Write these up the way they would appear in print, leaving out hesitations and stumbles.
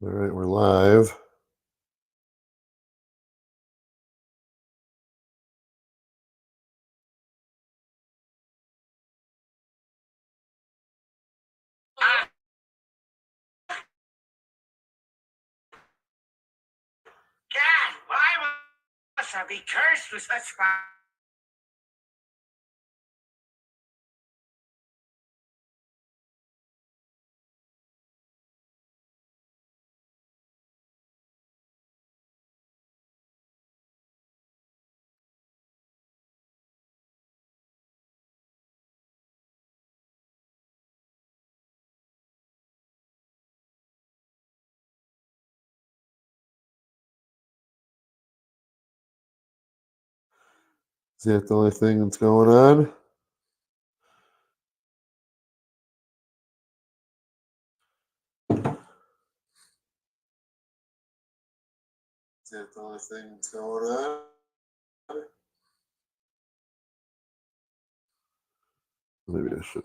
All right, we're live. God, why must I be cursed with such fire? Is that the only thing that's going on? Is that the only thing that's going on? Maybe I should.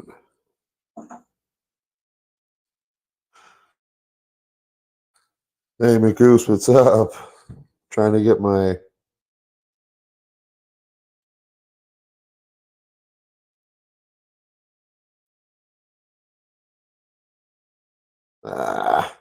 Hey, McGoose, what's up? Trying to get my. Ah.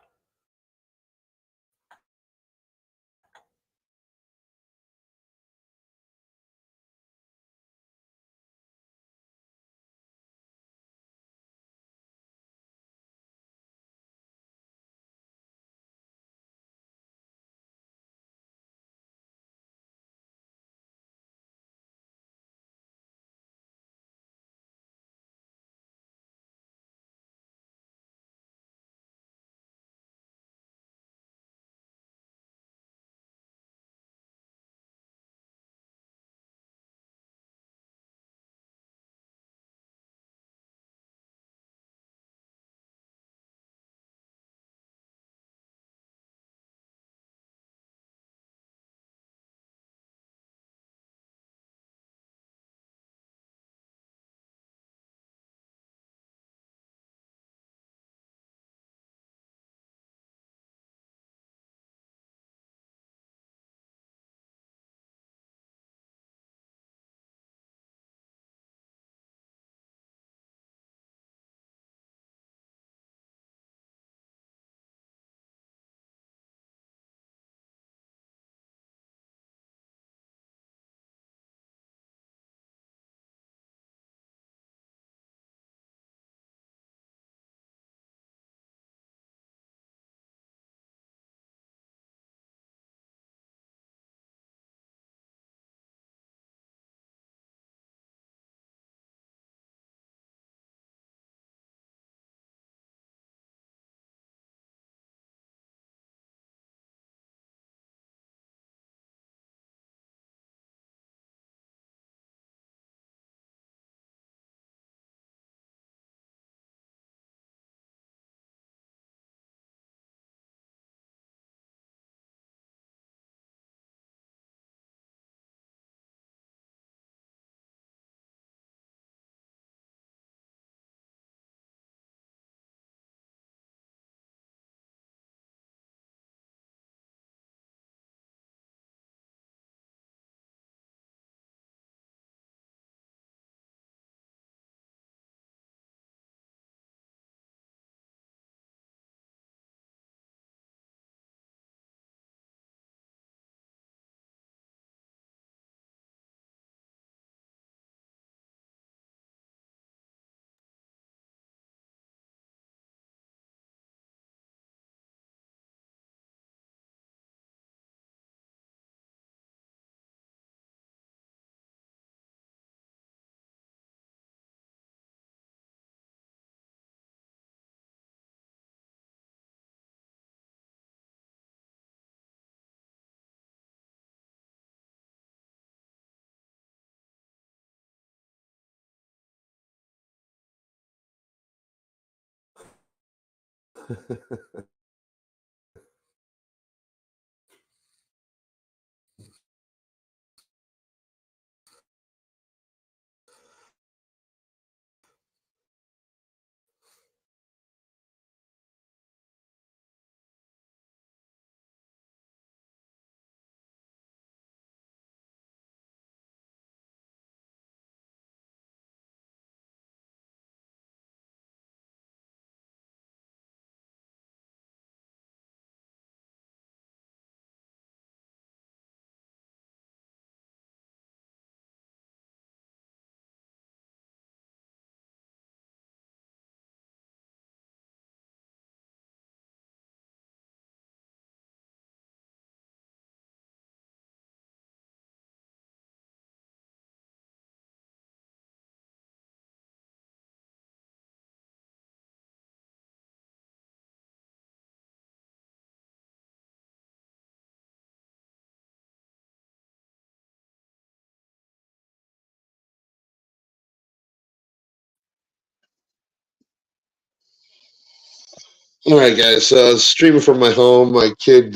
All right, guys. Streaming from my home. My kid,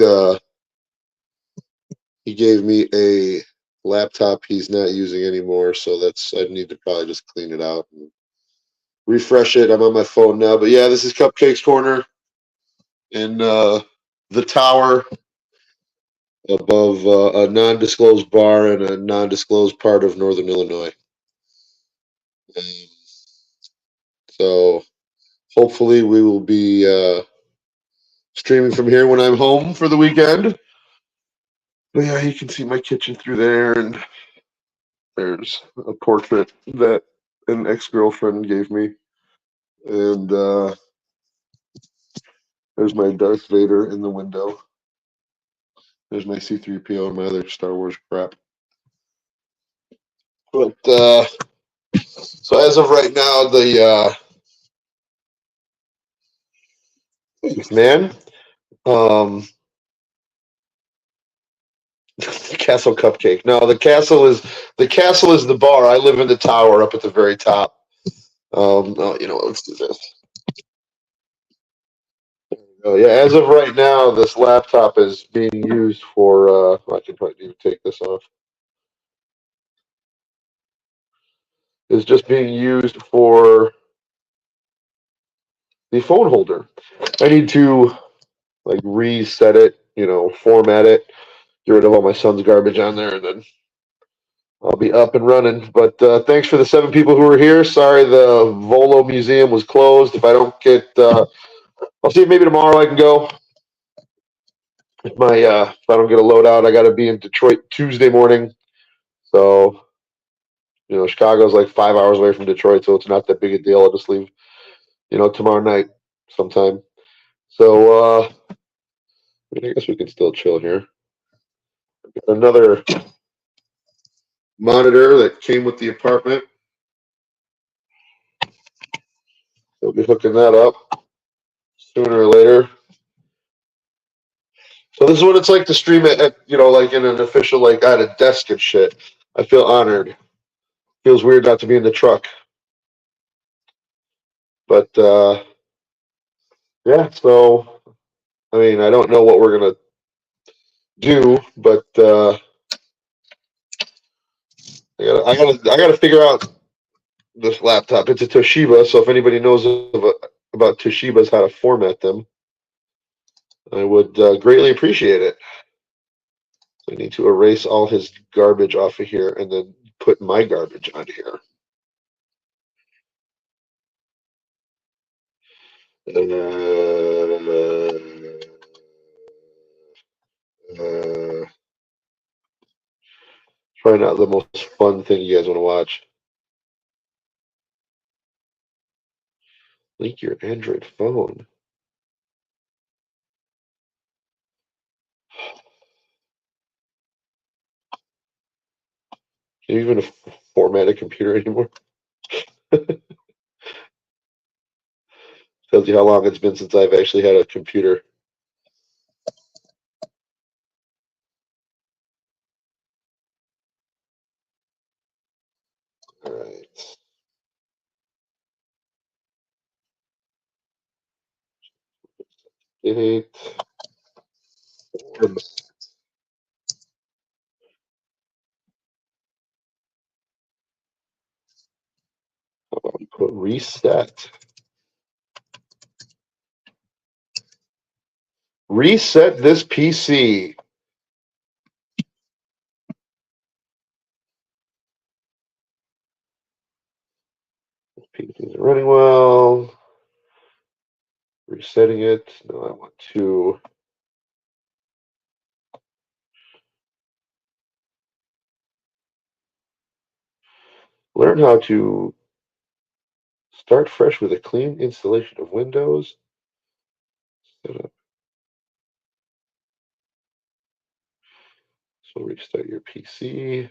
he gave me a laptop he's not using anymore, so I need to probably just clean it out and refresh it. I'm on my phone now, but yeah, this is Cupcake's Corner in the tower above a non-disclosed bar in a non-disclosed part of northern Illinois. Um, so hopefully we will be streaming from here when I'm home for the weekend. But yeah, you can see my kitchen through there, and there's a portrait that an ex-girlfriend gave me, and there's my Darth Vader in the window. There's my C-3PO and my other Star Wars crap. But so as of right now, the man, um, Castle Cupcake. No, the castle is the bar. I live in the tower up at the very top. Oh, you know what? Let's do this. Oh yeah, as of right now, this laptop is being used for. I can probably even take this off. Is just being used for the phone holder. I need to like reset it, format it, get rid of all my son's garbage on there, and then I'll be up and running. But thanks for the 7 people who were here. Sorry the Volo Museum was closed. If I don't get, I'll see if maybe tomorrow I can go. If I don't get a loadout, I got to be in Detroit Tuesday morning. So Chicago's like 5 hours away from Detroit, so it's not that big a deal. I'll just leave, tomorrow night sometime. So I guess we can still chill here. Another monitor that came with the apartment. We'll be hooking that up sooner or later. So this is what it's like to stream it at, like in an official, like at a desk and shit. I feel honored. Feels weird not to be in the truck. But yeah, so I mean, I don't know what we're gonna do, but I gotta figure out this laptop. It's a Toshiba, so if anybody knows about Toshibas, how to format them, I would greatly appreciate it. I need to erase all his garbage off of here and then put my garbage on here. Uh, Probably not the most fun thing you guys want to watch. Link your Android phone. Can you even format a computer anymore? Tells you how long it's been since I've actually had a computer. All right. Date. How about we put reset? Reset this PC. PCs are running well. Resetting it. No, I want to. Learn how to start fresh with a clean installation of Windows. Set up. So restart your PC.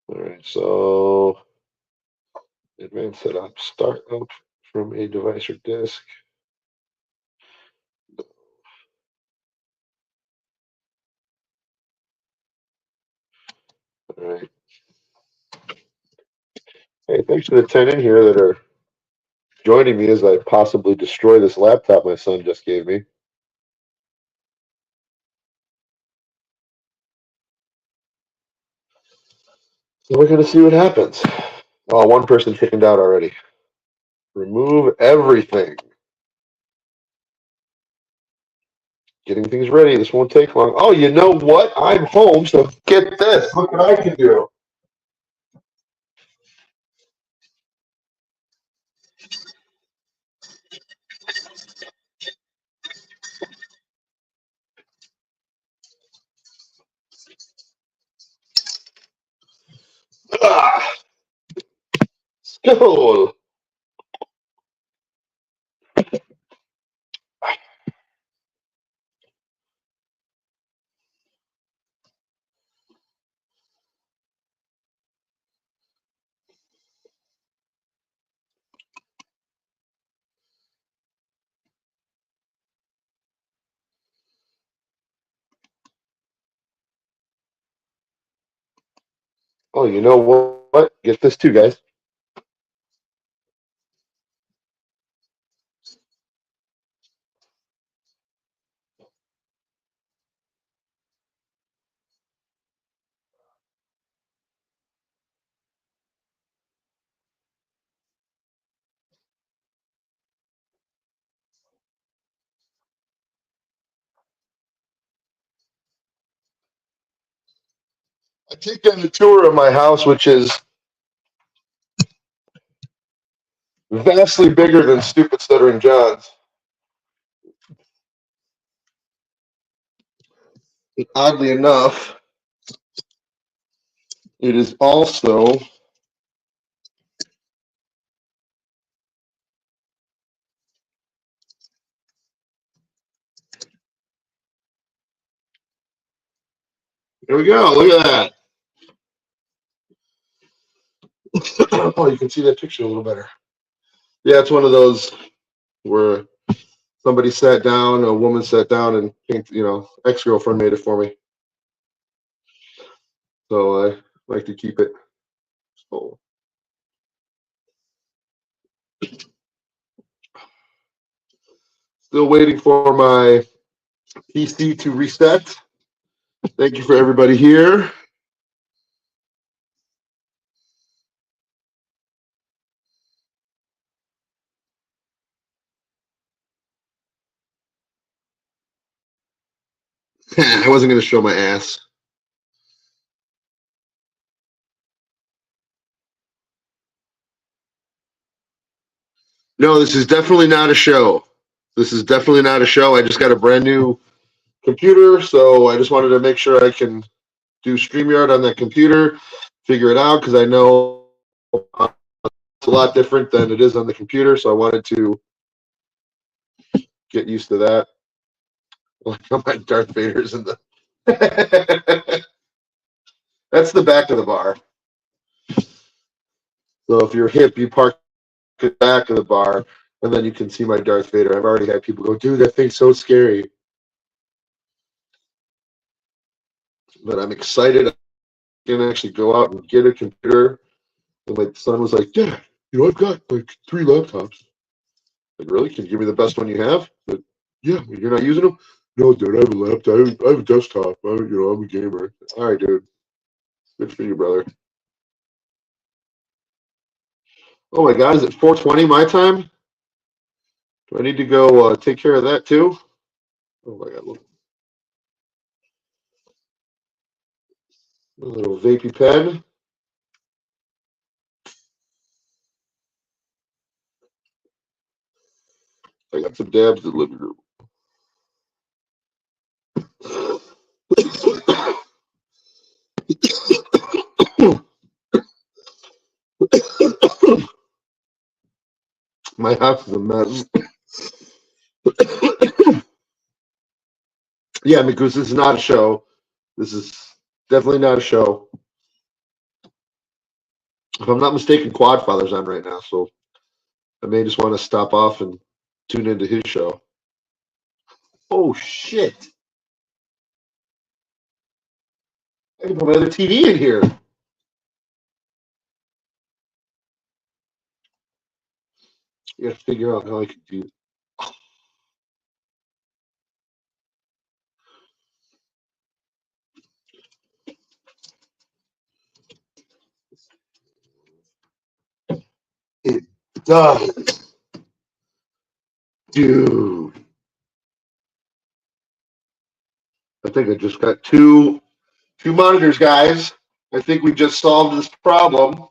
All right, so advanced setup. Start up from a device or disk. All right. Hey, thanks to the 10 in here that are joining me as I possibly destroy this laptop my son just gave me. So we're going to see what happens. Oh, one person chickened out already. Remove everything. Getting things ready. This won't take long. Oh, you know what? I'm home, so get this. Look what I can do. Ah, skull. Oh, you know what? Get this too, guys. I take them a tour of my house, which is vastly bigger than Stupid Stuttering John's. And oddly enough, it is also there we go. Look at that. Oh, you can see that picture a little better. Yeah, it's one of those where somebody sat down, a woman sat down, and ex-girlfriend made it for me. So I like to keep it. So still waiting for my PC to reset. Thank you for everybody here. I wasn't going to show my ass. No, this is definitely not a show. This is definitely not a show. I just got a brand new computer, so I just wanted to make sure I can do StreamYard on that computer, figure it out, because I know it's a lot different than it is on the computer, so I wanted to get used to that. My Darth Vader's in the... That's the back of the bar. So if you're hip, you park at the back of the bar, and then you can see my Darth Vader. I've already had people go, dude, that thing's so scary. But I'm excited. I can actually go out and get a computer. And my son was like, yeah, I've got like 3 laptops. Like, really? Can you give me the best one you have? But, yeah, you're not using them? No, dude, I have a laptop. I have a desktop. I'm a gamer. All right, dude. Good for you, brother. Oh my God, is it 4:20 my time? Do I need to go take care of that too? Oh my God, look. A little vapey pen. I got some dabs in the living room. My house is a mess. Yeah, because this is not a show. This is definitely not a show. If I'm not mistaken, Quadfather's on right now, so I may just want to stop off and tune into his show. Oh shit! I can put my other TV in here. You got to figure out how I could do it. Does, dude. I think I just got two monitors, guys. I think we just solved this problem.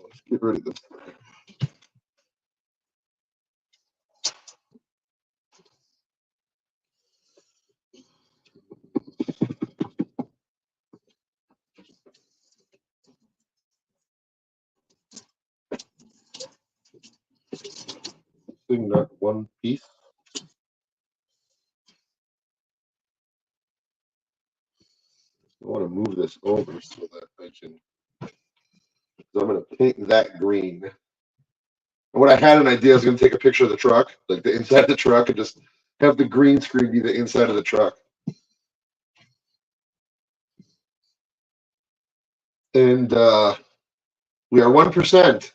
Let's get rid of this thing, not one piece. I want to move this over so that I can. So I'm going to paint that green. And what I had an idea, I was going to take a picture of the truck, like the inside of the truck, and just have the green screen be the inside of the truck. And we are 1%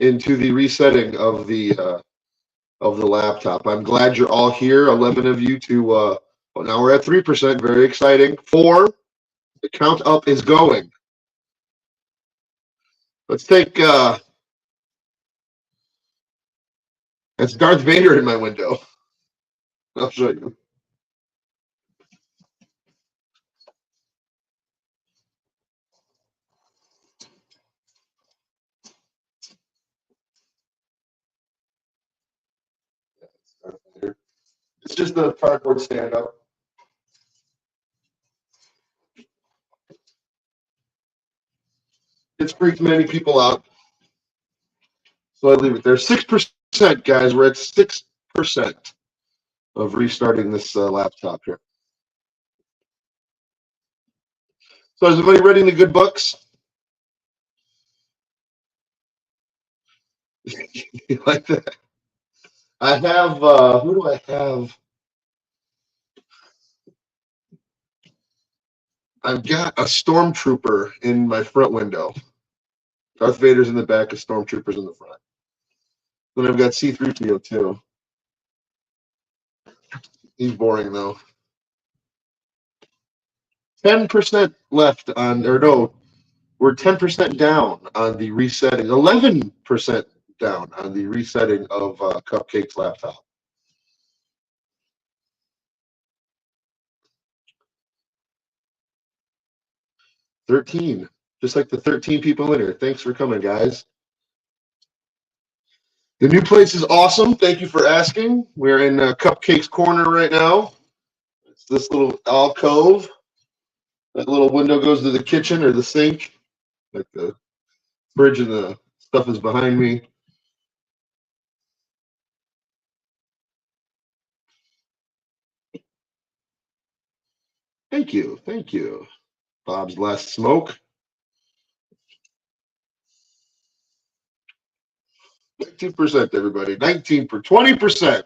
into the resetting of the laptop. I'm glad you're all here. 11 of you to. Well, now we're at 3%. Very exciting. 4. The count up is going. Let's take. That's Darth Vader in my window. I'll show you. Darth Vader. It's just a cardboard stand up. It's freaked many people out. So I leave it there. 6%, guys. We're at 6% of restarting this laptop here. So is everybody reading the good books? You like that? I have, who do I have? I've got a stormtrooper in my front window. Darth Vader's in the back, a stormtrooper's in the front. Then I've got C-3PO too. He's boring though. 10% left on, or no, we're 10% down on the resetting, 11% down on the resetting of Cupcake's laptop. 13, just like the 13 people in here. Thanks for coming, guys. The new place is awesome. Thank you for asking. We're in Cupcake's corner right now. It's this little alcove. That little window goes to the kitchen or the sink. Like the fridge and the stuff is behind me. Thank you. Thank you. Bob's last smoke. 19%, everybody. 19 for 20%.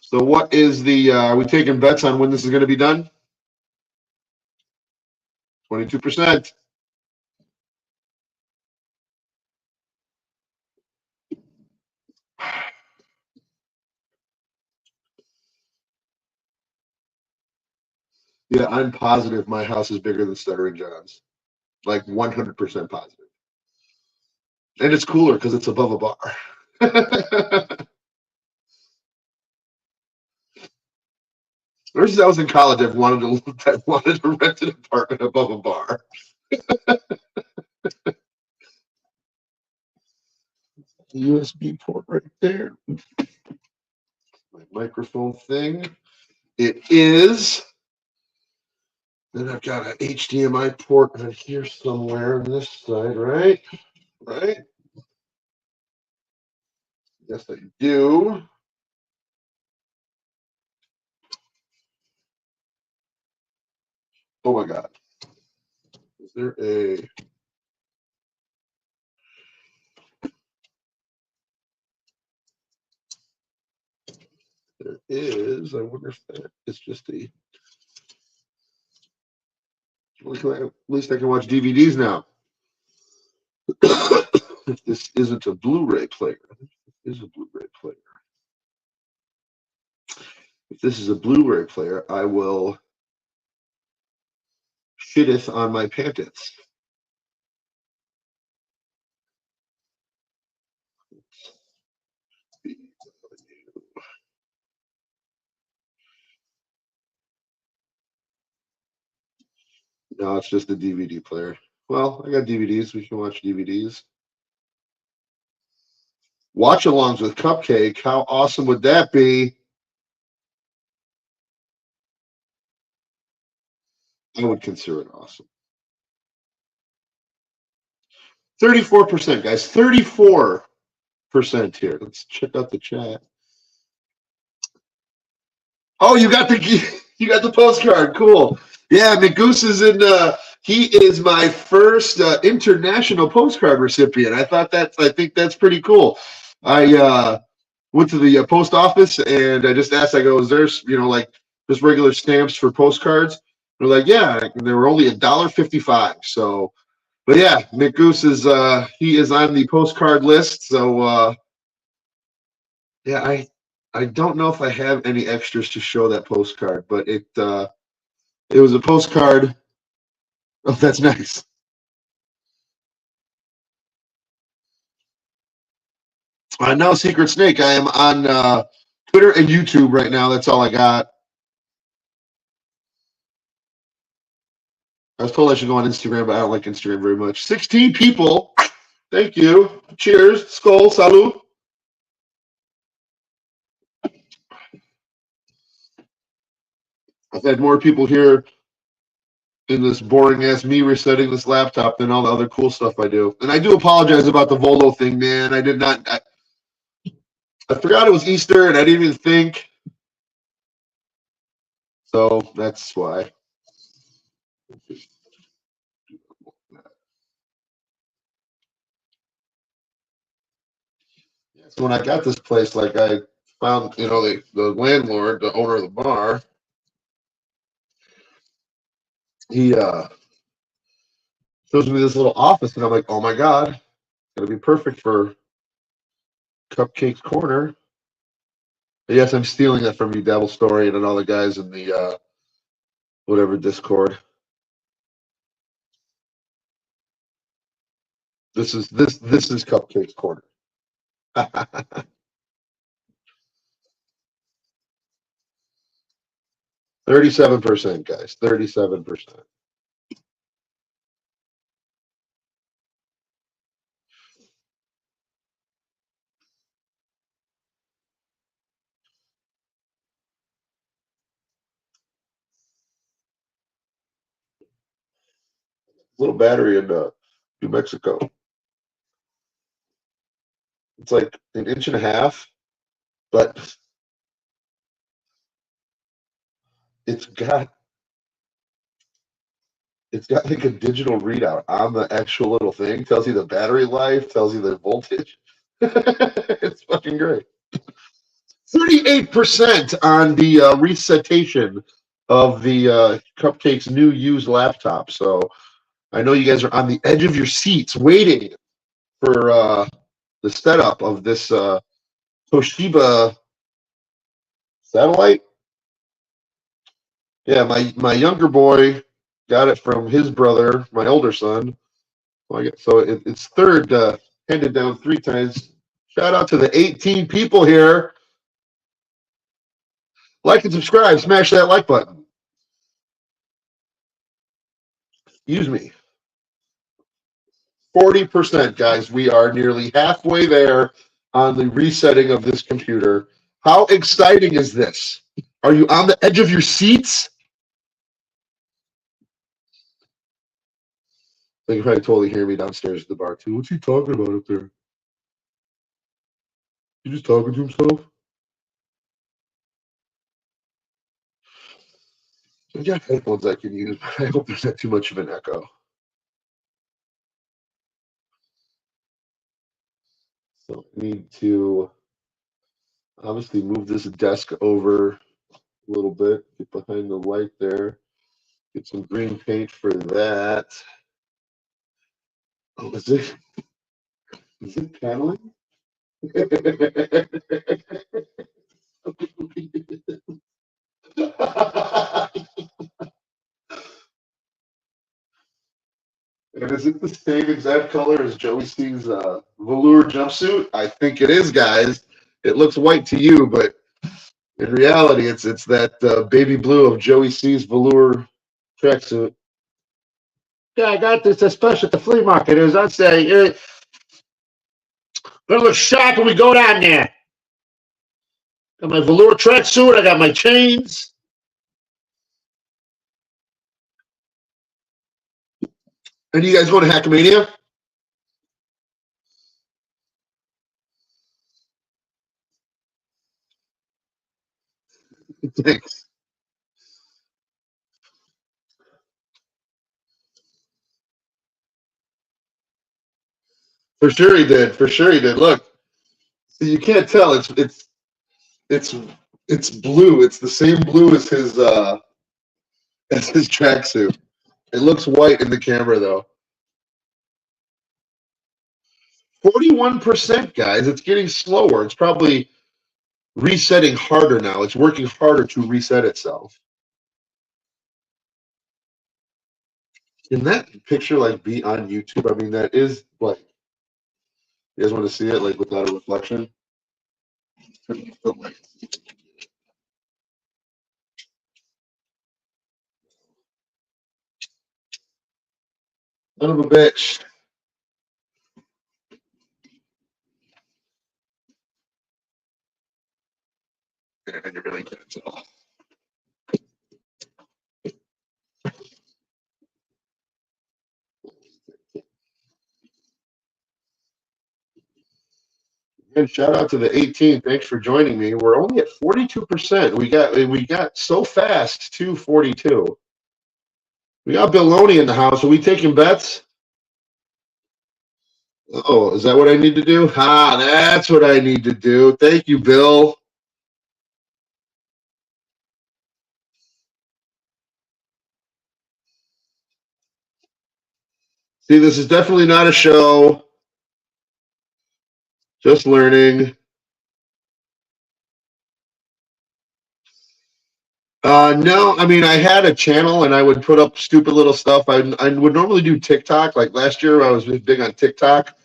So what is the, are we taking bets on when this is going to be done? 22%. Yeah, I'm positive my house is bigger than Stuttering John's. Like 100% positive. And it's cooler because it's above a bar. Ever since I was in college, I wanted to rent an apartment above a bar. USB port right there. My microphone thing. It is. Then I've got an HDMI port right here somewhere on this side, right? Right? Yes, I do. Oh my God. Is there a There is. I wonder if that is just a. At least I can watch DVDs now. If this isn't a Blu-ray player, this is a Blu-ray player. If this is a Blu-ray player, I will shitteth on my pantits. No, it's just a DVD player. Well, I got DVDs. We can watch DVDs. Watch alongs with Cupcake. How awesome would that be? I would consider it awesome. 34%, guys. 34% here. Let's check out the chat. Oh, you got the postcard. Cool. Yeah, McGoose is in. He is my first international postcard recipient. I think that's pretty cool. I went to the post office and I just asked. I go, "Is there like just regular stamps for postcards?" They're like, "Yeah." And they were only $1.55. So, but yeah, McGoose is he is on the postcard list. So yeah, I don't know if I have any extras to show that postcard, but it was a postcard. Oh, that's nice. No Secret Snake. I am on Twitter and YouTube right now. That's all I got. I was told I should go on Instagram, but I don't like Instagram very much. 16 people. Thank you. Cheers. Skol. Salud. I've had more people here in this boring ass me resetting this laptop than all the other cool stuff I do. And I do apologize about the Volo thing, man. I did not. I forgot it was Easter and I didn't even think. So that's why. So when I got this place, like I found, the landlord, the owner of the bar, he shows me this little office, and I'm like, oh my god, it's gonna be perfect for Cupcake's Corner. But yes, I'm stealing that from you, Devil Story, and all the guys in the whatever Discord. This is Cupcake's Corner. 37%, guys. 37%. Little battery in New Mexico. It's like an inch and a half, but it's got it's got like a digital readout on the actual little thing. Tells you the battery life, tells you the voltage. It's fucking great. 38% on the resetation of the Cupcake's new used laptop. So I know you guys are on the edge of your seats waiting for the setup of this Toshiba satellite. Yeah, my younger boy got it from his brother, my older son. So it's third handed down 3 times. Shout out to the 18 people here. Like and subscribe. Smash that like button. Excuse me. 40%, guys. We are nearly halfway there on the resetting of this computer. How exciting is this? Are you on the edge of your seats? They can probably totally hear me downstairs at the bar too. What's he talking about up there? He just talking to himself? I got headphones I can use, but I hope there's not too much of an echo. So I need to Obviously, move this desk over a little bit. Get behind the light there. Get some green paint for that. Oh, is it? Is it paneling? And is it the same exact color as Joey C's velour jumpsuit? I think it is, guys. It looks white to you, but in reality, it's that baby blue of Joey C's velour tracksuit. Yeah, I got this special at the flea market. It was on sale. Little shop when we go down there. Got my velour tracksuit. I got my chains. And you guys going to Hackmania? Thanks. For sure he did. For sure he did. Look, you can't tell. It's it's blue. It's the same blue as his tracksuit. It looks white in the camera though. 41%, guys. It's getting slower. It's probably resetting harder now. It's working harder to reset itself. Can that picture like be on YouTube? I mean, that is like, you guys want to see it like without a reflection? Son of a bitch. And you really can't tell. And shout out to the 18. Thanks for joining me. We're only at 42%. We got so fast to 42. We got Bill Loney in the house. Are we taking bets? Oh, is that what I need to do? Ah, that's what I need to do. Thank you, Bill. See, this is definitely not a show. Just learning. No, I mean, I had a channel and I would put up stupid little stuff. I would normally do TikTok. Like last year, I was big on TikTok.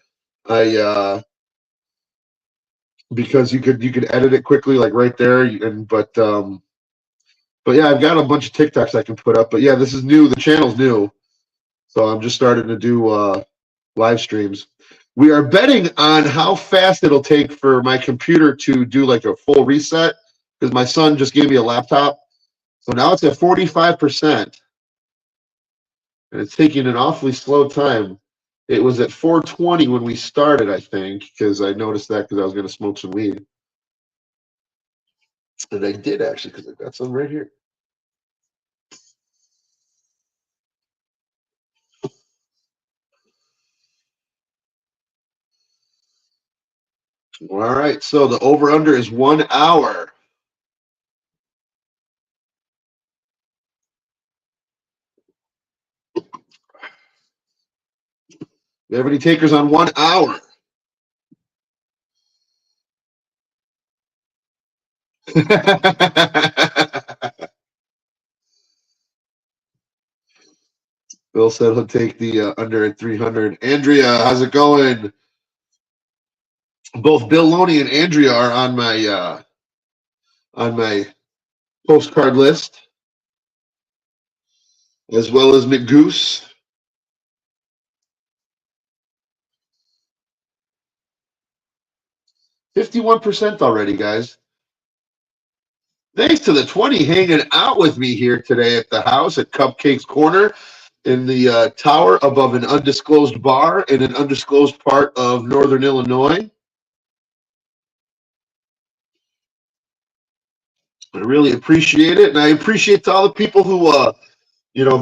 Because you could edit it quickly, like right there. But yeah, I've got a bunch of TikToks I can put up. But yeah, this is new. The channel's new, so I'm just starting to do live streams. We are betting on how fast it'll take for my computer to do like a full reset because my son just gave me a laptop. So now it's at 45%, and it's taking an awfully slow time. It was at 420 when we started, I think, because I noticed that because I was going to smoke some weed. And I did actually because I got some right here. All right, so the over-under is 1 hour. You have any takers on 1 hour? Bill said he'll take the under at 300. Andrea, how's it going? Both Bill Loney and Andrea are on my postcard list, as well as McGoose. %51 already, guys. Thanks to the 20 hanging out with me here today at the house at Cupcake's Corner in the tower above an undisclosed bar in an undisclosed part of northern Illinois. I really appreciate it, and I appreciate all the people who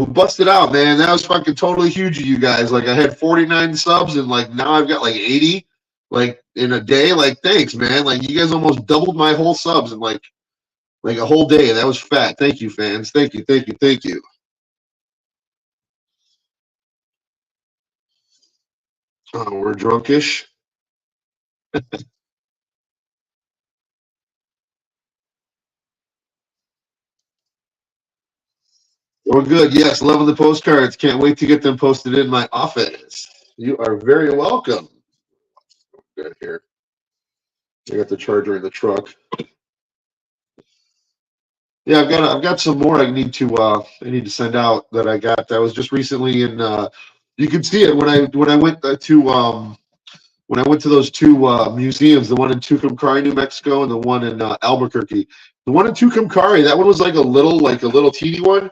busted out, man. That was fucking totally huge of you guys. Like I had 49 subs, and like now I've got like 80. like in a day. Like, thanks, man. Like, you guys almost doubled my whole subs in like a whole day. That was fat. Thank you, fans. Thank you, thank you, thank you. We're drunkish. We're good. Yes, loving the postcards. Can't wait to get them posted in my office. You are very welcome. Good here. I got the charger in the truck. Yeah, I've got some more I need to send out that I got. That was just recently in. You can see it when I went to when I went to those two museums, the one in Tucumcari, New Mexico, and the one in Albuquerque. The one in Tucumcari, that one was like a little teeny one,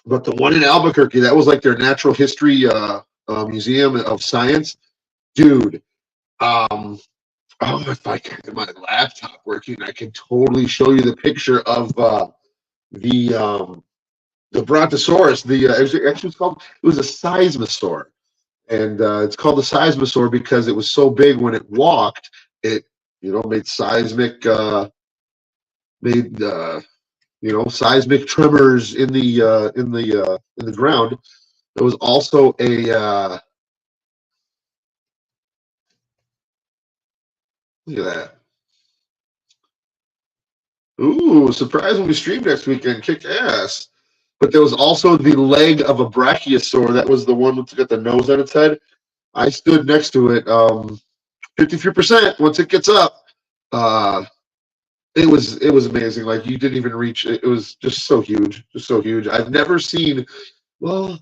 but the one in Albuquerque, that was like their natural history museum of science, dude. Um, oh, if I can get my laptop working, I can totally show you the picture of the the Brontosaurus. Actually it's called, it was a seismosaur, and it's called the seismosaur because it was so big when it walked, it made seismic made seismic tremors in the ground. There was also a look at that. Ooh, surprise when we stream next weekend. Kick ass. But there was also the leg of a brachiosaur. That was the one that's got the nose on its head. I stood next to it. 53% once it gets up. Uh, it was amazing. Like, you didn't even reach it. It was just so huge. Just so huge. I've never seen, well,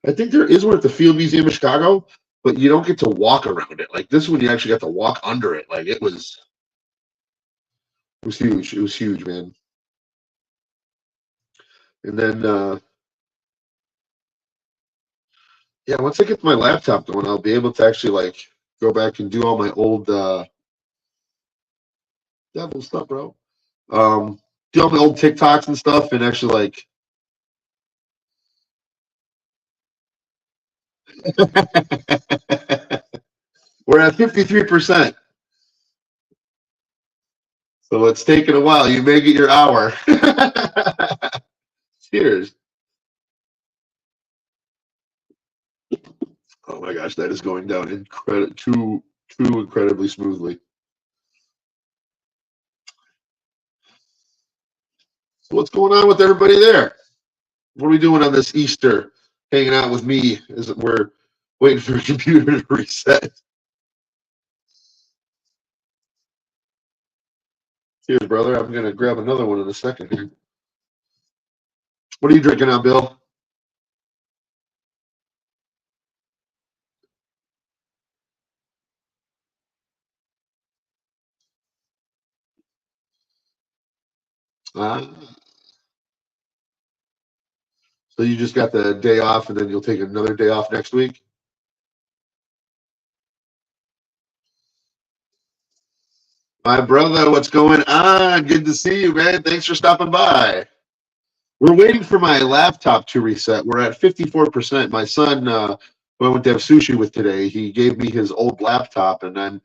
I think there is one at the Field Museum of Chicago, but you don't get to walk around it. Like, this one, you actually got to walk under it. Like, it was huge. It was huge, man. And then yeah, once I get my laptop going, I'll be able to actually like go back and do all my old devil stuff, bro. Do all my old TikToks and stuff, and actually like we're at 53%, so it's taken a while. You may get your hour. Cheers. Oh my gosh, that is going down too incredibly smoothly. So what's going on with everybody there? What are we doing on this Easter? Hanging out with me as we're waiting for a computer to reset. Cheers, brother. I'm gonna grab another one in a second here. What are you drinking on, Bill? Uh, so you just got the day off, and then you'll take another day off next week? My brother, what's going on? Good to see you, man. Thanks for stopping by. We're waiting for my laptop to reset. We're at 54%. My son, who I went to have sushi with today, he gave me his old laptop, and I'm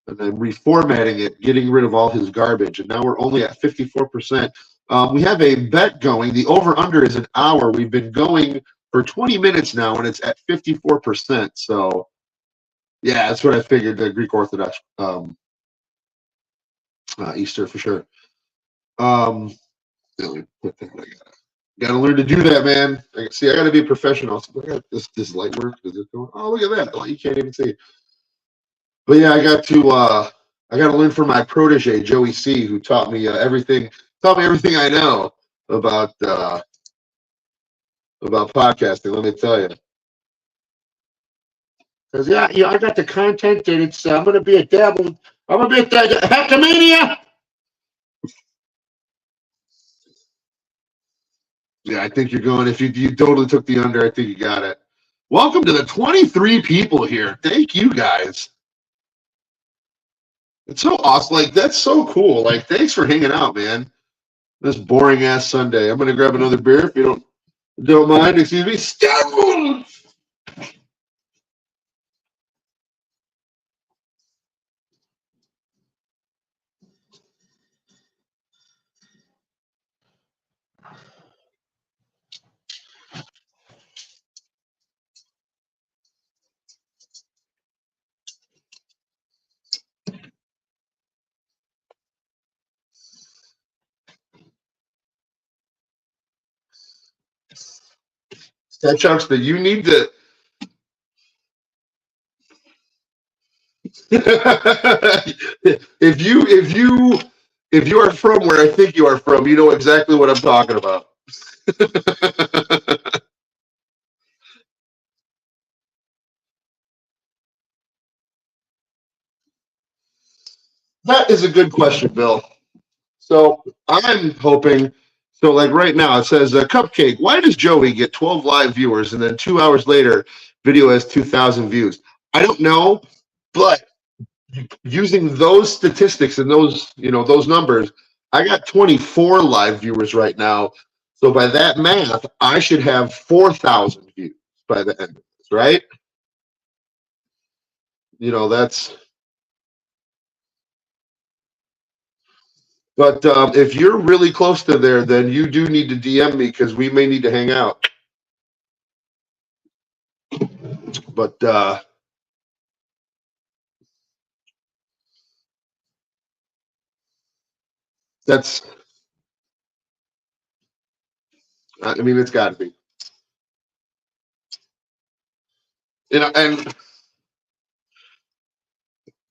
reformatting it, getting rid of all his garbage. And now we're only at 54%. We have a bet going. The over-under is an hour. We've been going for 20 minutes now, and it's at 54%. So, yeah, that's what I figured, the Greek Orthodox Easter for sure. Um, Got to learn to do that, man. See, I got to be a professional. So look at this light work. Is it going? Oh, look at that! Oh, you can't even see. But yeah, I got to learn from my protege Joey C, who taught me everything. Taught me everything I know about podcasting. Let me tell you. Because yeah, I got the content, and it's I'm gonna be a dabble. I'm gonna be a hectomania. Yeah, I think you're going. If you totally took the under, I think you got it. Welcome to the 23 people here. Thank you guys. It's so awesome. Like, that's so cool. Like, thanks for hanging out, man. This boring ass Sunday. I'm gonna grab another beer if you don't mind. Excuse me. Scoundrel! That chunks that you need to. If you are from where I think you are from, you know exactly what I'm talking about. That is a good question, Bill. So I'm hoping. So like right now, it says Cupcake. Why does Joey get 12 live viewers and then 2 hours later, video has 2,000 views? I don't know, but using those statistics and those numbers, I got 24 live viewers right now. So by that math, I should have 4,000 views by the end of this, right? That's. But if you're really close to there, then you do need to DM me because we may need to hang out. But that's. I mean, it's got to be. And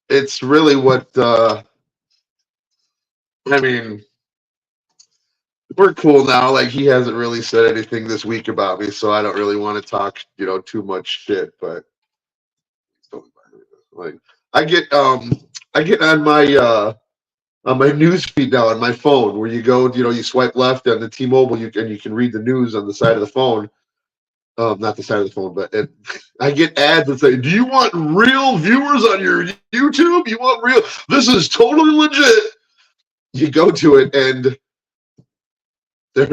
it's really what. I mean, we're cool now. Like he hasn't really said anything this week about me, so I don't really want to talk, too much shit. But like, I get I get on my news feed now on my phone where you go, you swipe left on the T-Mobile, and you can read the news on the side of the phone. Not the side of the phone, but I get ads that say, "Do you want real viewers on your YouTube? You want real? This is totally legit." You go to it, and there.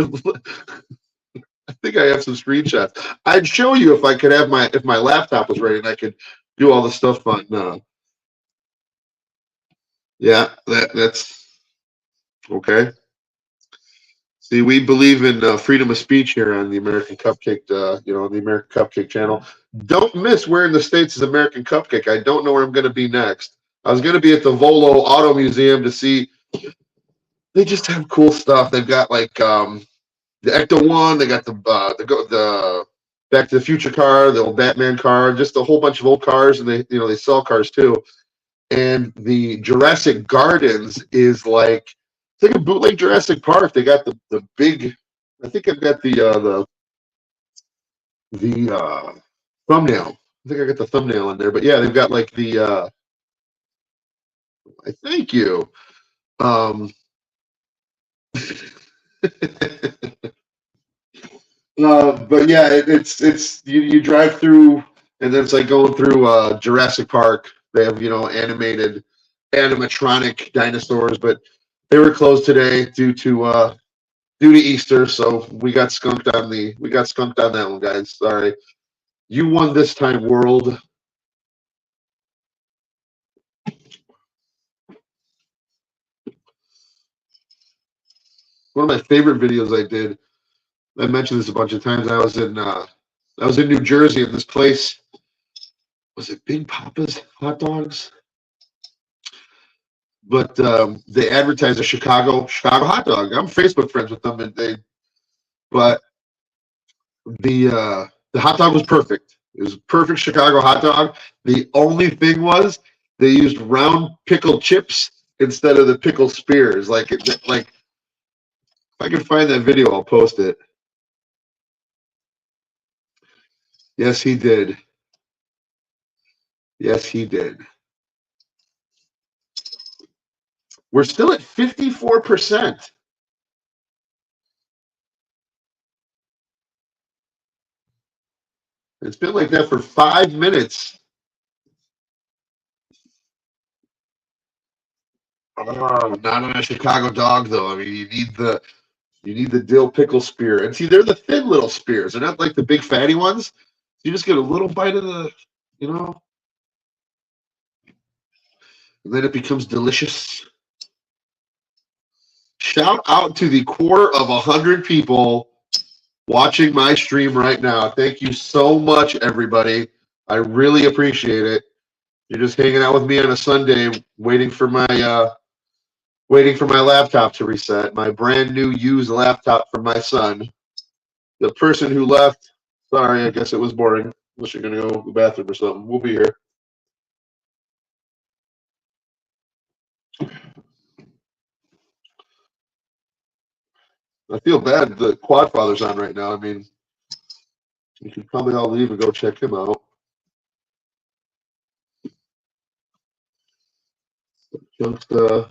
I think I have some screenshots. I'd show you if I could have if my laptop was ready and I could do all the stuff on. Yeah, that's okay. See, we believe in freedom of speech here on the American Cupcake, on the American Cupcake channel. Don't miss where in the States is American Cupcake. I don't know where I'm going to be next. I was going to be at the Volo Auto Museum to see. They just have cool stuff. They've got like the Ecto One. They got the Back to the Future car, the old Batman car, just a whole bunch of old cars, and they sell cars too. And the Jurassic Gardens is like it's like a bootleg Jurassic Park. They got the big. I think I've got the thumbnail. I think I got the thumbnail in there, but yeah, they've got like the. I thank you. But yeah, it's you drive through, and then it's like going through Jurassic Park. They have animated animatronic dinosaurs, but they were closed today due to Easter, so we got skunked on that one, guys. Sorry. You won this time, world. One of my favorite videos I did. I mentioned this a bunch of times. I was in New Jersey, and this place was it Big Papa's hot dogs, but they advertised a Chicago hot dog. I'm Facebook friends with them, and but the hot dog was perfect. It was a perfect Chicago hot dog. The only thing was they used round pickle chips instead of the pickle spears. Like if I can find that video, I'll post it. Yes, he did. Yes, he did. We're still at 54%. It's been like that for 5 minutes. Oh, not on a Chicago dog though. I mean, you need the dill pickle spear, and see, they're the thin little spears. They're not like the big fatty ones. You just get a little bite of you know, and then it becomes delicious. Shout out to the 250 people watching my stream right now. Thank you so much, everybody. I really appreciate it. You're just hanging out with me on a Sunday, waiting for my laptop to reset. My brand new used laptop from my son. The person who left Sorry, I guess it was boring. Unless you're gonna go to the bathroom or something. We'll be here. I feel bad the Quad Father's on right now. I mean, you should probably all leave and go check him out. Just, all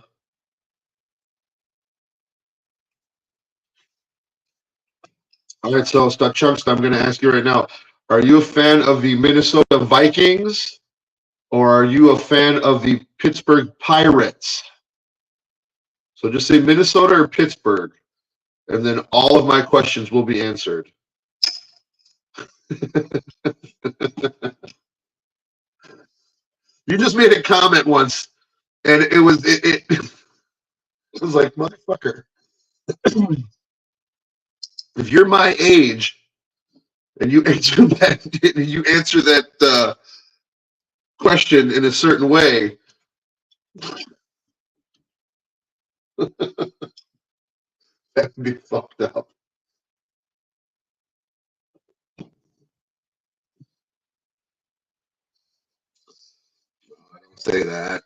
right, so Chunks, I'm going to ask you right now: are you a fan of the Minnesota Vikings, or are you a fan of the Pittsburgh Pirates? So just say Minnesota or Pittsburgh, and then all of my questions will be answered. You just made a comment once, and it was like, motherfucker. If you're my age and you answer that question in a certain way, that would be fucked up. I don't say that.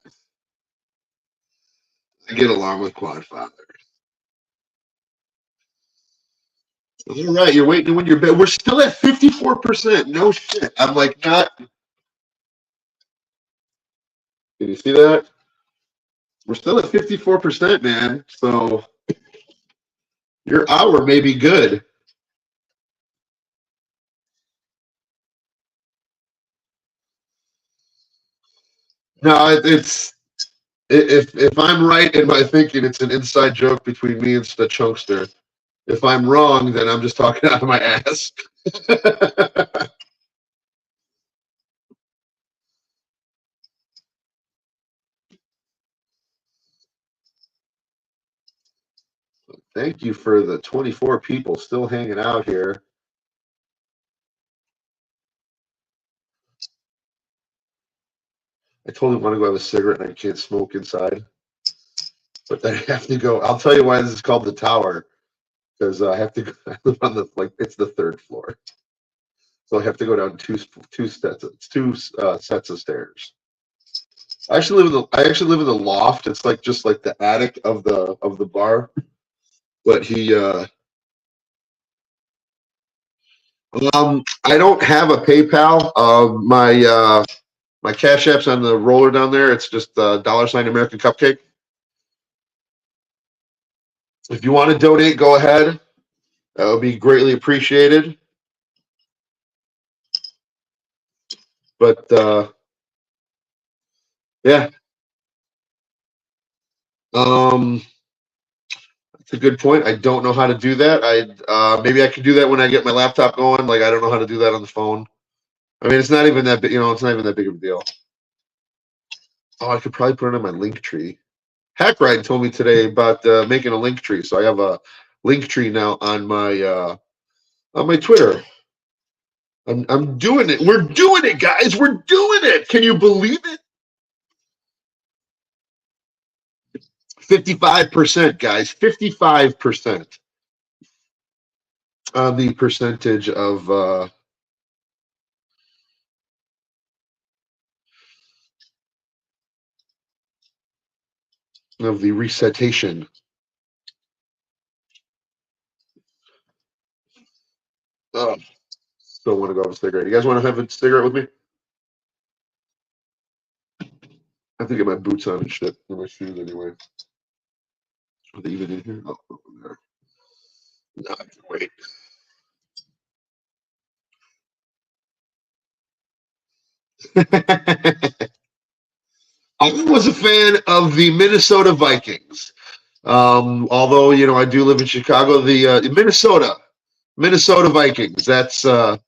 I get along with Quad Father. All right, you're waiting to win your bet. We're still at 54%. No shit. I'm like, not. Can you see that? We're still at 54%, man. So your hour may be good. No, it's if I'm right in my thinking, it's an inside joke between me and the Chunkster. If I'm wrong, then I'm just talking out of my ass. Thank you for the 24 people still hanging out here. I totally want to go have a cigarette and I can't smoke inside. But then I have to go. I'll tell you why this is called the tower. Because I have to go I live on the it's the third floor. So I have to go down two sets of stairs. I actually live in the loft. It's like just like the attic of the bar. But I don't have a PayPal. My Cash App's on the roller down there. It's just $ American Cupcake. If you want to donate, go ahead. That would be greatly appreciated. But yeah, um, that's a good point. I don't know how to do that. I maybe I could do that when I get my laptop going. Like I don't know how to do that on the phone. I mean, it's not even that big. It's not even that big of a deal. Oh, I could probably put it on my link tree. Hackride told me today about making a link tree, so I have a link tree now on my Twitter. I'm doing it. We're doing it, guys. We're doing it. Can you believe it? 55%, guys. 55% on the percentage of the recitation. Oh, still want to go have a cigarette. You guys want to have a cigarette with me? I have to get my boots on and shit. And my shoes anyway. Are they even in here? Oh, there. No, I can wait. I was a fan of the Minnesota Vikings. Although I do live in Chicago, the Minnesota Vikings. That's dun,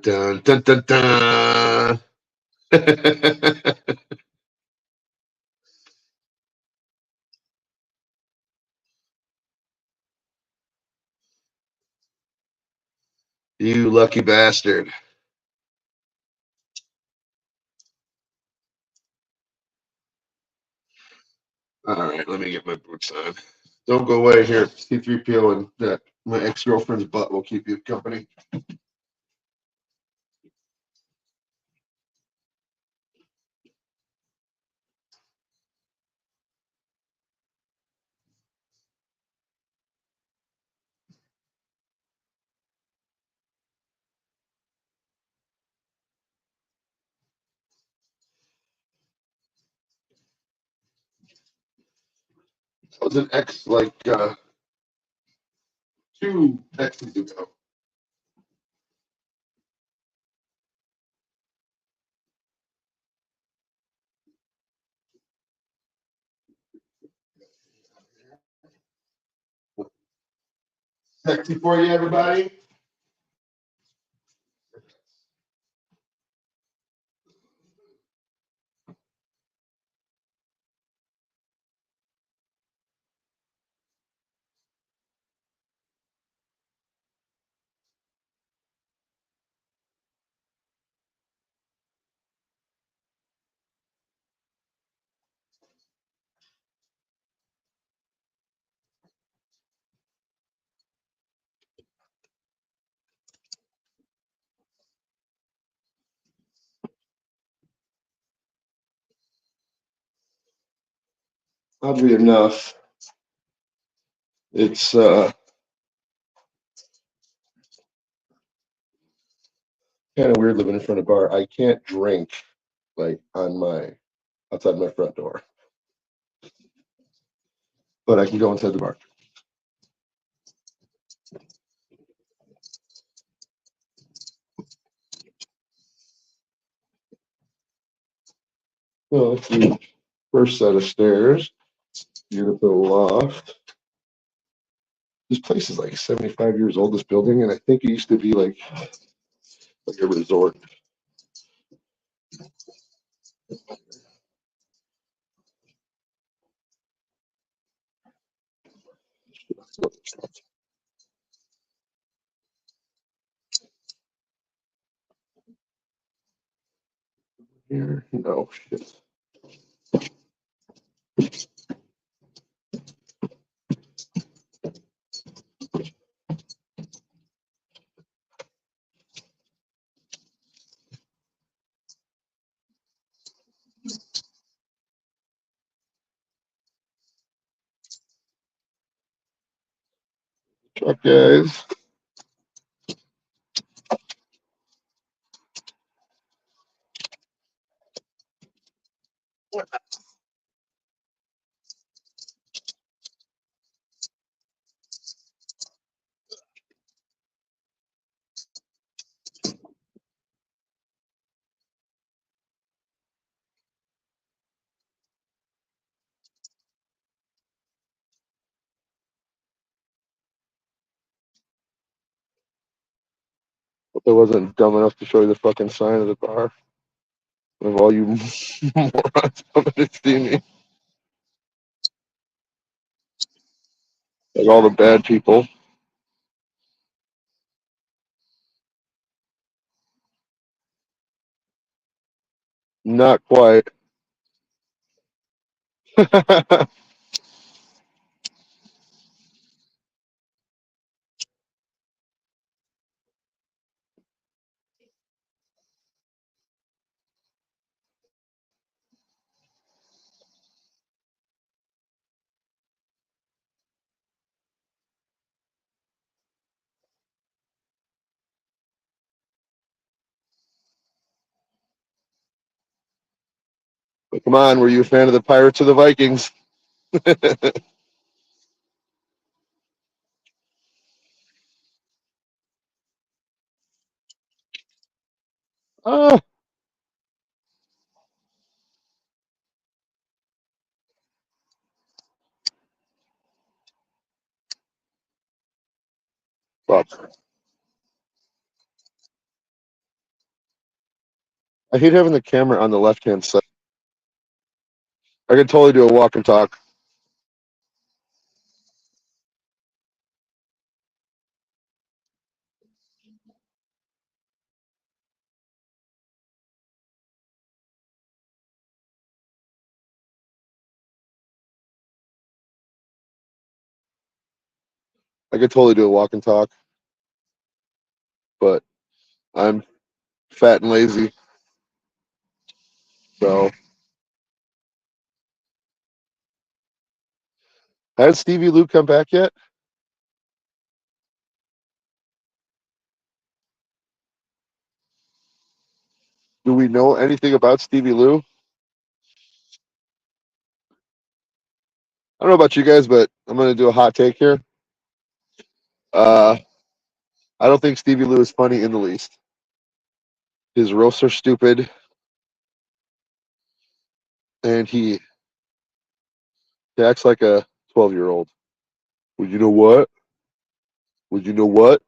dun, dun, dun, dun. You lucky bastard. All right, let me get my boots on. Don't go away here. C3PO and that my ex-girlfriend's butt will keep you company. I was an ex like two exes ago. Sexy for you, everybody. Oddly enough, it's kind of weird living in front of a bar. I can't drink like on my outside my front door, but I can go inside the bar. So let's see. First set of stairs. Beautiful loft. This place is like 75 years old, this building, and I think it used to be like a resort. Here, no shit. Truck guys. But I wasn't dumb enough to show you the fucking sign of the bar. Of all you morons coming to see me. Like all the bad people. Not quite. But come on, were you a fan of the Pirates or the Vikings? Ah, fuck. I hate having the camera on the left hand side. I could totally do a walk and talk. I could totally do a walk and talk, but I'm fat and lazy. So has Stevie Lou come back yet? Do we know anything about Stevie Lou? I don't know about you guys, but I'm going to do a hot take here. Uh, I don't think Stevie Lou is funny in the least. His roasts are stupid, and he acts like a 12-year-old. Well, you know what? Well, you know what?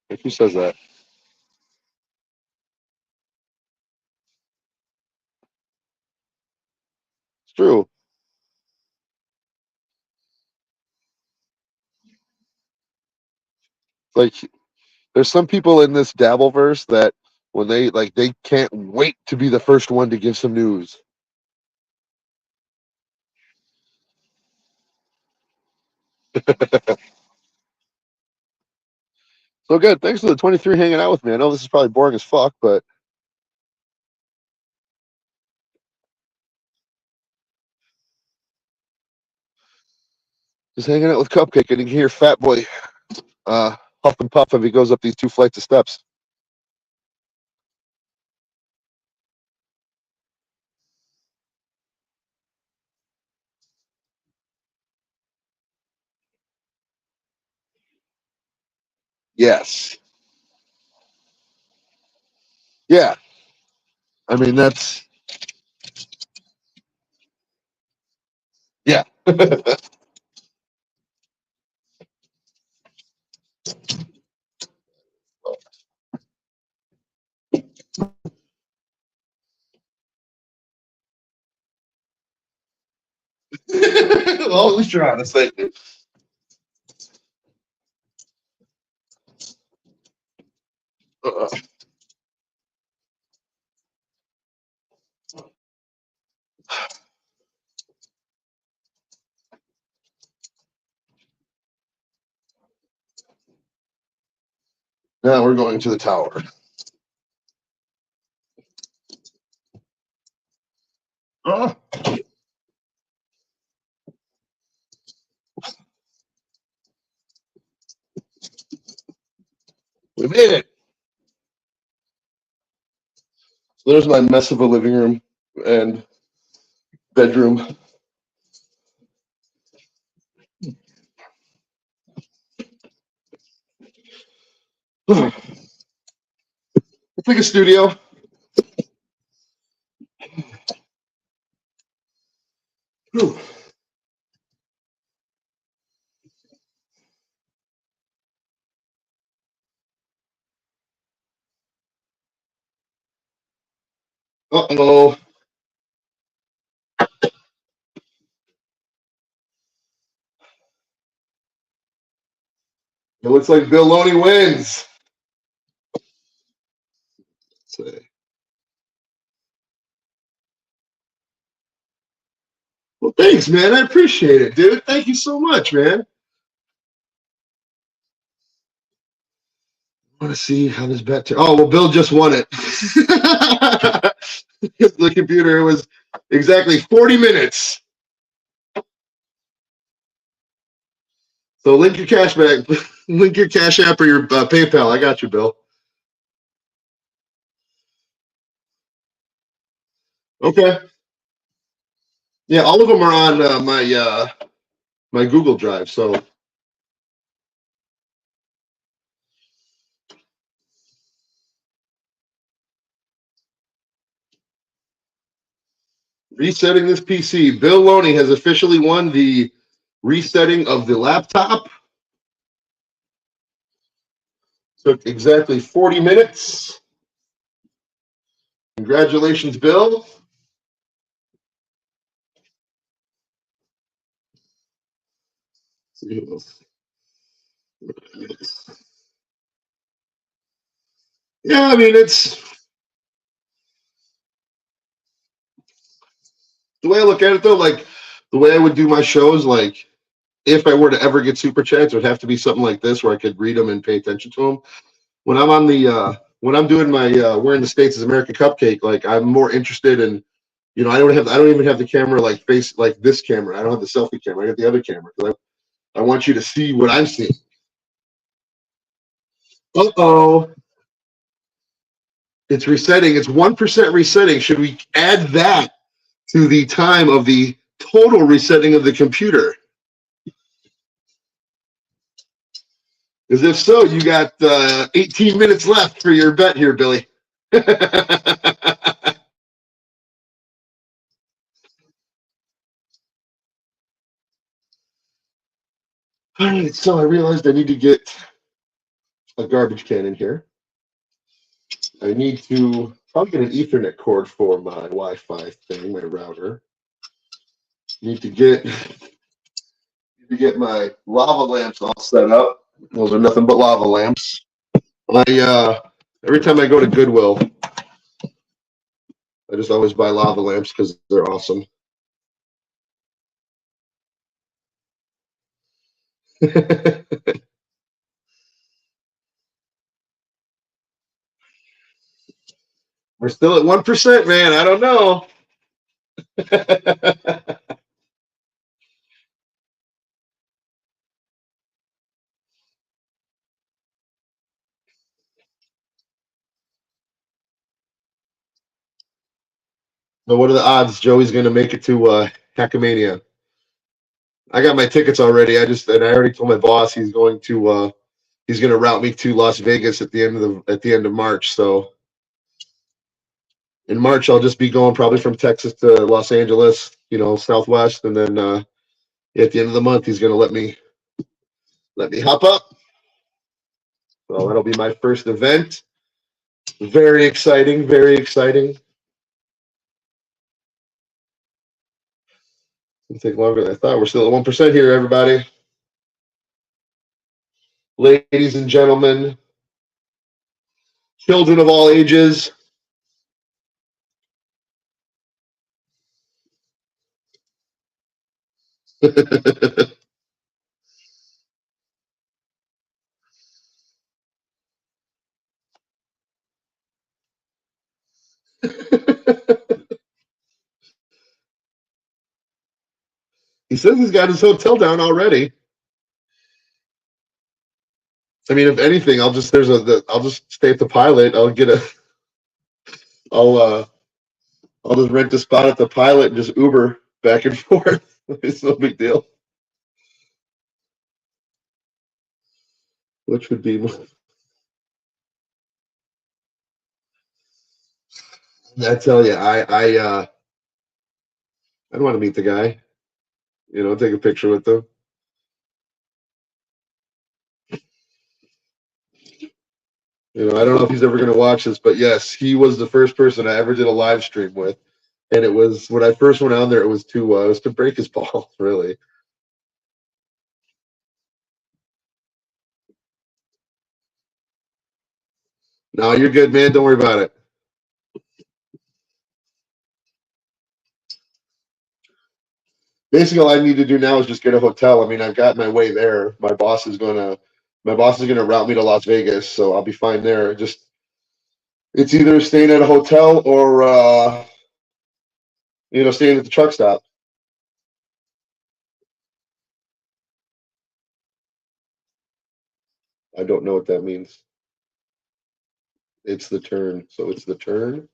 Like, who says that? It's true. Like, there's some people in this Dabbleverse that when they can't wait to be the first one to give some news. So good. Thanks for the 23 hanging out with me. I know this is probably boring as fuck, but just hanging out with Cupcake and you can hear Fat Boy huff and puff if he goes up these 2 flights of steps. Yes. Yeah. I mean, that's, yeah. Well, at least you're honest. Thank you. Uh, now we're going to the tower. Oh, we made it. So there's my mess of a living room and bedroom. It's like a studio. Whew. Uh-oh. It looks like Bill Loney wins. Well, thanks, man. I appreciate it, dude. Thank you so much, man. I want to see how this bet. Oh, well, Bill just won it. The computer was exactly 40 minutes. So link your cash back, link your Cash App or your PayPal. I got you, Bill. Okay. Yeah, all of them are on my Google Drive. So resetting this PC. Bill Loney has officially won the resetting of the laptop. Took exactly 40 minutes. Congratulations, Bill. Yeah, I mean, it's the way I look at it, though. Like the way I would do my shows, like if I were to ever get super chats, it would have to be something like this where I could read them and pay attention to them. When I'm on the when I'm doing my we're in the States as American Cupcake, like I'm more interested in, I don't even have the camera like face like this camera. I don't have the selfie camera. I got the other camera. I want you to see what I'm seeing. Uh-oh. It's resetting. It's 1% resetting. Should we add that to the time of the total resetting of the computer? Because if so, you got 18 minutes left for your bet here, Billy. All right, so I realized I need to get a garbage can in here. I need to probably get an Ethernet cord for my Wi-Fi thing, my router. Need to get my lava lamps all set up. Those are nothing but lava lamps. Every time I go to Goodwill, I just always buy lava lamps because they're awesome. We're still at 1%, man. I don't know. But what are the odds Joey's going to make it to Hackmania? I got my tickets already. I already told my boss he's going to route me to Las Vegas at the end of March. So in March I'll just be going probably from Texas to Los Angeles, Southwest, and then at the end of the month he's going to let me hop up. So that'll be my first event. Very exciting, very exciting. It'll take longer than I thought. We're still at 1% here, everybody. Ladies and gentlemen, children of all ages. He says he's got his hotel down already. I mean, if anything, I'll just stay at the Pilot. I'll uh I'll just rent a spot at the Pilot and just Uber back and forth. It's no big deal. Which would be, I tell you, I don't want to meet the guy. Take a picture with him. I don't know if he's ever going to watch this, but yes, he was the first person I ever did a live stream with, and it was when I first went on there. It was to break his balls, really. No, you're good, man. Don't worry about it. Basically, all I need to do now is just get a hotel. I mean, I've got my way there. My boss is gonna route me to Las Vegas, so I'll be fine there. Just it's either staying at a hotel or staying at the truck stop. I don't know what that means. It's the turn. So it's the turn.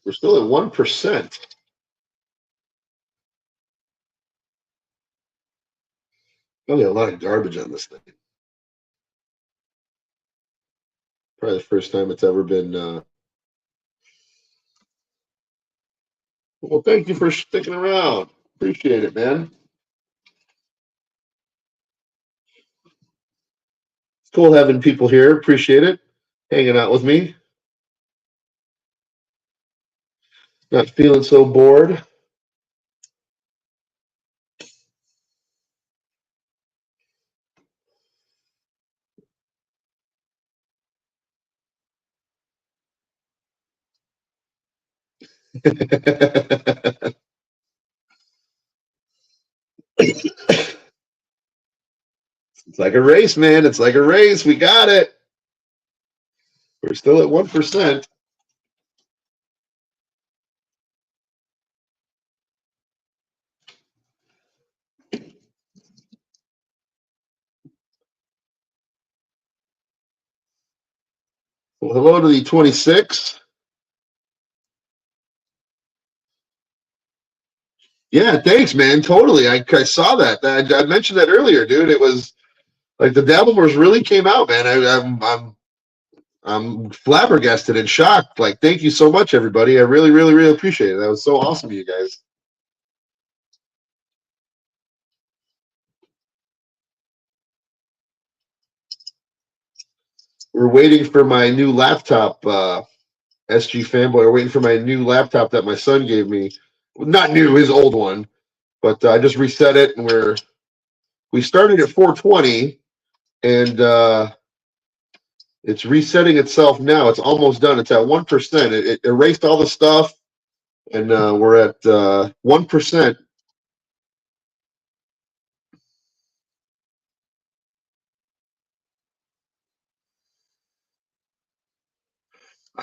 We're still at 1%. Probably a lot of garbage on this thing. Probably the first time it's ever been. Well, thank you for sticking around. Appreciate it, man. It's cool having people here. Appreciate it. Hanging out with me. Not feeling so bored. It's like a race, man. It's like a race. We got it. We're still at 1%. Well, hello to the 26. Yeah, thanks, man. Totally. I saw that. I mentioned that earlier, dude. It was like the Dabblemores really came out, man. I'm flabbergasted and shocked. Like, thank you so much, everybody. I really, really, really appreciate it. That was so awesome, you guys. We're waiting for my new laptop, SG fanboy. We're waiting for my new laptop that my son gave me. Not new, his old one, but I just reset it, and we started at 420, and it's resetting itself now. It's almost done. It's at 1%. It erased all the stuff, and we're at 1%.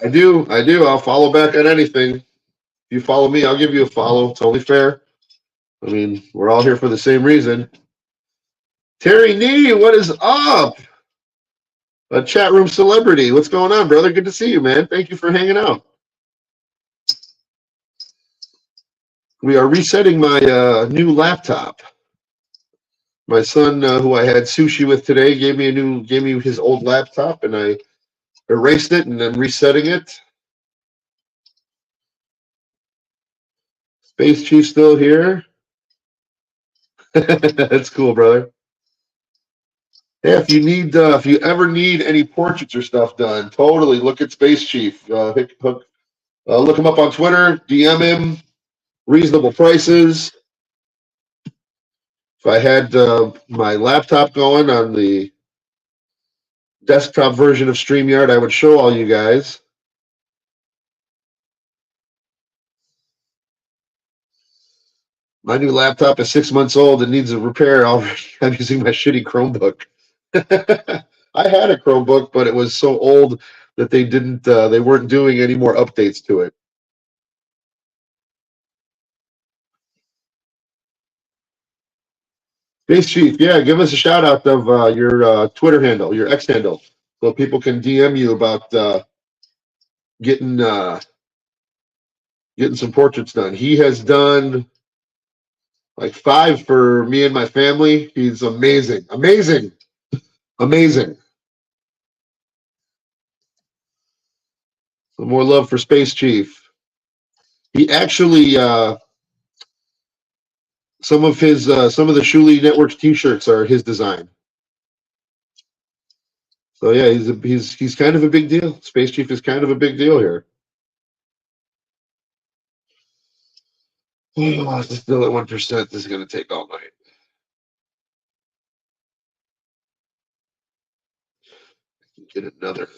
I do. I do. I'll follow back on anything. If you follow me, I'll give you a follow. It's only fair. I mean, we're all here for the same reason. Terry Nee, what is up? A chat room celebrity. What's going on, brother? Good to see you, man. Thank you for hanging out. We are resetting my new laptop. My son, who I had sushi with today, gave me his old laptop, and I erased it, and I'm resetting it. Space Chief still here. That's cool, brother. Yeah, if you ever need any portraits or stuff done, totally look at Space Chief. Look him up on Twitter, DM him, reasonable prices. If I had my laptop going on the desktop version of StreamYard, I would show all you guys. My new laptop is 6 months old and needs a repair already. I'm using my shitty Chromebook. I had a Chromebook, but it was so old that they weren't doing any more updates to it. Space Chief, yeah, give us a shout out of your Twitter handle, your X handle, so people can DM you about getting getting some portraits done. He has done like 5 for me and my family. He's amazing, amazing, amazing. Some more love for Space Chief. He actually some of the Shuli Networks T-shirts are his design. So yeah, he's kind of a big deal. Space Chief is kind of a big deal here. Oh, it's still at 1%. This is going to take all night. Get another.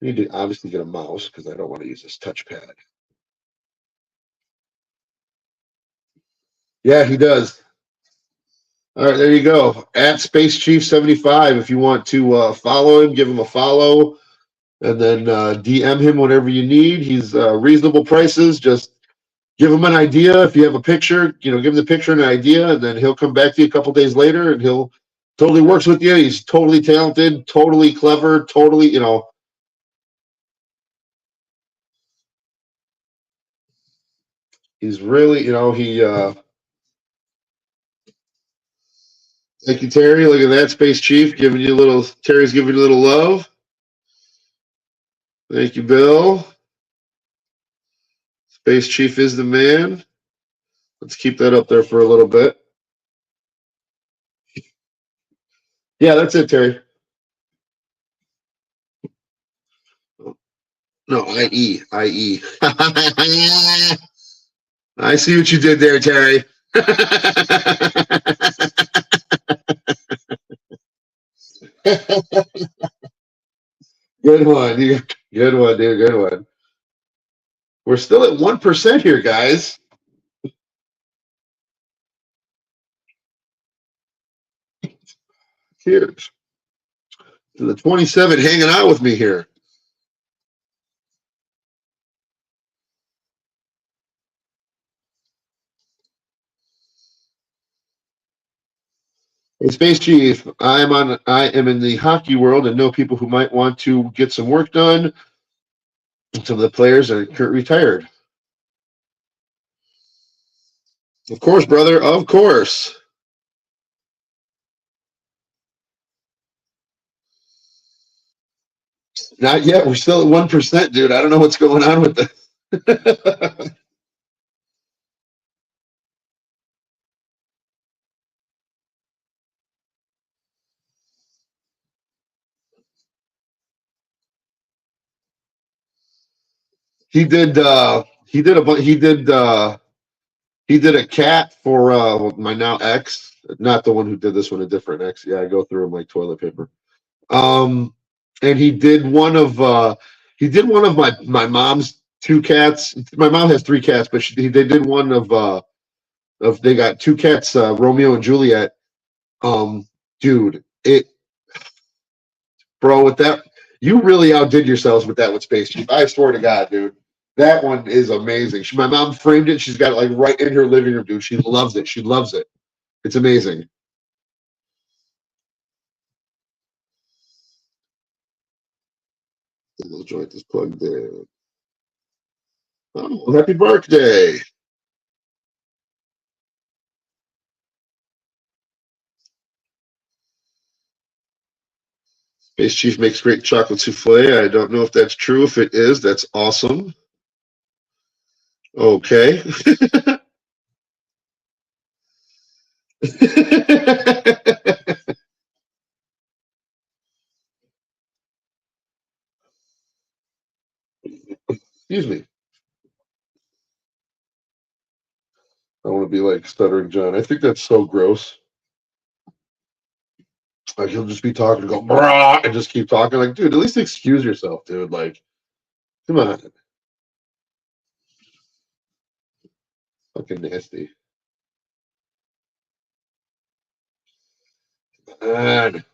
I need to obviously get a mouse because I don't want to use this touchpad. Yeah, he does. All right, there you go. At Space Chief 75. If you want to follow him, give him a follow, and then DM him whatever you need. He's reasonable prices. Just give him an idea. If you have a picture, give him the picture and an idea, and then he'll come back to you a couple days later, and he'll totally works with you. He's totally talented, totally clever, totally. He's really, he. Thank you, Terry. Look at that, Space Chief, giving you a little. Terry's giving you a little love. Thank you, Bill. Space Chief is the man. Let's keep that up there for a little bit. Yeah, that's it, Terry. No, IE. IE. I see what you did there, Terry. Good one. Good one, dude. Good one. We're still at 1% here, guys. Cheers to the 27 hanging out with me here. Hey, Space Chief, I am in the hockey world and know people who might want to get some work done. Some of the players are retired. Of course, brother. Of course. Not yet. We're still at 1%, dude. I don't know what's going on with this. he did. He did a. He did a cat for my now ex, not the one who did this one, a different ex. Yeah, I go through him like toilet paper. Um, and he did one of my mom's two cats. My mom has three cats, but they did one of they got two cats, Romeo and Juliet. Um, dude, bro, with that, you really outdid yourselves with that with Space Chief. I swear to God, dude. That one is amazing. My mom framed it. She's got it like right in her living room, dude. She loves it. She loves it. It's amazing. The little joint is plugged in. Oh, happy birthday. Space Chief makes great chocolate souffle. I don't know if that's true. If it is, that's awesome. Okay. Excuse me. I want to be like Stuttering John. I think that's so gross. Like he'll just be talking and go brah and just keep talking. Like, dude, at least excuse yourself, dude. Like, come on. Fucking nasty. Man,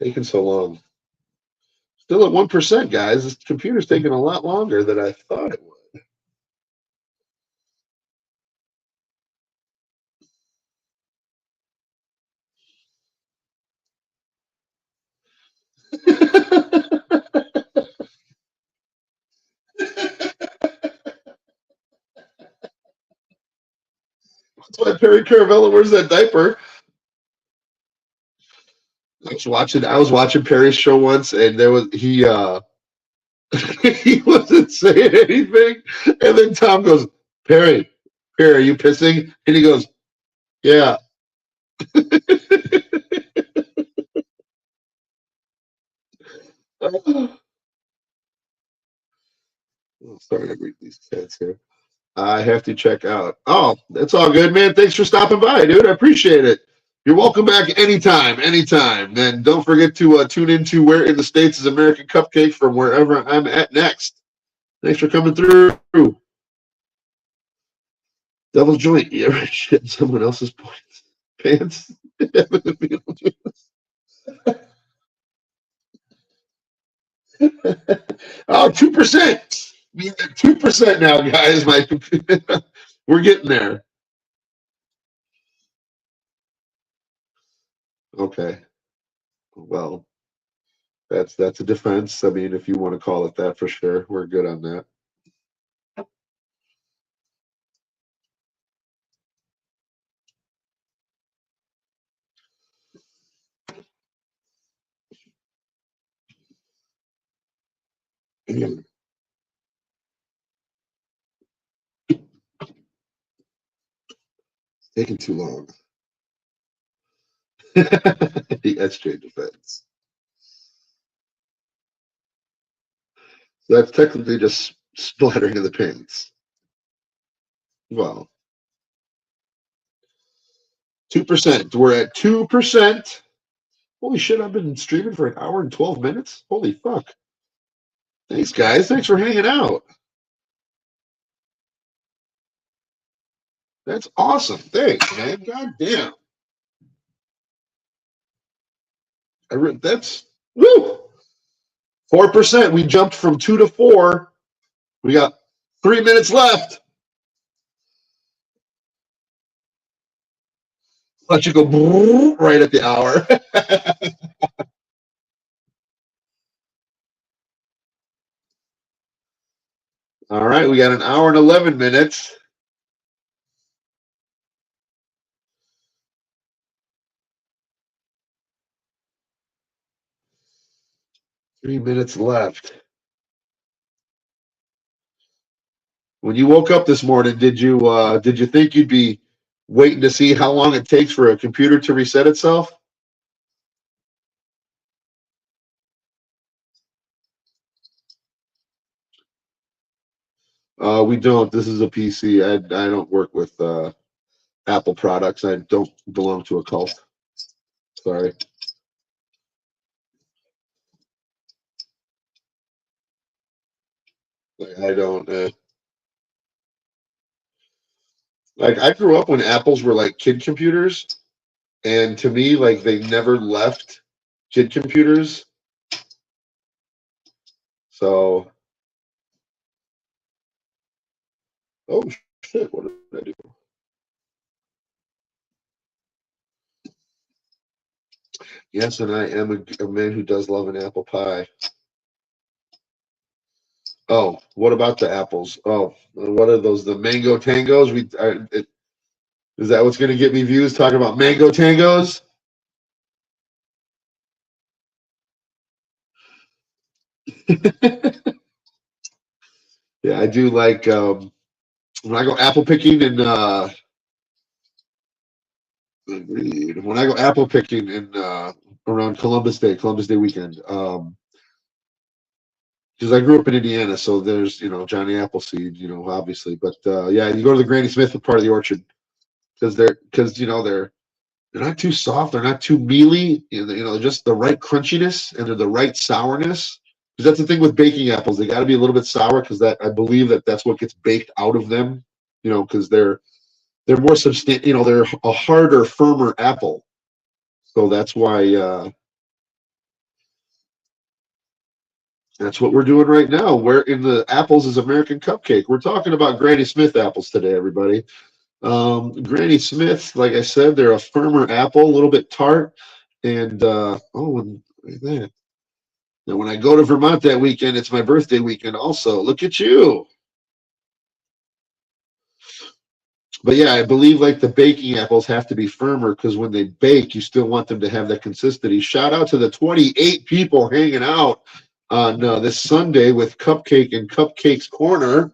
taking so long. Still at 1%, guys. This computer's taking a lot longer than I thought it would. That's why Perry Caravella wears that diaper. I was watching Perry's show once, and there was he wasn't saying anything, and then Tom goes, Perry, are you pissing? And he goes, yeah. Sorry to read these chats here. I have to check out. Oh, that's all good, man. Thanks for stopping by, dude. I appreciate it. You're welcome back anytime, anytime. Then don't forget to tune into Where in the States is American Cupcake from wherever I'm at next. Thanks for coming through. Devil's Joint. You ever shit in someone else's pants? Oh, 2%. We at 2% now, guys. We're getting there. Okay. Well, that's a defense. I mean, if you want to call it that, for sure, we're good on that. It's taking too long. The SJ defense. So that's technically just splattering in the pants. Well, 2%. We're at 2%. Holy shit, I've been streaming for an hour and 12 minutes. Holy fuck. Thanks, guys. Thanks for hanging out. That's awesome. Thanks, man. God damn. That's woo. 4%. We jumped from 2 to 4. We got 3 minutes left. Let you go right at the hour. All right, we got an hour and 11 minutes. Three minutes left. When you woke up this morning, did you think you'd be waiting to see how long it takes for a computer to reset itself? We don't. This is a PC. I don't work with Apple products. I don't belong to a cult. Sorry. I don't. Like I grew up when Apples were like kid computers, and to me, like they never left kid computers. So, oh shit, what did I do? Yes, and I am a man who does love an apple pie. Oh, what about the apples? Oh, what are those? The mango tangos? Is that what's going to get me views? Talking about mango tangos? Yeah, I do like when I go apple picking in when I go apple picking in around Columbus Day weekend. Because I grew up in Indiana, so there's Johnny Appleseed, obviously. But yeah, you go to the Granny Smith part of the orchard because they're not too soft, they're not too mealy, just the right crunchiness and they're the right sourness. Because that's the thing with baking apples, they got to be a little bit sour because that I believe that's what gets baked out of them. Because they're more substantial. They're a harder, firmer apple, so that's why. That's what we're doing right now. We're in the apples is American Cupcake. We're talking about Granny Smith apples today, everybody. Granny Smith, like I said, they're a firmer apple, a little bit tart, and and look at that. Now, when I go to Vermont that weekend, it's my birthday weekend. Also, look at you. But yeah, I believe like the baking apples have to be firmer because when they bake, you still want them to have that consistency. Shout out to the 28 people hanging out on this Sunday with Cupcake and Cupcake's Corner.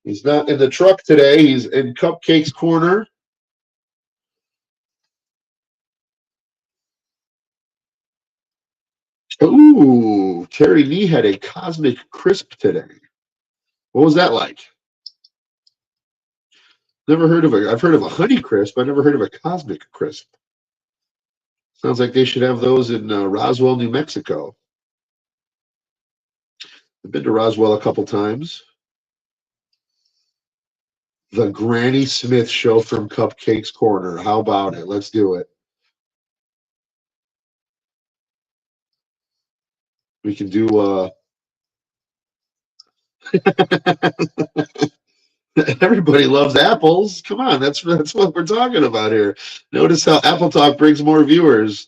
He's not in the truck today. He's in Cupcake's Corner. Ooh, Terry Nee had a cosmic crisp today. What was that like? Never heard of a. I've heard of a honey crisp. I never heard of a cosmic crisp. Sounds like they should have those in Roswell, New Mexico. I've been to Roswell a couple times. The Granny Smith show from Cupcake's Corner. How about it? Let's do it. We can do everybody loves apples. Come on, that's what we're talking about here. Notice how Apple Talk brings more viewers.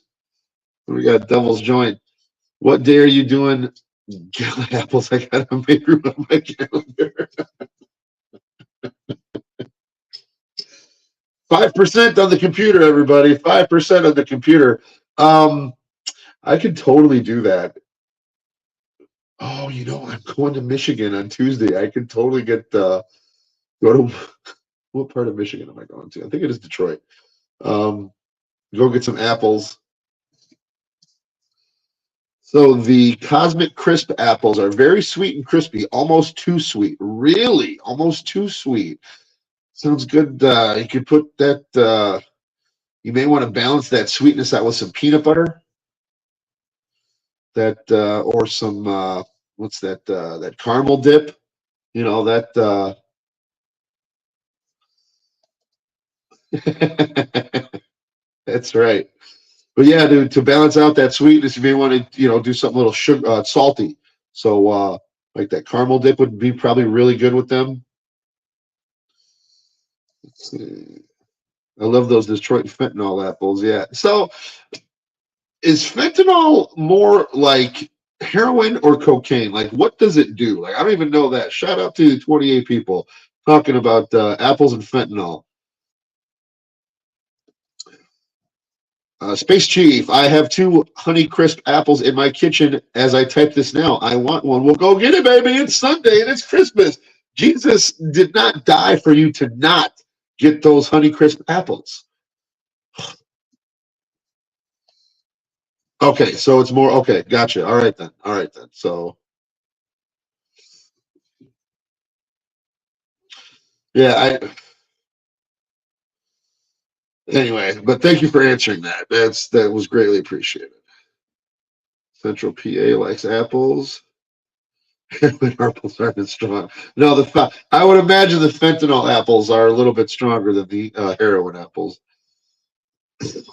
We got Devil's Joint. What day are you doing? Gala apples. I gotta make room on my calendar. 5% on the computer, everybody. 5% on the computer. Um, I could totally do that. Oh, I'm going to Michigan on Tuesday. I could totally go to what part of Michigan am I going to? I think it is Detroit. Um, go get some apples. So the Cosmic Crisp apples are very sweet and crispy, almost too sweet. Really, almost too sweet. Sounds good. You could put that. You may want to balance that sweetness out with some peanut butter. That or some what's that? That caramel dip. That That's right. But yeah, to balance out that sweetness, you may want to do something a little sugar salty. So like that caramel dip would be probably really good with them. Let's see. I love those Detroit fentanyl apples. Yeah. So is fentanyl more like heroin or cocaine? Like, what does it do? Like, I don't even know that. Shout out to 28 people talking about apples and fentanyl. Space Chief, I have two Honey Crisp apples in my kitchen as I type this now. I want one. Well, go get it, baby. It's Sunday and it's Christmas. Jesus did not die for you to not get those Honey Crisp apples. Okay, so it's more. Okay, gotcha. All right then. All right then. So yeah, anyway, but thank you for answering that. That was greatly appreciated. Central PA likes apples. When apples aren't as strong. No, I would imagine the fentanyl apples are a little bit stronger than the heroin apples. The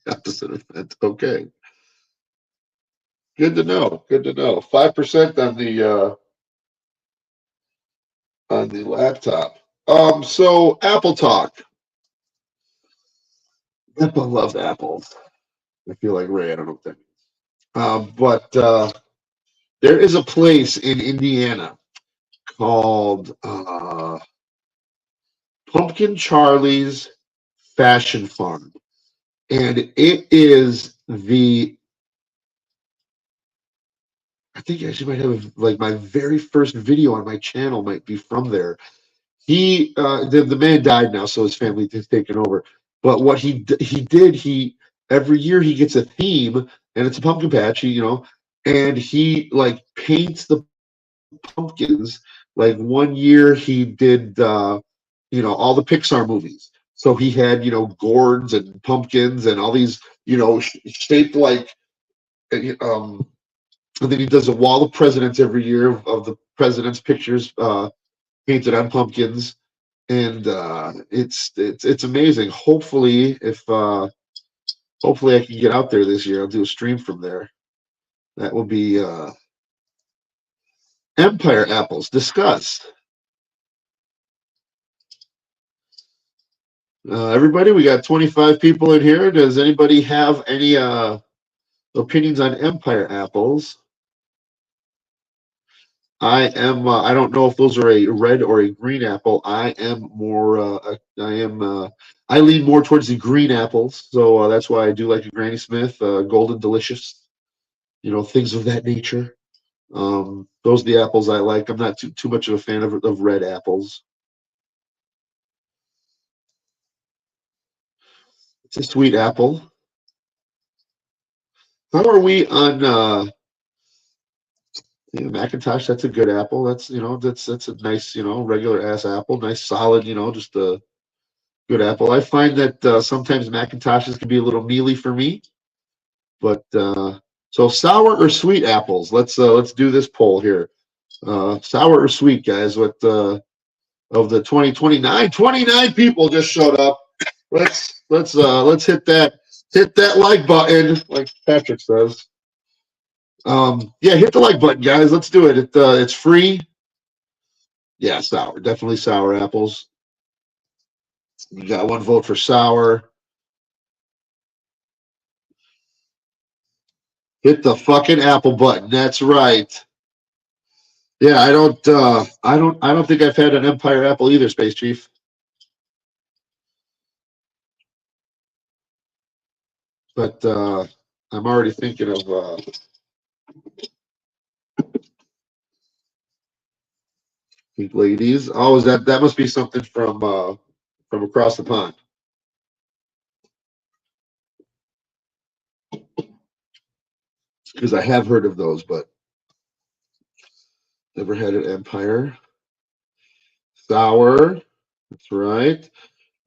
opposite of fent. Okay, good to know. Good to know. 5% on the laptop. So Apple Talk. Apple loves apples. I feel like Ray. I don't know what that means. But there is a place in Indiana called Pumpkin Charlie's Fashion Farm, and it is I think I actually might have like my very first video on my channel might be from there. The man died now, so his family has taken over. But what he did, he every year he gets a theme, and it's a pumpkin patch, and he like paints the pumpkins. Like one year he did, all the Pixar movies. So he had, gourds and pumpkins and all these, shaped like, and then he does a wall of presidents every year of the presidents' pictures painted on pumpkins, and it's amazing. Hopefully I can get out there this year. I'll do a stream from there. That will be Empire apples. Discuss. Everybody, we got 25 people in here. Does anybody have any opinions on Empire apples? I am. I don't know if those are a red or a green apple. I am more. I am. I lean more towards the green apples, so that's why I do like a Granny Smith, Golden Delicious, things of that nature. Those are the apples I like. I'm not too much of a fan of red apples. It's a sweet apple. How are we on Macintosh? That's a good apple. That's a nice, regular ass apple. Nice solid, just a good apple. I find that sometimes Macintoshes can be a little mealy for me, but so sour or sweet apples? Let's do this poll here. Sour or sweet, guys? What of the 29 people just showed up. Let's hit that like button, like Patrick says. Yeah, hit the like button, guys. Let's do it. It's free. Yeah, sour. Definitely sour apples. You got one vote for sour. Hit the fucking apple button. That's right. Yeah, I don't think I've had an Empire apple either, Space Chief. But I'm already thinking of pink ladies. Oh, is that must be something from across the pond. Because I have heard of those, but never had an Empire. Sour. That's right.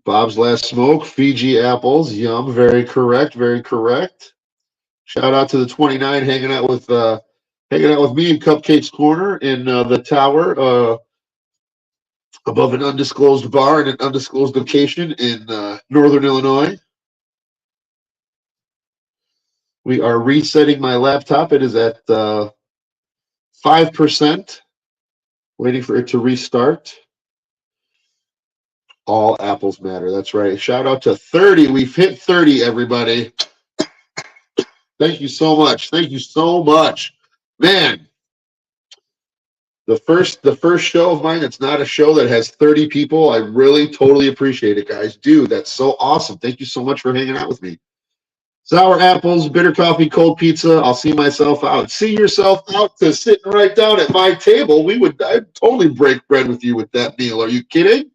Bob's Last Smoke, Fiji apples. Yum. Very correct. Very correct. Shout out to the 29 hanging out with me in Cupcake's Corner in the tower. above an undisclosed bar in an undisclosed location in northern Illinois. We are resetting my laptop. It is at 5%, waiting for it to restart. All apples matter. That's right. Shout out to 30. We've hit 30, everybody. Thank you so much. Thank you so much. Man, the first show of mine that's not a show that has 30 people. I really totally appreciate it, guys. Dude, that's so awesome. Thank you so much for hanging out with me. Sour apples, bitter coffee, cold pizza. I'll see myself out. See yourself out to sitting right down at my table. I'd totally break bread with you with that meal. Are you kidding?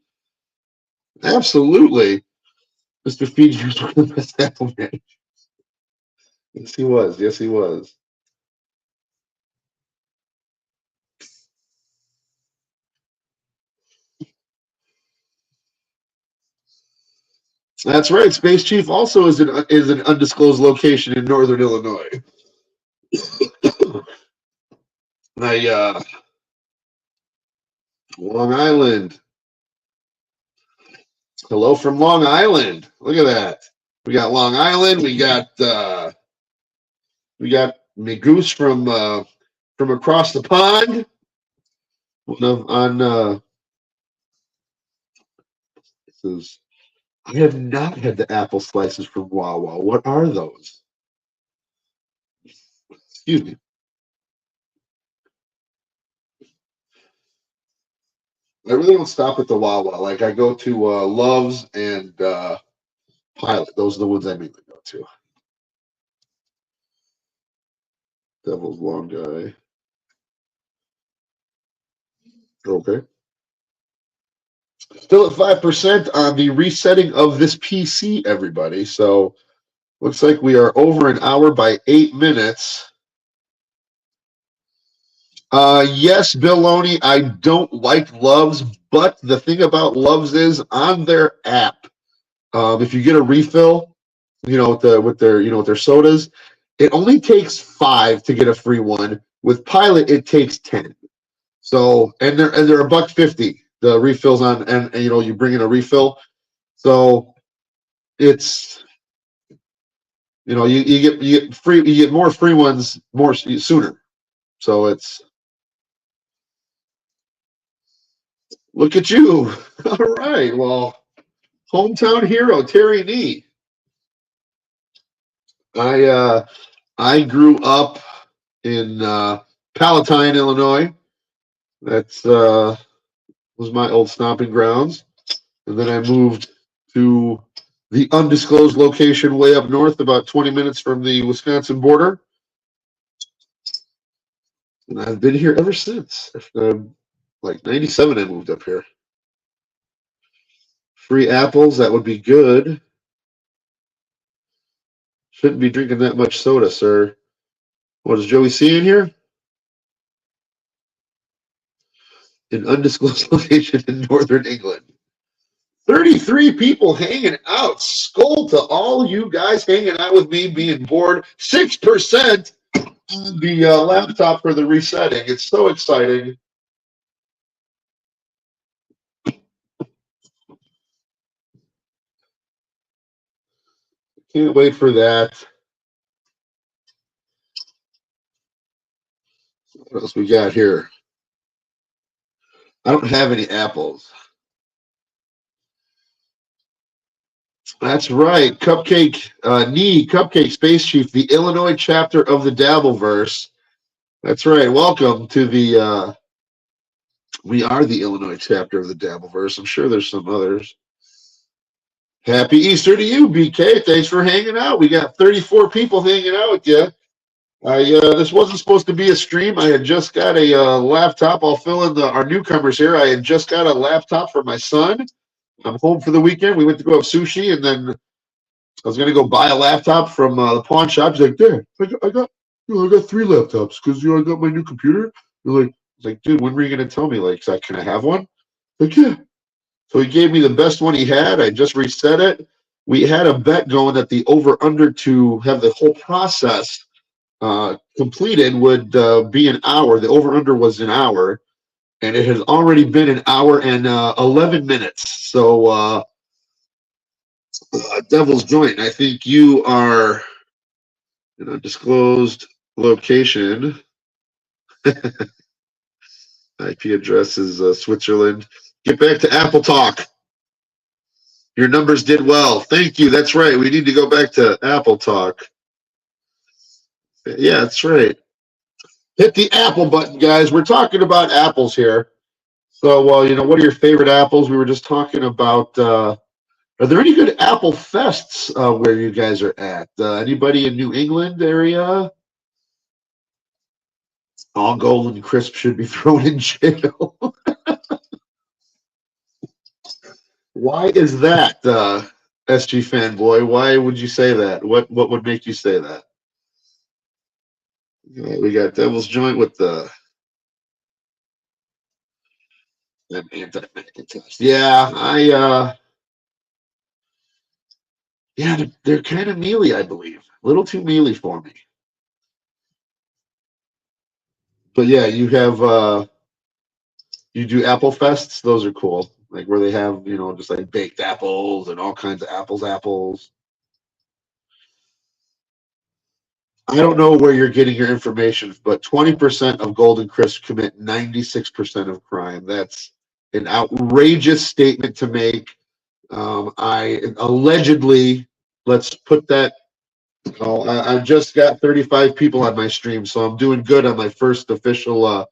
Absolutely. Mr. Feed was one of the best apple managers. Yes, he was. Yes, he was. That's right. Space Chief also is an undisclosed location in northern Illinois. I Long Island. Hello from Long Island. Look at that. We got Long Island. We got Goose from across the pond. This is. I have not had the apple slices from Wawa. What are those? Excuse me. I really don't stop at the Wawa. Like I go to Love's and Pilot. Those are the ones I mainly go to. Devil's Long Guy. Okay. Still at 5% on the resetting of this PC, everybody. So looks like we are over an hour by 8 minutes. Yes, Bill Loney, I don't like Love's, but the thing about Love's is on their app, if you get a refill, with their sodas, it only takes 5 to get a free one. With Pilot, it takes 10. So and they're $1.50. The refills and you bring in a refill, so it's you get more free ones more sooner. So it's look at you. All right, well, hometown hero Terry Nee. I grew up in Palatine, Illinois. That's was my old stomping grounds. And then I moved to the undisclosed location way up north, about 20 minutes from the Wisconsin border. And I've been here ever since. Like 97, I moved up here. Free apples, that would be good. Shouldn't be drinking that much soda, sir. What is Joey C in here? An undisclosed location in northern England. 33 people hanging out. Skull to all you guys hanging out with me, being bored. 6% on the laptop for the resetting. It's so exciting. Can't wait for that. What else we got here? I don't have any apples. That's right. Cupcake, Cupcake Space Chief, the Illinois chapter of the Dabbleverse. That's right. Welcome to the, we are the Illinois chapter of the Dabbleverse. I'm sure there's some others. Happy Easter to you, BK. Thanks for hanging out. We got 34 people hanging out with you. This wasn't supposed to be a stream. I had just got a laptop. I'll fill in our newcomers here. I had just got a laptop for my son. I'm home for the weekend. We went to go have sushi, and then I was going to go buy a laptop from the pawn shop. He's like, Dad, I got 3 laptops because I got my new computer. You're like, dude, when were you going to tell me? Like, can I have one? Like, yeah. So he gave me the best one he had. I just reset it. We had a bet going that the over/under to have the whole process completed would be an hour. The over/under was an hour. and it has already been an hour and 11 minutes. So, Devil's Joint, I think you are in a undisclosed location. IP address is Switzerland. Get back to Apple Talk. Your numbers did well. Thank you. That's right. We need to go back to Apple Talk. Yeah, that's right. Hit the Apple button, guys. We're talking about apples here. So, what are your favorite apples? We were just talking about. Are there any good apple fests where you guys are at? Anybody in New England area? All Golden Crisp should be thrown in jail. Why is that, SG fanboy? Why would you say that? What would make you say that? All right, we got Devil's Joint with the anti-Macintosh. Yeah, they're kind of mealy, I believe. A little too mealy for me. But yeah, you do apple fests. Those are cool. Like where they have, just like baked apples and all kinds of apples. I don't know where you're getting your information, but 20% of Golden Crisp commit 96% of crime. That's an outrageous statement to make. I allegedly, let's put that. I've just got 35 people on my stream, so I'm doing good on my first official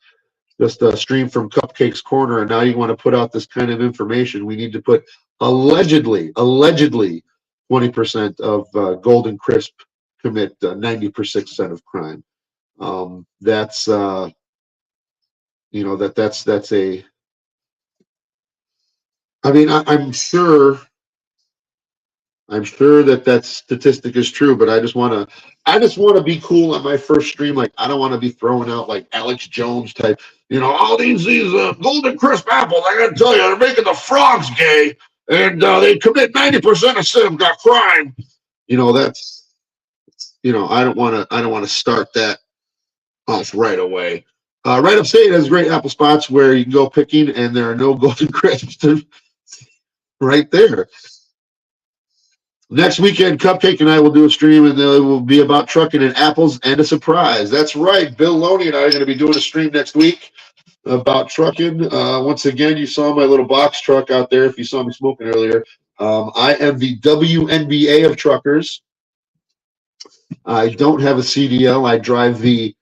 just a stream from Cupcake's Corner, and now you want to put out this kind of information. We need to put allegedly 20% of Golden Crisp commit 90% of crime. That's that's a. I mean, I'm sure that statistic is true, but I just want to be cool on my first stream. Like I don't want to be throwing out like Alex Jones type, all these Golden Crisp apples. I gotta tell you, they're making the frogs gay, and they commit 90% of sin got crime. That's I don't want to start that off right away. Right Upstate has great apple spots where you can go picking, and there are no Golden Crisps right there. Next weekend, Cupcake and I will do a stream, and it will be about trucking and apples and a surprise. That's right. Bill Loney and I are going to be doing a stream next week about trucking. Once again, you saw my little box truck out there. If you saw me smoking earlier, I am the WNBA of truckers. I don't have a CDL. I drive the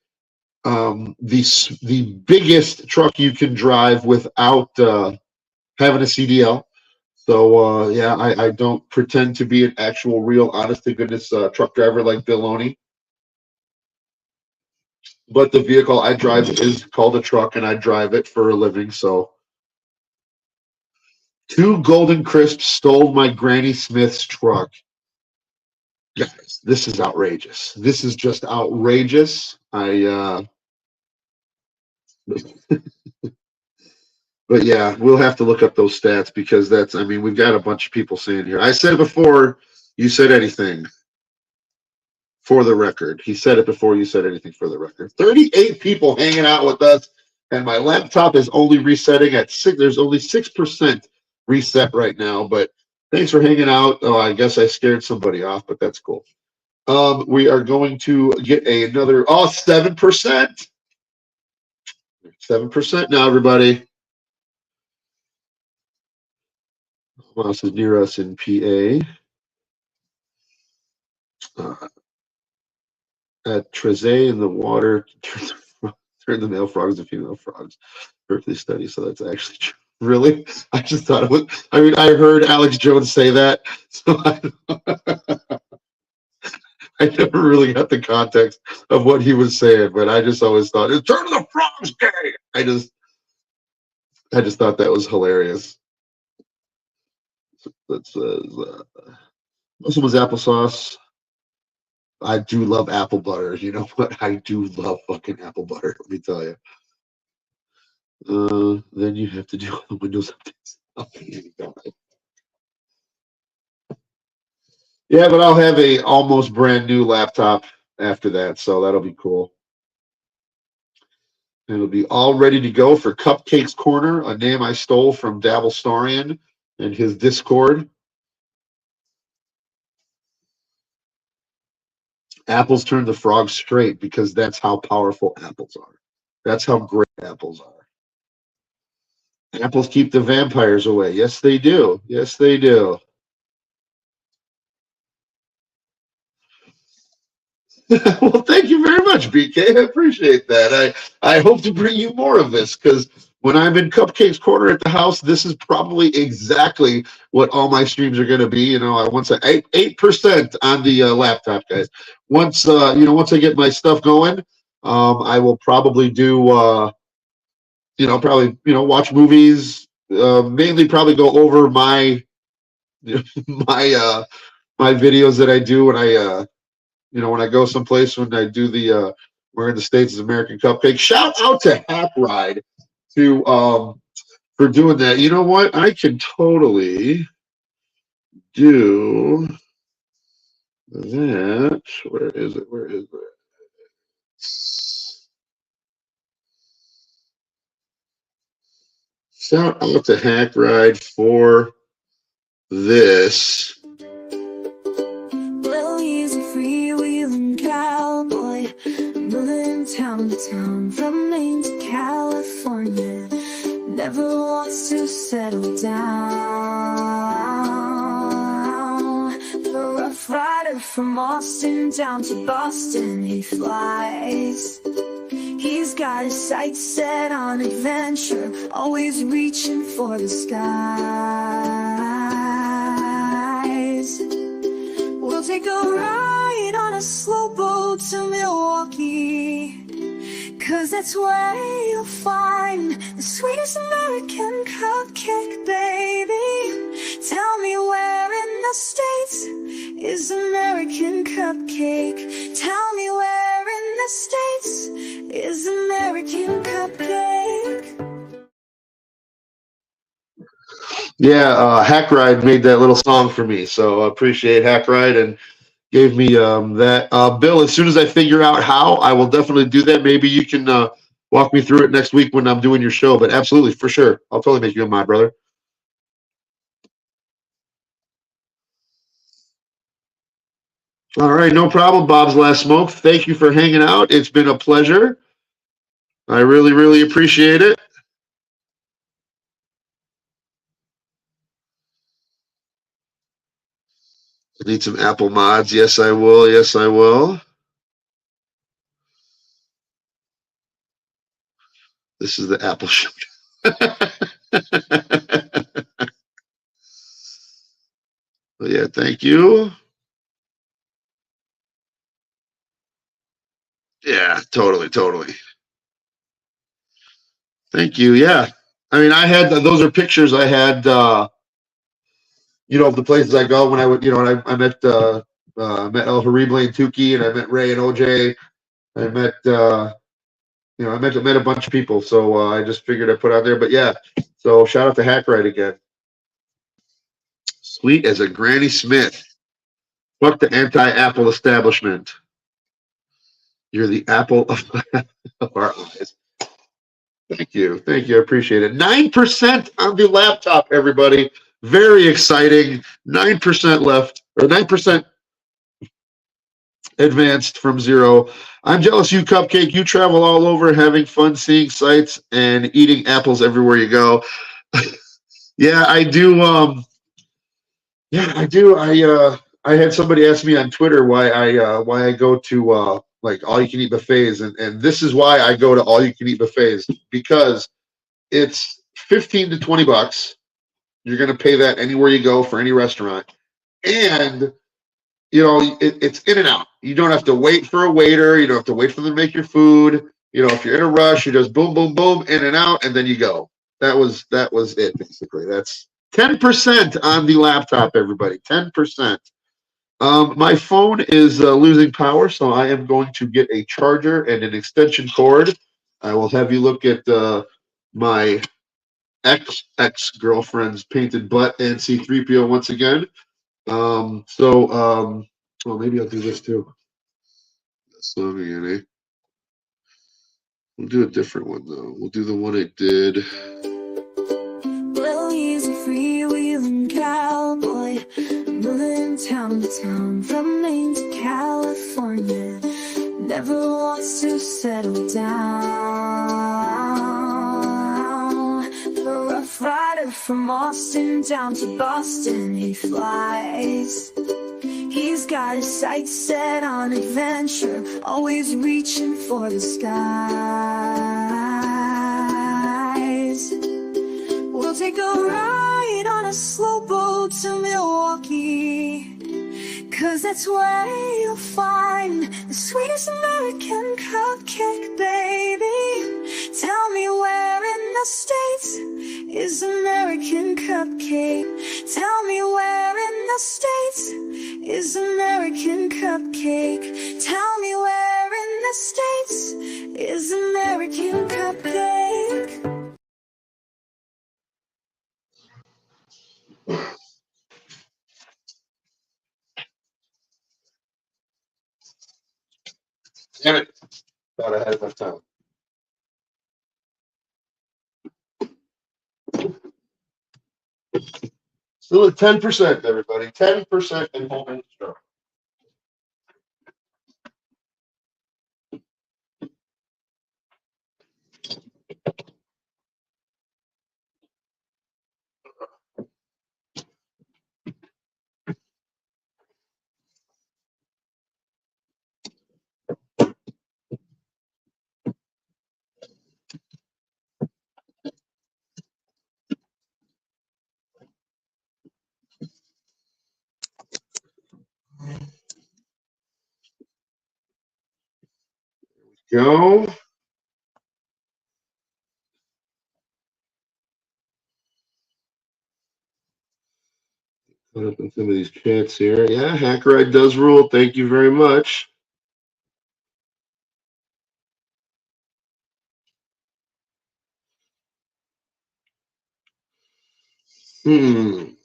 biggest truck you can drive without having a CDL. So yeah, I don't pretend to be an actual, real, honest to goodness truck driver like Bill Loney. But the vehicle I drive is called a truck, and I drive it for a living. So, 2 Golden Crisps stole my Granny Smith's truck. Guys, this is outrageous. This is just outrageous. But yeah, we'll have to look up those stats because we've got a bunch of people saying here. I said before you said anything for the record. He said it before you said anything for the record. 38 people hanging out with us, and my laptop is only resetting at 6. There's only 6% reset right now, but thanks for hanging out. Oh, I guess I scared somebody off, but that's cool. We are going to get another 7%. 7% now, everybody. Who else is near us in PA? At Trezay in the water, turn the male frogs to female frogs. Berkeley study, so that's actually true. Really? I just thought it was. I mean, I heard Alex Jones say that, so I never really got the context of what he was saying, but I just always thought, turn the frogs gay. I just thought that was hilarious. That says, this was applesauce. I do love apple butter. You know what? I do love fucking apple butter. Let me tell you. Then you have to do the Windows updates. Yeah, but I'll have a almost brand new laptop after that, so that'll be cool. It'll be all ready to go for Cupcake's Corner, a name I stole from Dabble Storian and his Discord. Apples turn the frog straight because that's how powerful apples are. That's how great apples are. Apples keep the vampires away. Yes, they do. Yes, they do. Well, thank you very much, BK. I appreciate that. I hope to bring you more of this because when I'm in Cupcake's Corner at the house, this is probably exactly what all my streams are going to be. I once 8% on the laptop, guys. Once I get my stuff going, I will probably do probably watch movies. Mainly probably go over my my my videos that I do when when I go someplace, when I do we're in the States as American Cupcake. Shout out to Hack Ride to for doing that. You know what? I can totally do that. Where is it? Where is it? Shout out to Hack Ride for this. Well, he's a freewheeling cowboy, moving town to town from Maine to California. Never wants to settle down. The rough rider from Austin down to Boston, he flies. He's got his sights set on adventure, always reaching for the skies. We'll take a ride on a slow boat to Milwaukee, 'cause that's where you'll find the sweetest American cupcake, baby. Tell me where in the States is American Cupcake? Tell me where in the States is American Cupcake? Yeah, Hack Ride made that little song for me, so I appreciate Hack Ride and gave me that. Bill, as soon as I figure out how, I will definitely do that. Maybe you can walk me through it next week when I'm doing your show, but absolutely, for sure. I'll totally make you my brother. All right, no problem, Bob's Last Smoke. Thank you for hanging out. It's been a pleasure. I really, really appreciate it. I need some Apple mods. Yes, I will. Yes, I will. This is the Apple show. Yeah, thank you. Yeah, totally, totally. Thank you. Yeah. I mean, I had those are pictures I had, of the places I go when I would, and I met El Horrible and Tukey, and I met Ray and OJ. I met, I met a bunch of people. So I just figured I'd put out there. But yeah, so shout out to Hackride again. Sweet as a Granny Smith. Fuck the anti-Apple establishment. You're the apple of our eyes. Thank you. Thank you. I appreciate it. 9% on the laptop, everybody. Very exciting. 9% left, or 9% advanced from zero. I'm jealous you, Cupcake. You travel all over having fun, seeing sights, and eating apples everywhere you go. Yeah, I do. Yeah, I do. I had somebody ask me on Twitter why I go to like all you can eat buffets, and this is why I go to all you can eat buffets, because it's 15 to 20 bucks. You're going to pay that anywhere you go for any restaurant, and it's in and out. You don't have to wait for a waiter. You don't have to wait for them to make your food. If you're in a rush, you just boom, boom, boom, in and out, and then you go. That was it basically. That's 10% on the laptop, everybody. 10%. My phone is losing power, so I am going to get a charger and an extension cord. I will have you look at my ex-girlfriend's painted butt and C3PO once again. Well, maybe I'll do this too. So, We'll do a different one though. We'll do the one I did. Well, he's a freewheeling cowboy, moving town to town, from Maine to California. Never wants to settle down. The rough rider from Austin down to Boston, he flies. He's got his sights set on adventure, always reaching for the skies. We'll take a ride on a slow boat to Milwaukee, 'cause that's where you'll find the sweetest American cupcake, baby. Tell me where in the States is American Cupcake? Tell me where in the States is American Cupcake? Tell me where in the States is American Cupcake? Damn it. Thought I had enough time. Still at 10%, everybody. 10% in home strong. Go. Put up in some of these chats here. Yeah, Hack Ride does rule. Thank you very much. Hmm.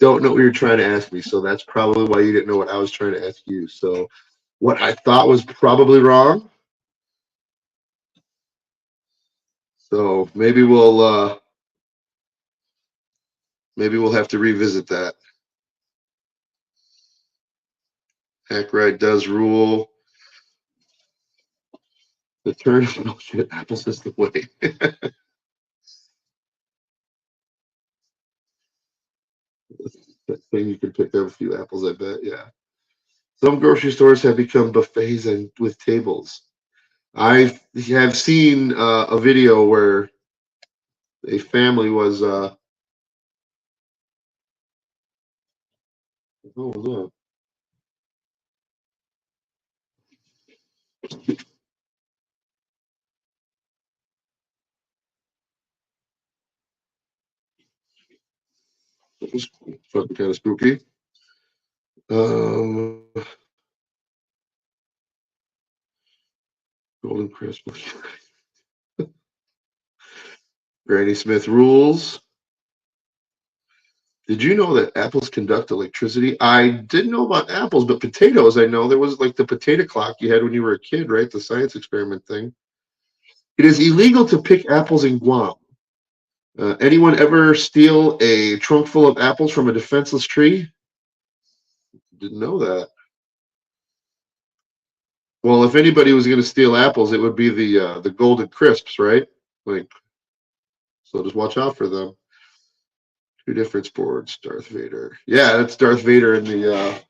Don't know what you're trying to ask me, so that's probably why you didn't know what I was trying to ask you. So, what I thought was probably wrong. So maybe we'll have to revisit that. Hack Ride does rule. The turn no shit. Apples is the way. That thing you can pick up a few apples, I bet. Yeah. Some grocery stores have become buffets and with tables. I have seen a video where a family was. Oh look, it was kind of spooky. Um, Golden Crisp. Granny Smith rules. Did you know that apples conduct electricity? I didn't know about apples, but potatoes, I know. There was like the potato clock you had when you were a kid, right? The science experiment thing. It is illegal to pick apples in Guam. Anyone ever steal a trunk full of apples from a defenseless tree? Didn't know that. Well, if anybody was going to steal apples, it would be the Golden Crisps, right? Like, so just watch out for them. Two different sports. Darth Vader. Yeah, that's Darth Vader in the.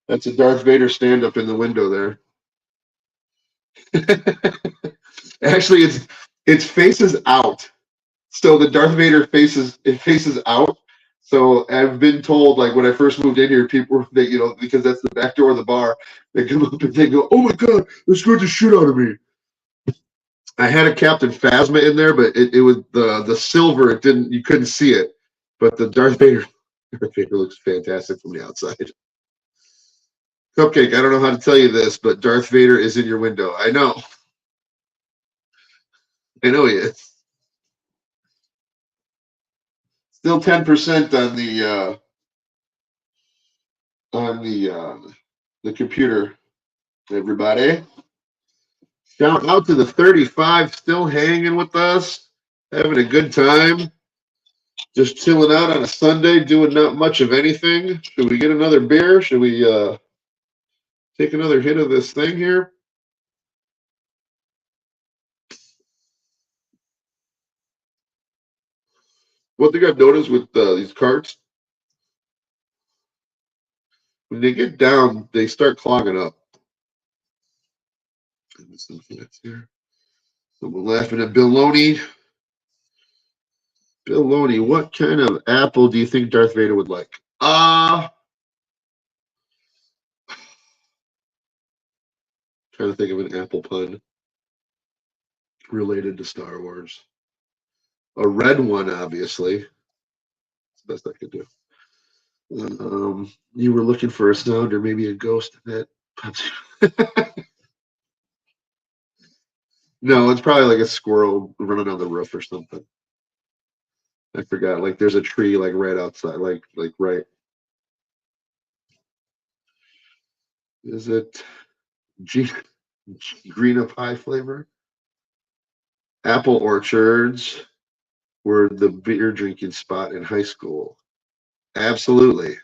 That's a Darth Vader stand up in the window there. Actually, it's faces out. So the Darth Vader faces out. So I've been told, like when I first moved in here, people that because that's the back door of the bar, they come up and they go, "Oh my god, that scared the shit out of me." I had a Captain Phasma in there, but it was the silver. It didn't. You couldn't see it, but the Darth Vader looks fantastic from the outside. Cupcake, I don't know how to tell you this, but Darth Vader is in your window. I know he is. Still 10% on the on the computer. Everybody, shout out to the 35 still hanging with us, having a good time, just chilling out on a Sunday, doing not much of anything. Should we get another beer? Should we take another hit of this thing here? One thing I've noticed with these carts, when they get down, they start clogging up. Here. So we're laughing at Bill Loney. Bill Loney, what kind of apple do you think Darth Vader would like? Trying to think of an apple pun related to Star Wars. A red one, obviously. That's the best I could do. You were looking for a sound or maybe a ghost that pops. No, it's probably like a squirrel running on the roof or something. I forgot. Like there's a tree like right outside, like right. Is it G- green up high flavor? Apple orchards were the beer drinking spot in high school. Absolutely.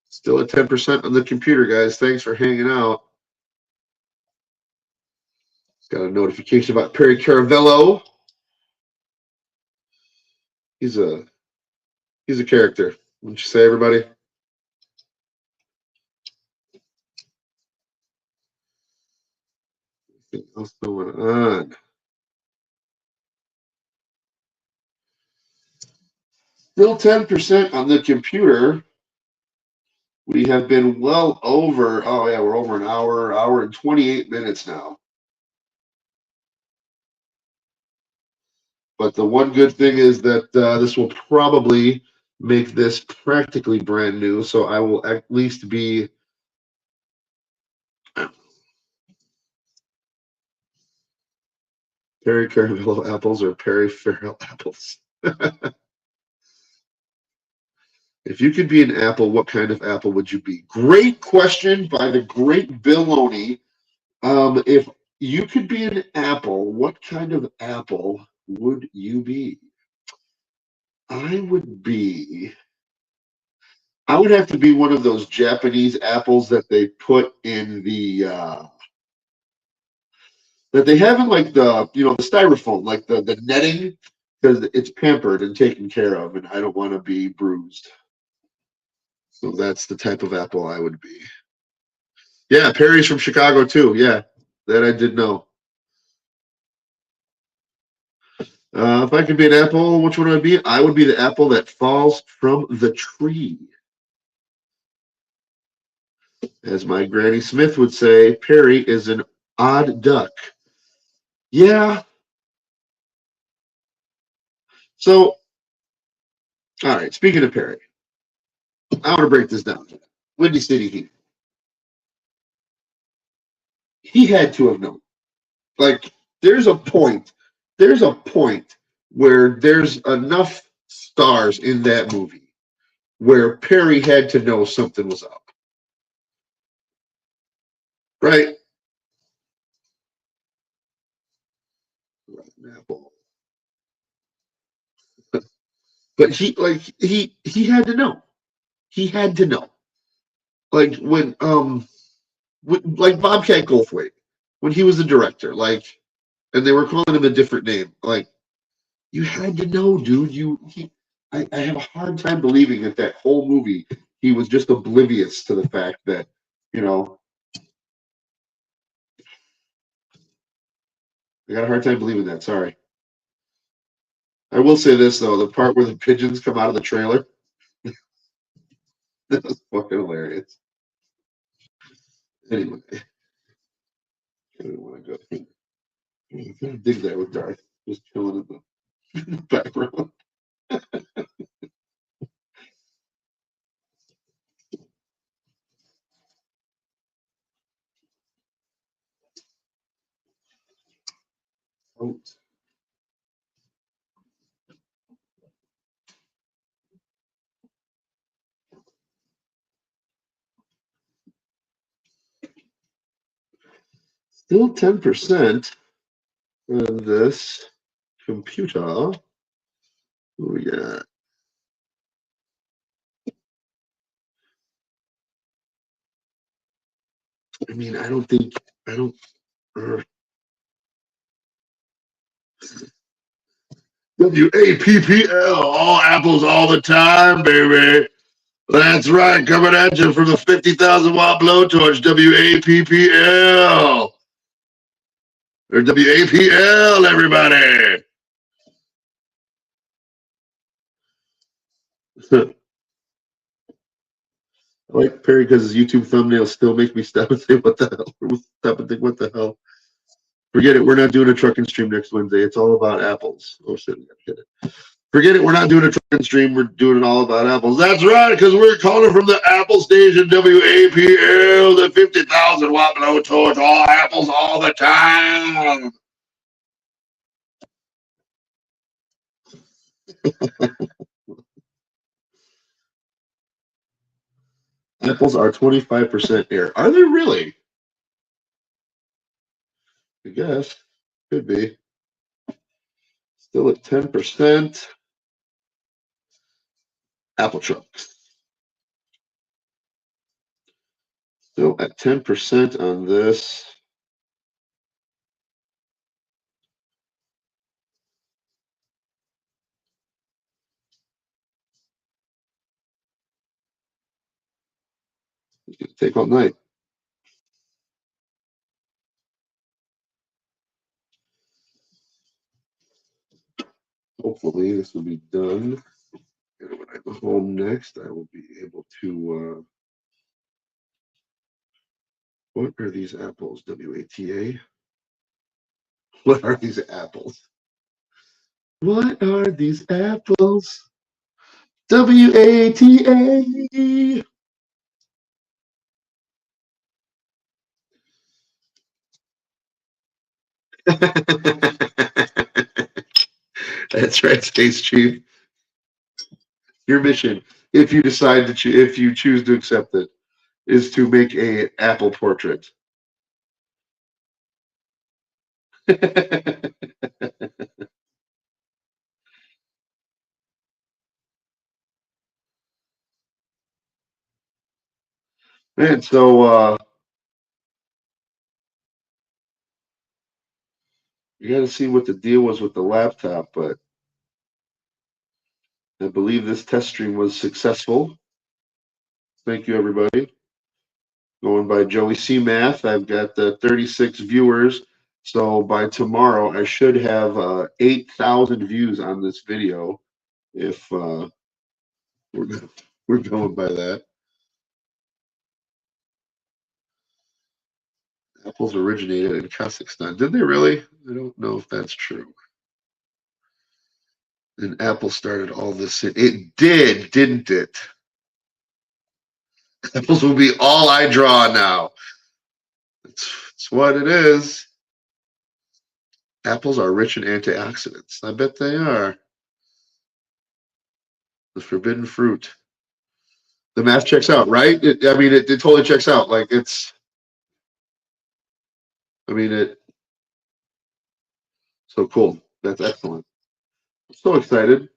Still at 10% on the computer, guys. Thanks for hanging out. Got a notification about Perry Caravello. He's a character. Wouldn't you say, everybody? What's going on? Still 10% on the computer. We have been well over, oh yeah, we're over an hour and 28 minutes now. But the one good thing is that this will probably make this practically brand new. So I will at least be Perry Caravello apples or Perry Farrell apples. If you could be an apple, what kind of apple would you be? Great question by the great Bill Loney. If you could be an apple, what kind of apple would you be? I would be. I would have to be one of those Japanese apples that they put in the that they have in like the styrofoam, like the netting, because it's pampered and taken care of, and I don't want to be bruised. So that's the type of apple I would be. Yeah, Perry's from Chicago too. Yeah, that I did know. If I could be an apple, which one would I be? I would be the apple that falls from the tree. As my Granny Smith would say, Perry is an odd duck. Yeah. So, all right, speaking of Perry, I want to break this down. Windy City Heat. He had to have known. Like, there's a point where there's enough stars in that movie where Perry had to know something was up. Right? Apple. But he had to know. He had to know. Like like Bobcat Goldthwait, when he was the director, like, and they were calling him a different name. Like, you had to know, dude. I have a hard time believing that whole movie he was just oblivious to the fact that, you know, I got a hard time believing that. Sorry. I will say this though, the part where the pigeons come out of the trailer, that was fucking hilarious. Anyway, I don't want to go. I'm gonna dig that with Darth, just chilling in the background. Oh, Still 10% on this computer. Oh yeah. I mean, I don't. WAPPL, all apples all the time, baby. That's right, coming at you from the 50,000 watt blowtorch, WAPPL. Or WAPL, everybody. I like Perry because his YouTube thumbnails still make me stop and say, what the hell? Stop and think, what the hell? Forget it. We're not doing a trucking stream next Wednesday. It's all about apples. Oh, shit. Forget it. We're not doing a trucking stream. We're doing it all about apples. That's right, because we're calling from the Apple Station, WAPL, the 50,000 watt blowtorch, all apples all the time. Apples are 25% air. Are they really? I guess. Could be. Still at 10%. Apple trucks. Still at 10% on this. It's going to take all night. Hopefully this will be done. And when I go home next, I will be able to. What are these apples? WATA? What are these apples? What are these apples? WATA. That's right, Space Chief. Your mission, if you decide to, if you choose to accept it, is to make a apple portrait. Man, so you got to see what the deal was with the laptop, but I believe this test stream was successful. Thank you, everybody. Going by Joey C. Math, I've got 36 viewers. So by tomorrow, I should have 8,000 views on this video if we're going by that. Apples originated in Kazakhstan. Did they really? I don't know if that's true. And Apple started all this. It did, didn't it? Apples will be all I draw now. It's what it is. Apples are rich in antioxidants. I bet they are. The forbidden fruit. The math checks out, right? It totally checks out. Like it's, so cool. That's excellent. I'm so excited.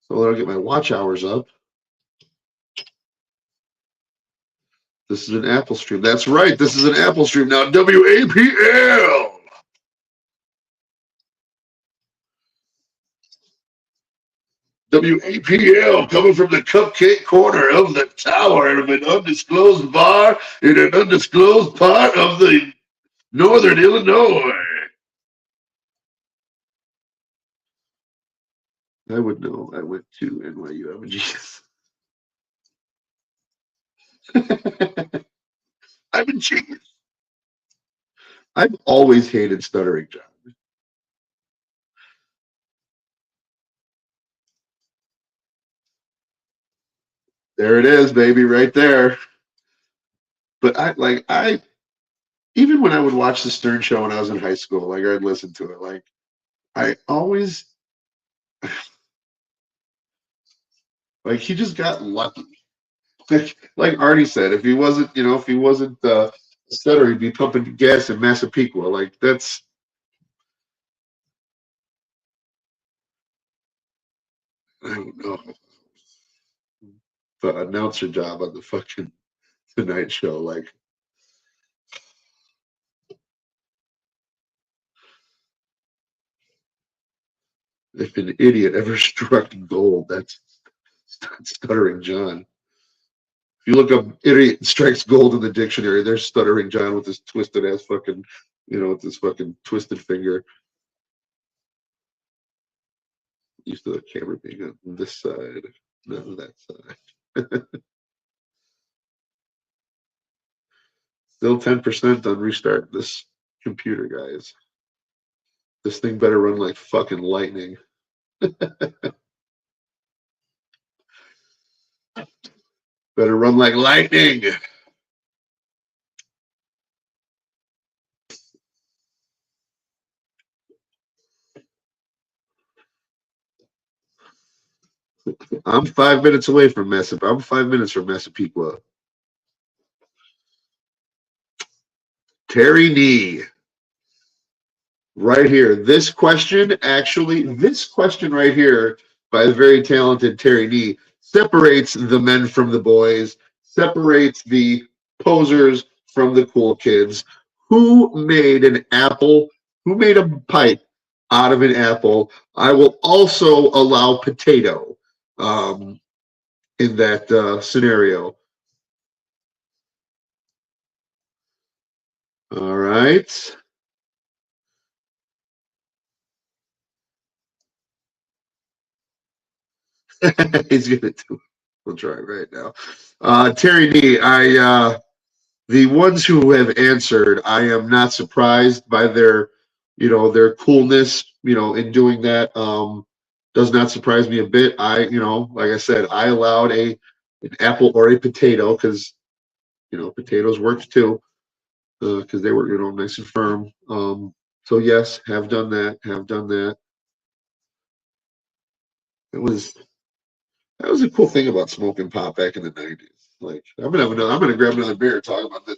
So I'll get my watch hours up. This is an Apple stream. That's right. This is an Apple stream. Now, WAPL. WAPL coming from the Cupcake corner of the tower of an undisclosed bar in an undisclosed part of the northern Illinois. I would know. I went to NYU. I'm a genius. I'm a genius. I've always hated stuttering, John. There it is, baby, right there. But I even when I would watch the Stern Show when I was in high school, like I'd listen to it, like I always like he just got lucky. Like Artie said, if he wasn't stuttering be pumping gas in Massapequa. Like that's I don't know. The announcer job on the fucking Tonight Show. Like if an idiot ever struck gold, that's Stuttering John. If you look up idiot strikes gold in the dictionary, there's Stuttering John with his twisted ass fucking, with this fucking twisted finger. Used to the camera being on this side, not that side. Still 10% on restart this computer, guys. This thing better run like fucking lightning. Better run like lightning. I'm 5 minutes away from Massapequa. I'm 5 minutes from Massapequa. Terry Nee. Right here. This question right here by the very talented Terry Nee separates the men from the boys, separates the posers from the cool kids. Who made an apple? Who made a pipe out of an apple? I will also allow potato in that scenario. All right. He's gonna do. We'll try right now. Terry Nee, the ones who have answered, I am not surprised by their coolness, in doing that. Does not surprise me a bit. Like I said, I allowed an apple or a potato because, potatoes worked too, because they were, nice and firm. So yes, have done that. That was a cool thing about smoking pot back in the 90s. Like, I'm gonna grab another beer and talk about this.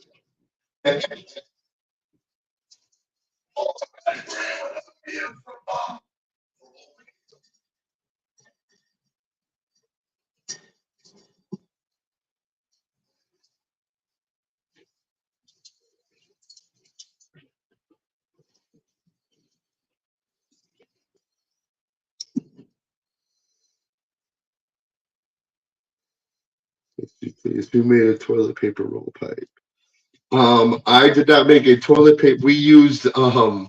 Please, who made a toilet paper roll pipe? I did not make a toilet paper. We used a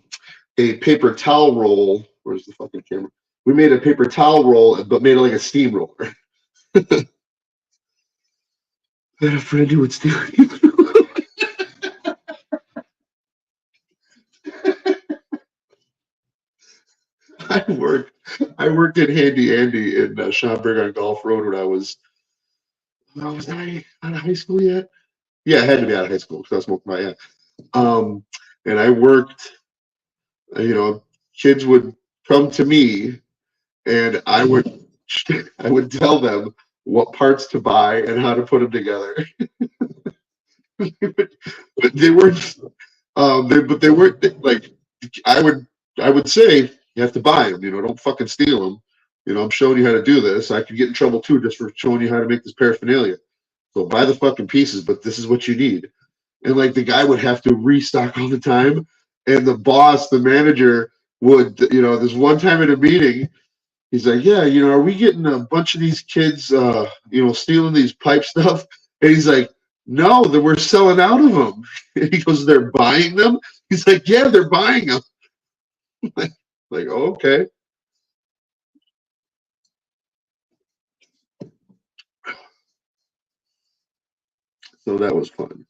paper towel roll. Where's the fucking camera? We made a paper towel roll, but made it like a steamroller. I had a friend who would steal. I worked in Handy Andy in Schaumburg on Golf Road when I was. Was I out of high school yet? Yeah, I had to be out of high school because I was smoking my and I worked. Kids would come to me, and I would tell them what parts to buy and how to put them together. But they weren't. They weren't like I would say you have to buy them. Don't fucking steal them. I'm showing you how to do this. I could get in trouble too just for showing you how to make this paraphernalia. So buy the fucking pieces, but this is what you need. And like the guy would have to restock all the time, and the boss, the manager, would this one time at a meeting, he's like, yeah, are we getting a bunch of these kids, stealing these pipe stuff? And he's like, no, that we're selling out of them. And he goes, they're buying them. He's like, yeah, they're buying them. like, oh, okay. So that was fun.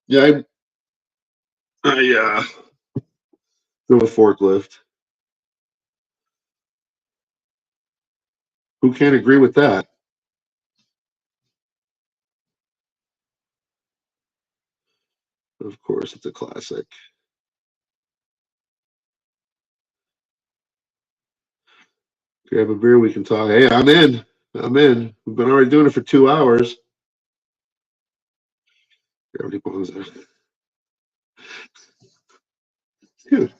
Yeah, I drove a forklift. Who can't agree with that? Of course, it's a classic. Grab a beer, we can talk. Hey, I'm in. We've been already doing it for 2 hours. Gravity bones. dude,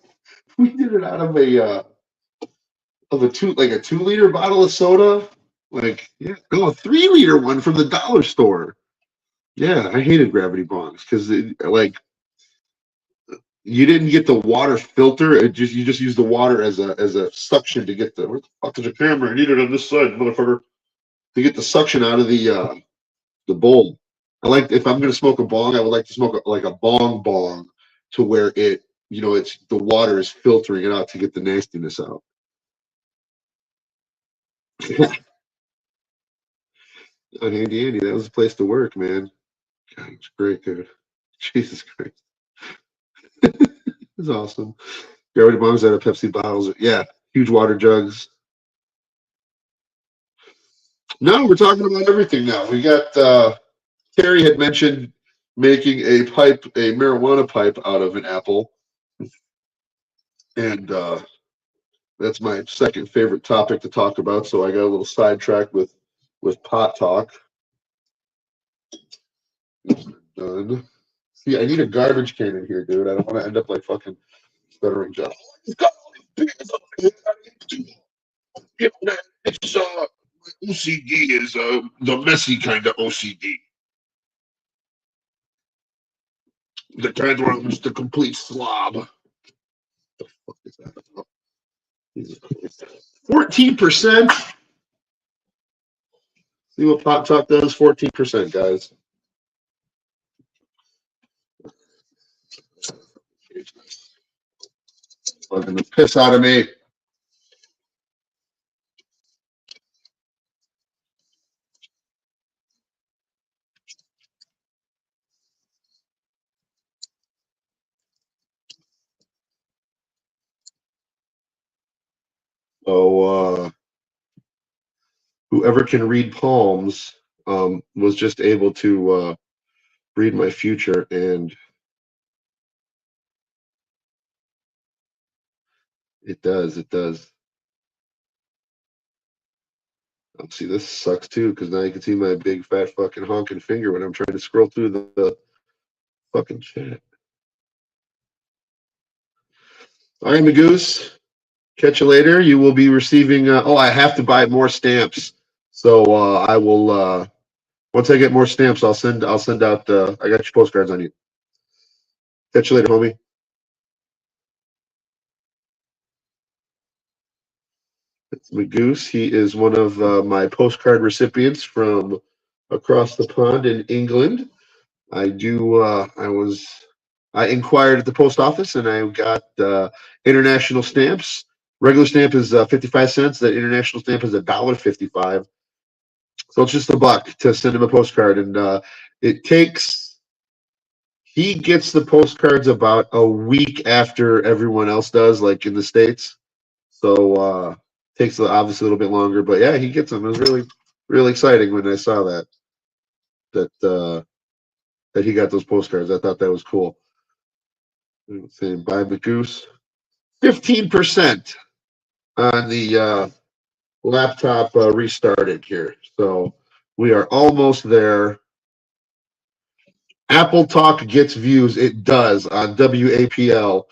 we did it out of a 2 liter bottle of soda. Like, yeah, no, a 3 liter one from the dollar store. Yeah, I hated gravity bongs because like you didn't get the water filter. You just use the water as a suction to get the where the fuck is the camera? I need it on this side, motherfucker, to get the suction out of the bowl. I like if I'm gonna smoke a bong, I would like to smoke like a bong to where it's the water is filtering it out to get the nastiness out. On Handy Andy, that was a place to work, man. God, it's great, dude. Jesus Christ, it's awesome. Gravity bongs out of Pepsi bottles. Yeah, huge water jugs. No, we're talking about everything now. We got Terry had mentioned making a marijuana pipe out of an apple, and that's my second favorite topic to talk about. So I got a little sidetracked with pot talk. Done. See, I need a garbage can in here, dude. I don't want to end up like fucking stuttering John. It's OCD is the messy kind of OCD. The kind where I'm just a complete slob. What the fuck is that? 14%. See what Pop Talk does? 14%, guys. Fucking the piss out of me. Oh, whoever can read palms was just able to read my future, and it does. It does. Oh, see, this sucks too, because now you can see my big fat fucking honking finger when I'm trying to scroll through the fucking chat. All right, Magoose. Catch you later. You will be receiving. I have to buy more stamps. So I will. Once I get more stamps, I'll send out. I got your postcards on you. Catch you later, homie. It's Magoose. He is one of my postcard recipients from across the pond in England. I do. I inquired at the post office and I got international stamps. Regular stamp is 55 cents. The international stamp is $1.55. So it's just $1 to send him a postcard, and it takes. He gets the postcards about a week after everyone else does, like in the States. So takes obviously a little bit longer, but yeah, he gets them. It was really, really exciting when I saw that he got those postcards. I thought that was cool. Saying bye, McGoose. 15% on the laptop restarted here, so we are almost there. Apple Talk gets views. It does on WAPL.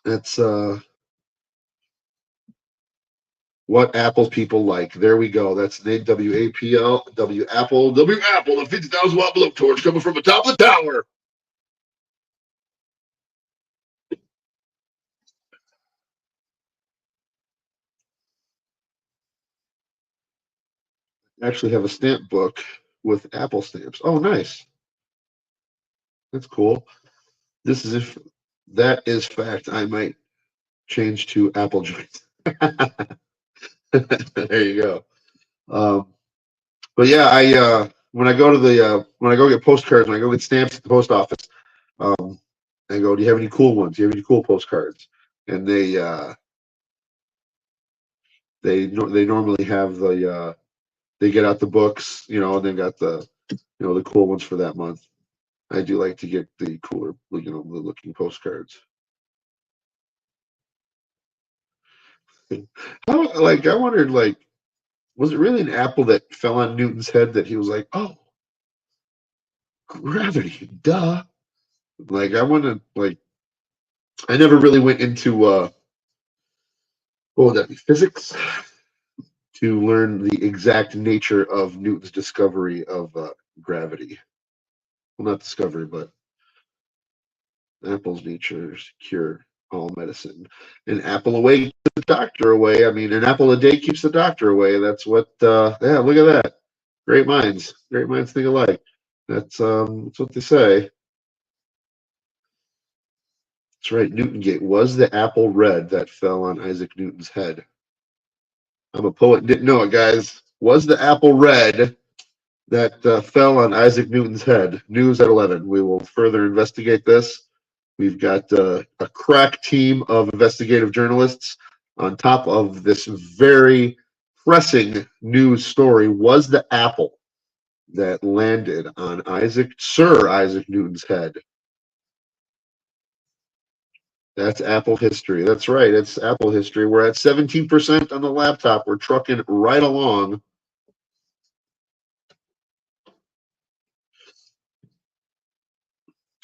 That's what Apple people like. There we go. That's the name WAPL. W Apple. The 50,000 watt blowtorch coming from the top of the tower. Actually have a stamp book with Apple stamps. Oh, nice. That's cool. This is if that is fact. I might change to Apple joints. There you go. But yeah, I when I go to the when I go get postcards, when I go get stamps at the post office, I go, "Do you have any cool ones? Do you have any cool postcards?" And they normally have they get out the books, and they've got the cool ones for that month. I do like to get the cooler, the looking postcards. I wondered, was it really an apple that fell on Newton's head that he was like, "Oh, gravity, duh." I want to I never really went into what would that be, physics, to learn the exact nature of Newton's discovery of gravity. Well, not discovery, but apple's nature's cure all medicine. An apple away keeps the doctor away. I mean, an apple a day keeps the doctor away. That's what. Yeah, look at that. Great minds think alike. That's what they say. That's right. Newton Gate. Was the apple red that fell on Isaac Newton's head? I'm a poet and didn't know it, guys. Was the apple red that fell on Isaac Newton's head? News at 11. We will further investigate this. We've got a crack team of investigative journalists on top of this very pressing news story. Was the apple that landed on Sir Isaac Newton's head? That's Apple history. That's right. It's Apple history. We're at 17% on the laptop. We're trucking right along.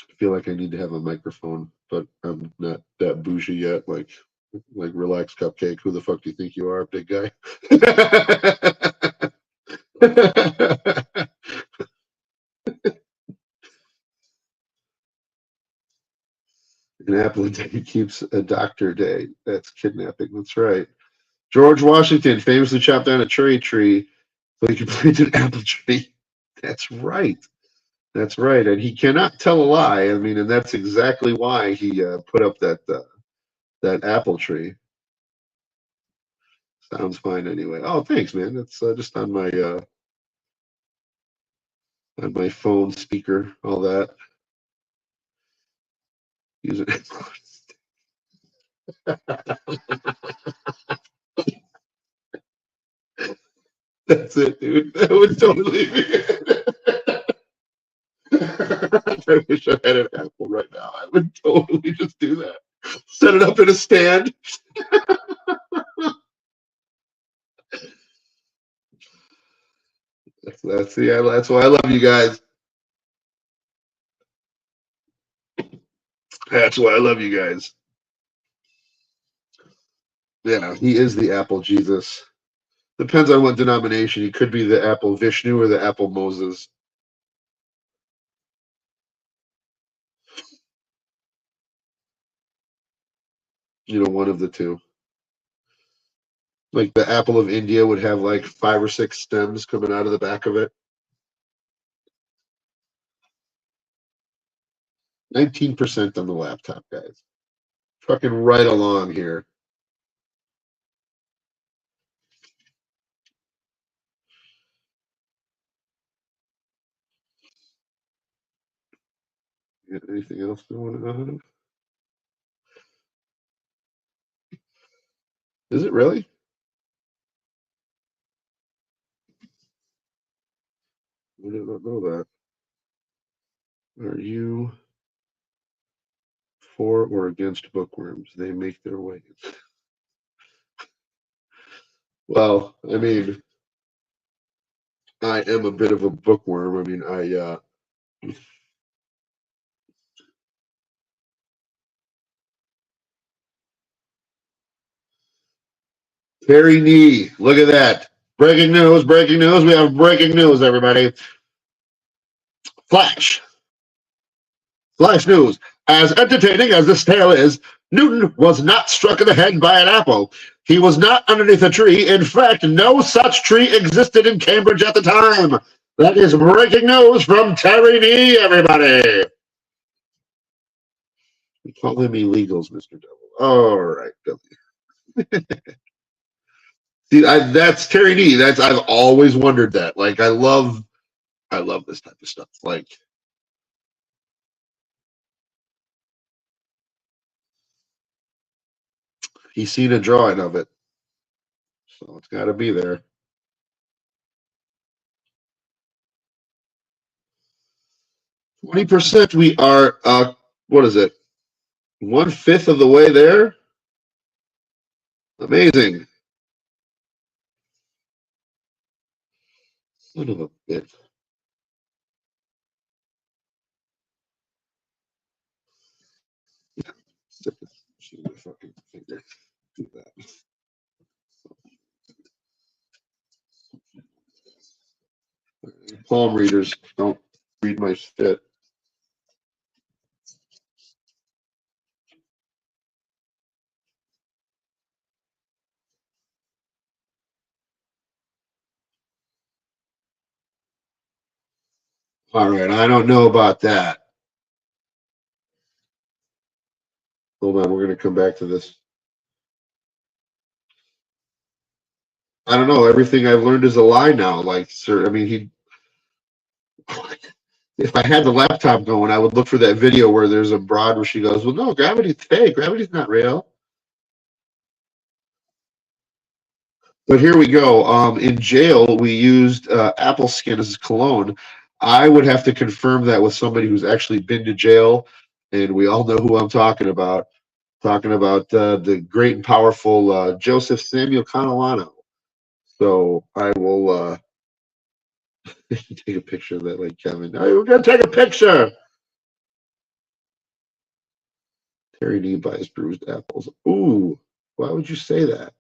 I feel like I need to have a microphone, but I'm not that bougie yet. Like relax, Cupcake. Who the fuck do you think you are, big guy? An apple a day keeps a doctor day. That's kidnapping. That's right. George Washington famously chopped down a cherry tree so he could plant an apple tree. That's right. That's right. And he cannot tell a lie. I mean, and that's exactly why he put up that apple tree. Sounds fine anyway. Oh, thanks, man. That's just on my phone speaker, all that. Use it. That's it, dude. That would totally be it. I wish I had an apple right now. I would totally just do that. Set it up in a stand. That's why I love you guys. That's why I love you guys. Yeah, he is the apple Jesus. Depends on what denomination. He could be the apple Vishnu or the apple Moses. One of the two. Like the apple of India would have like 5 or 6 stems coming out of the back of it. 19% on the laptop, guys. Fucking right along here. Anything else going on? Is it really? I did not know that. Are you for or against bookworms? They make their ways. Well, I mean, I am a bit of a bookworm. I mean, Terry Nee. Look at that. Breaking news, breaking news. We have breaking news, everybody. Flash. Flash news. As entertaining as this tale is, Newton was not struck in the head by an apple. He was not underneath a tree. In fact, no such tree existed in Cambridge at the time. That is breaking news from Terry Nee, everybody. We call him illegals, Mr. Devil. All right, Billy. See, that's Terry Nee. I've always wondered that. Like, I love this type of stuff. Like, he's seen a drawing of it, so it's got to be there. 20%. We are. What is it? 1/5 of the way there. Amazing. Son of a bitch. Shoot my fucking finger. Do that. Palm readers don't read my shit. All right, I don't know about that. Hold on, we're gonna come back to this. I don't know. Everything I've learned is a lie now. Like, sir, I mean, he. If I had the laptop going, I would look for that video where there's a broad where she goes, "Well, no, gravity's fake. Gravity's not real." But here we go. In jail, we used apple skin as cologne. I would have to confirm that with somebody who's actually been to jail, and we all know who I'm talking about. Talking about the great and powerful Joseph Samuel Catalano. So I will take a picture of that, like Kevin. Hey, we're gonna take a picture. Terry D buys bruised apples. Ooh, why would you say that?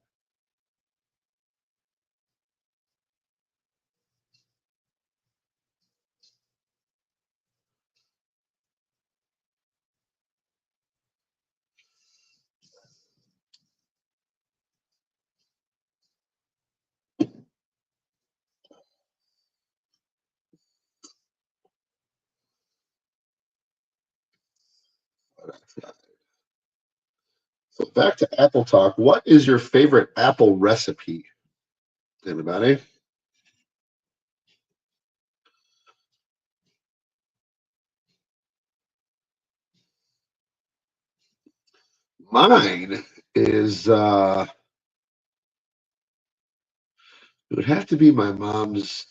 So back to Apple Talk. What is your favorite Apple recipe? Anybody? Mine is it would have to be my mom's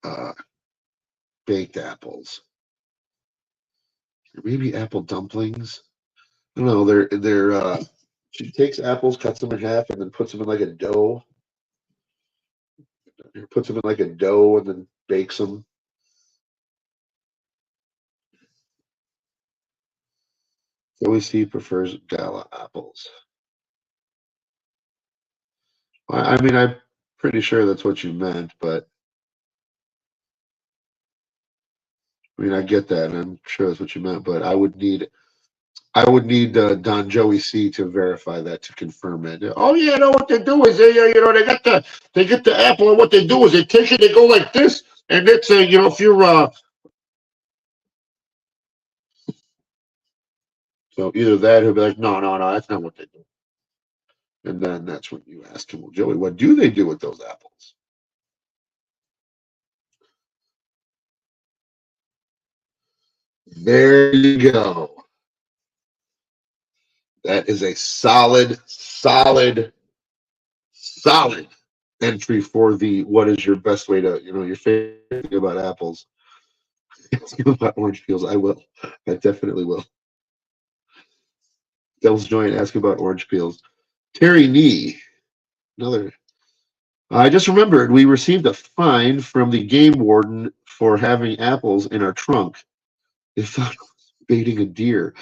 uh, baked apples, or maybe apple dumplings. I don't know. They're she takes apples, cuts them in half, and then puts them in like a dough. Puts them in like a dough and then bakes them. Joey C prefers gala apples. I mean, I'm pretty sure that's what you meant, but I mean, I get that, and I'm sure that's what you meant. But I would need Don Joey C to verify that to confirm it. Oh yeah, no, what they do is they get the apple, and what they do is they take it, they go like this, and it's if you're so either that, he'll be like, no, no, no, that's not what they do, and then that's when you ask him, well, Joey, what do they do with those apples? There you go. That is a solid entry for the what is your best way to, your favorite thing about apples. About orange peels. I will. I definitely will. Devil's Joint, ask about orange peels. Terry Nee, another. I just remembered we received a fine from the game warden for having apples in our trunk. They thought it was baiting a deer.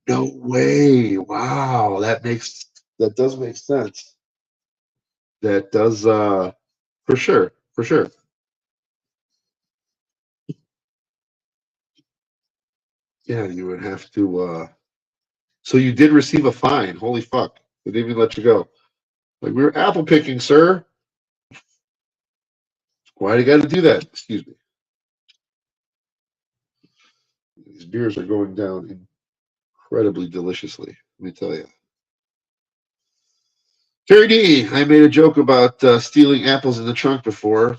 No way. Wow. That does make sense. That does for sure. For sure. Yeah, you would have to so you did receive a fine. Holy fuck. They didn't even let you go. Like, we were apple picking, sir. Why do you got to do that? Excuse me. These beers are going down incredibly deliciously. Let me tell you. Terry D, I made a joke about stealing apples in the trunk before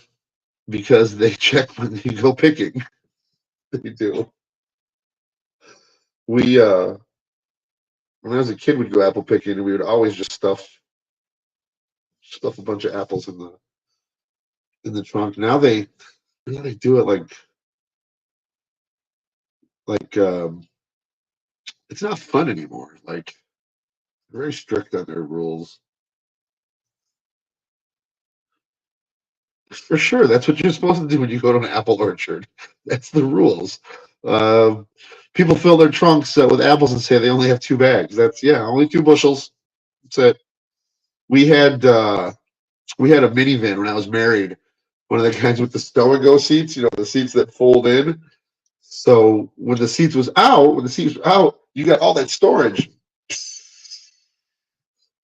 because they check when you go picking. They do. We when I was a kid, we'd go apple picking, and we would always just stuff a bunch of apples in the trunk. Now they do it like it's not fun anymore. Like, they're very strict on their rules. For sure, that's what you're supposed to do when you go to an apple orchard. That's the rules. People fill their trunks with apples and say they only have 2 bags. That's only 2 bushels. That's it. We had we had a minivan when I was married. One of the kinds with the stow and go seats, the seats that fold in. So when the seats was out, you got all that storage.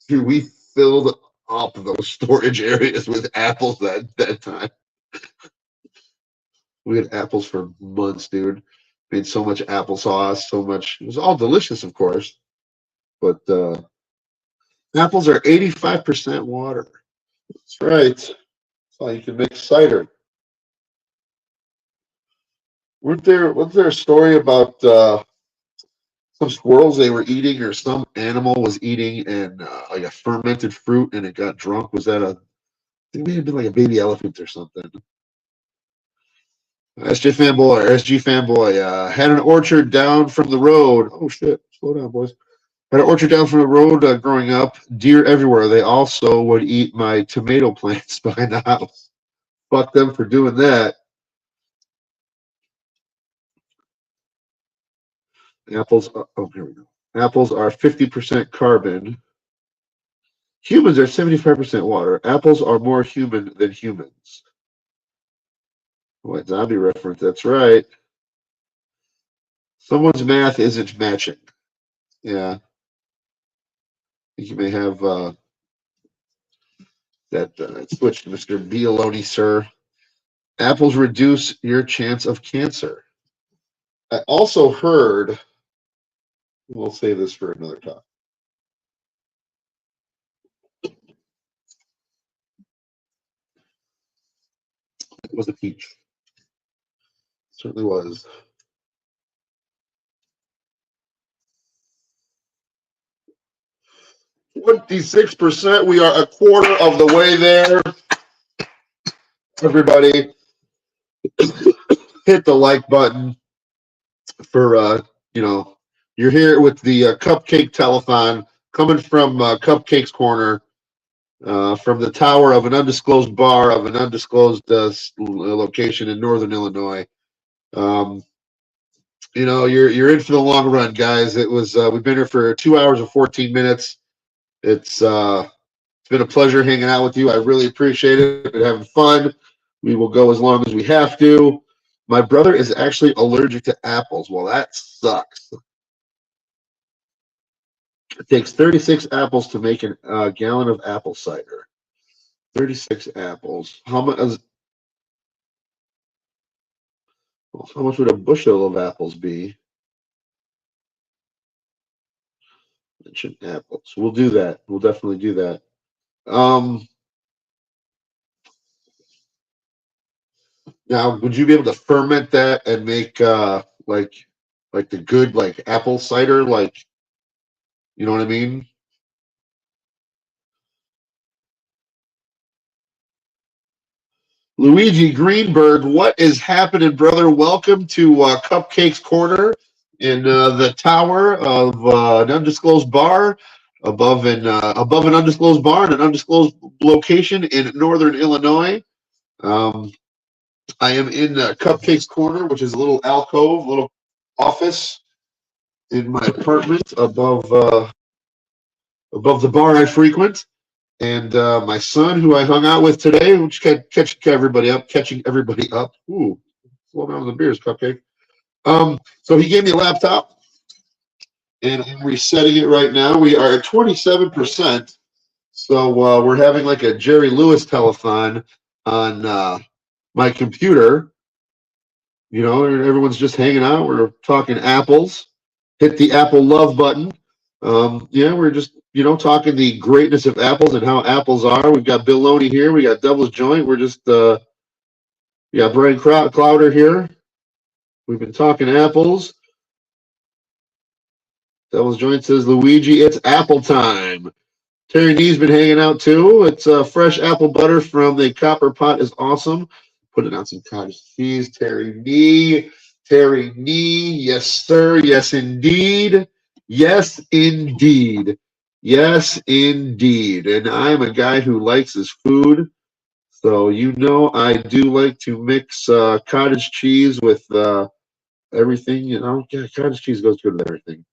Dude, we filled up those storage areas with apples that time. We had apples for months, dude. Made so much applesauce, so much. It was all delicious, of course, but apples are 85% water. That's right. That's how you can make cider. Was there a story about some squirrels they were eating, or some animal was eating, and like a fermented fruit, and it got drunk? Was that it may have been like a baby elephant or something. SG fanboy, had an orchard down from the road. Oh shit! Slow down, boys. Had an orchard down from the road growing up. Deer everywhere. They also would eat my tomato plants behind the house. Fuck them for doing that. Apples. Oh, here we go. Apples are 50% carbon. Humans are 75% water. Apples are more human than humans. What zombie reference? That's right. Someone's math isn't matching. Yeah. I think you may have that switched, Mr. Bialoni, sir. Apples reduce your chance of cancer. I also heard, we'll save this for another talk. It was a peach. It certainly was. 26%. We are a quarter of the way there. Everybody, hit the like button for you're here with the Cupcake telethon coming from Cupcake's Corner, from the tower of an undisclosed bar of an undisclosed location in northern Illinois. You're in for the long run, guys. It was we've been here for 2 hours and 14 minutes. It's been a pleasure hanging out with you. I really appreciate it. Been having fun. We will go as long as we have to. My brother is actually allergic to apples. Well, that sucks. It takes 36 apples to make a gallon of apple cider. 36 apples. How much would a bushel of apples be? Mention apples. We'll do that. We'll definitely do that. Now, would you be able to ferment that and make like the good like apple cider, like, you know what I mean? Luigi Greenberg, what is happening, brother? Welcome to Cupcake's Corner in the tower of an undisclosed bar, above an undisclosed bar in an undisclosed location in northern Illinois. I am in Cupcake's Corner, which is a little alcove, little office in my apartment above the bar I frequent. And my son, who I hung out with today, which catching everybody up. Ooh, slow down the beers, Cupcake. So he gave me a laptop, and I'm resetting it right now. We are at 27%. So we're having like a Jerry Lewis telethon on my computer. Everyone's just hanging out. We're talking apples. Hit the Apple love button. We're just talking the greatness of apples and how apples are. We've got Bill Loney here. We got Devil's Joint. We're just Brian Clowder here. We've been talking apples. Devil's Joint says, Luigi, it's apple time. Terry Nee's been hanging out too. It's fresh apple butter from the Copper Pot is awesome. Putting out some cottage cheese. Terry Nee. Yes, sir. Yes, indeed. Yes, indeed. Yes, indeed. And I'm a guy who likes his food. So I do like to mix cottage cheese with everything, yeah, cottage cheese goes good with everything.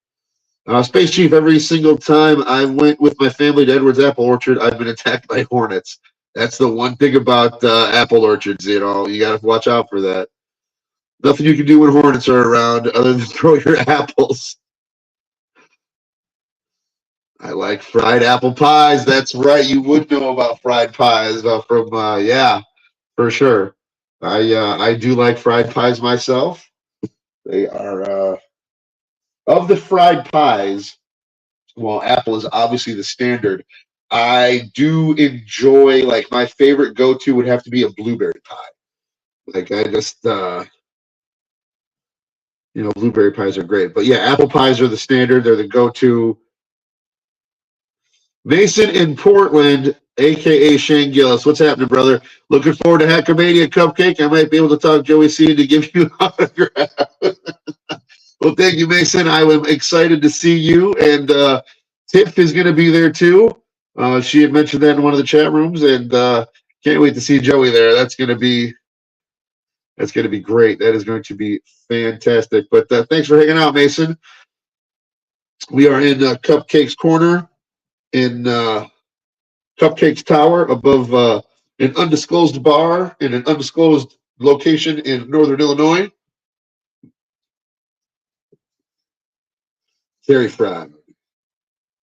Space Chief, every single time I went with my family to Edwards Apple Orchard, I've been attacked by hornets. That's the one thing about apple orchards, you got to watch out for that. Nothing you can do when hornets are around other than throw your apples. I like fried apple pies. That's right. You would know about fried pies from yeah, for sure. I do like fried pies myself. They are of the fried pies. Well, apple is obviously the standard. I do enjoy, like, my favorite go-to would have to be a blueberry pie. Like, I just blueberry pies are great. But yeah, apple pies are the standard. They're the go-to. Mason in Portland, aka Shane Gillis. What's happening, brother? Looking forward to Hackamania Cupcake. I might be able to talk Joey C to give you an autograph. Well, thank you, Mason. I am excited to see you. And Tiff is going to be there too. She had mentioned that in one of the chat rooms, and can't wait to see Joey there. That's going to be great. That is going to be fantastic. But thanks for hanging out, Mason. We are in Cupcake's Corner in Cupcake's Tower above an undisclosed bar in an undisclosed location in northern Illinois. Cherry fry.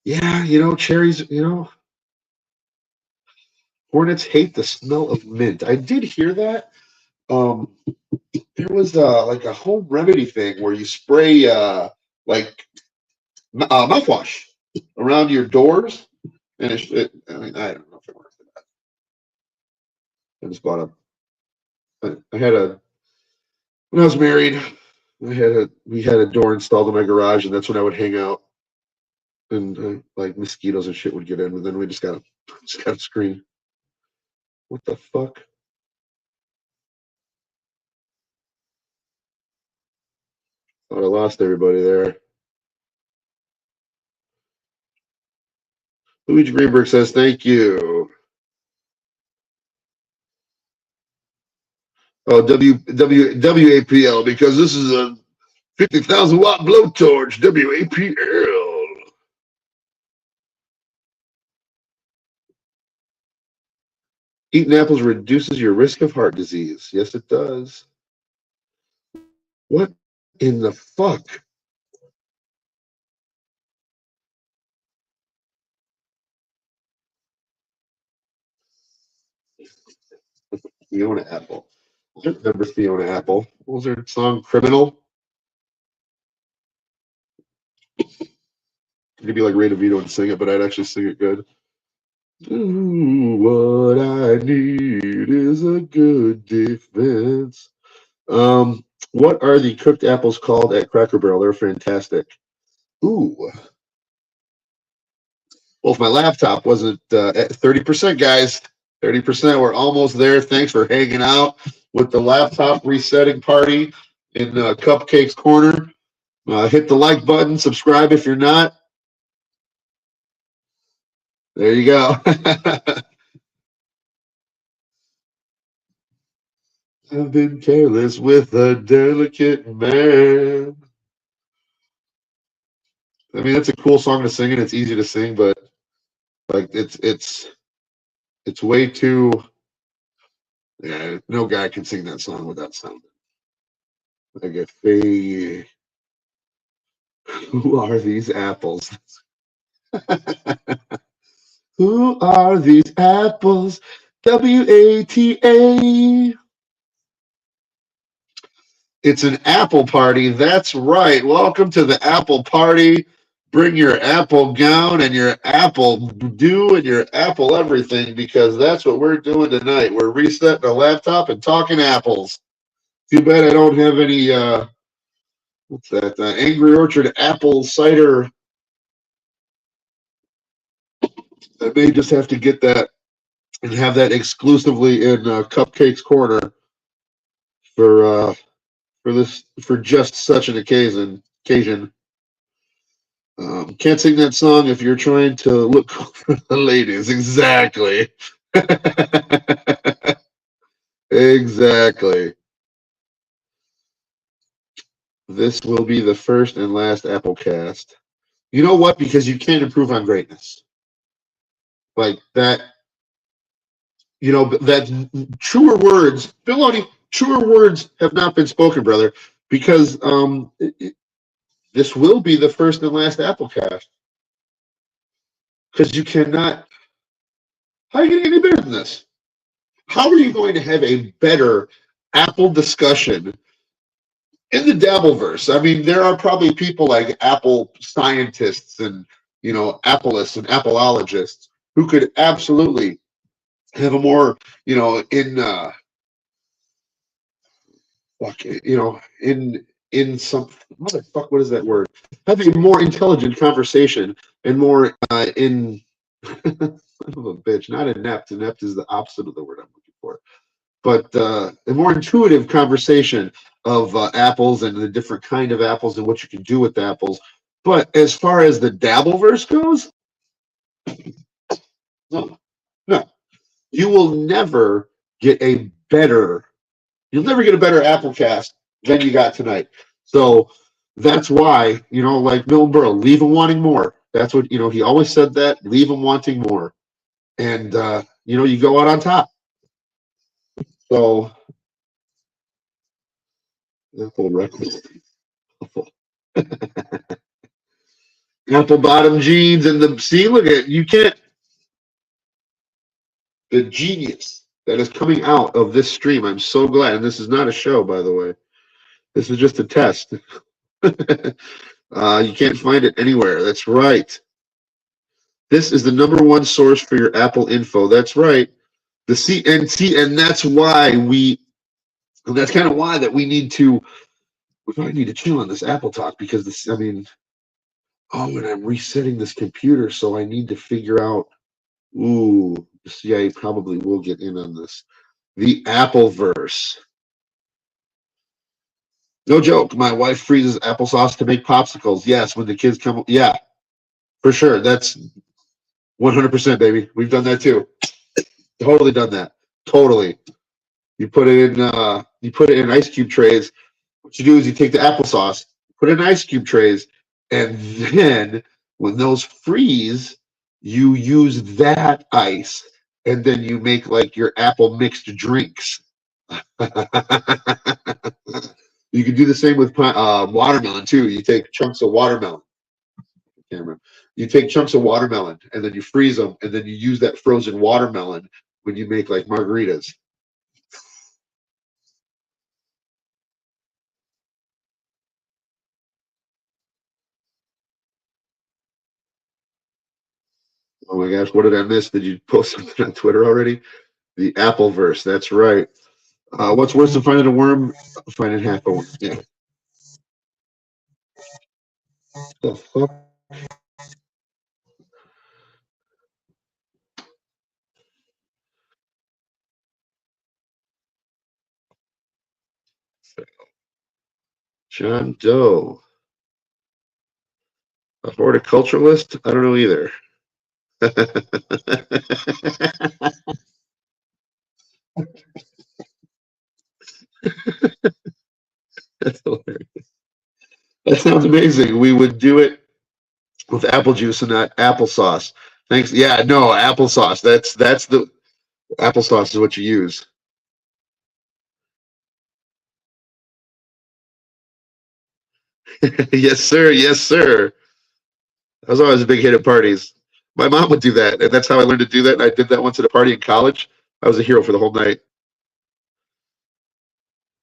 Yeah, cherries, hornets hate the smell of mint. I did hear that. There was like a home remedy thing where you spray like mouthwash around your doors, and I mean, I don't know if it works for that. I just bought I had when I was married, we had a door installed in my garage, and that's when I would hang out, and like mosquitoes and shit would get in, and then we just got to scream. What the fuck? Thought I lost everybody there. Luigi Greenberg says, thank you. Oh, WAPL, because this is a 50,000 watt blowtorch, WAPL. Eating apples reduces your risk of heart disease. Yes, it does. What in the fuck? Fiona Apple. I remember Fiona Apple. What was her song? Criminal? Could be like Ray DeVito and sing it, but I'd actually sing it good. Ooh, what I need is a good defense. What are the cooked apples called at Cracker Barrel? They're fantastic. Ooh. Well, if my laptop wasn't at 30%, guys, 30%, we're almost there. Thanks for hanging out with the laptop resetting party in Cupcake's Corner. Hit the like button, subscribe if you're not. There you go. I've been careless with a delicate man. I mean, it's a cool song to sing and it's easy to sing, but like it's way too. Yeah, no guy can sing that song without sounding like a fake. Who are these apples? Who are these apples? WATA. It's an apple party. That's right. Welcome to the apple party. Bring your apple gown and your apple dew and your apple everything, because that's what we're doing tonight. We're resetting a laptop and talking apples. Too bad I don't have any, what's that? Angry Orchard apple cider. I may just have to get that and have that exclusively in Cupcake's Corner for just such an occasion. Can't sing that song if you're trying to look for the ladies. Exactly. Exactly. This will be the first and last Applecast. You know what? Because you can't improve on greatness. Like that, that truer words, Filoni, truer words have not been spoken, brother, because this will be the first and last Applecast. Because you cannot, how are you going to get any better than this? How are you going to have a better Apple discussion in the Dabbleverse? I mean, there are probably people like Apple scientists and, Appleists and Appleologists who could absolutely have a more, in some, motherfuck, what is that word? Have a more intelligent conversation and more in, son of a bitch, not inept. Inept is the opposite of the word I'm looking for. But a more intuitive conversation of apples and the different kind of apples and what you can do with apples. But as far as the Dabbleverse goes, no, no. You'll never get a better Applecast than you got tonight. So that's why, like Milton Berle, leave them wanting more. That's what, he always said that, leave them wanting more. And, you go out on top. So, Apple breakfast. Apple bottom jeans and look at, you can't, the genius that is coming out of this stream. I'm so glad. And this is not a show, by the way. This is just a test. You can't find it anywhere. That's right. This is the #1 source for your Apple info. That's right. The CNC, and that's why that's kind of why that we probably need to chill on this Apple talk, because and I'm resetting this computer, so I need to figure out, the CIA probably will get in on this. The Appleverse. No joke. My wife freezes applesauce to make popsicles. Yes, when the kids come. Yeah, for sure. That's 100%, baby. We've done that too. Totally done that. Totally. You put it in ice cube trays. What you do is you take the applesauce, put it in ice cube trays, and then when those freeze, you use that ice, and then you make like your apple mixed drinks. You can do the same with watermelon too. You take chunks of watermelon. You take chunks of watermelon and then you freeze them, and then you use that frozen watermelon when you make like margaritas. Oh my gosh, what did I miss? Did you post something on Twitter already? The Appleverse, that's right. What's worse than finding a worm? Finding half a worm. Yeah. The fuck? John Doe. A horticulturalist? I don't know either. That's hilarious. That sounds amazing. We would do it with apple juice and not applesauce. Thanks. Yeah, no, applesauce. That's the applesauce is what you use. Yes, sir. Yes, sir. I was always a big hit at parties. My mom would do that, and that's how I learned to do that. And I did that once at a party in college. I was a hero for the whole night.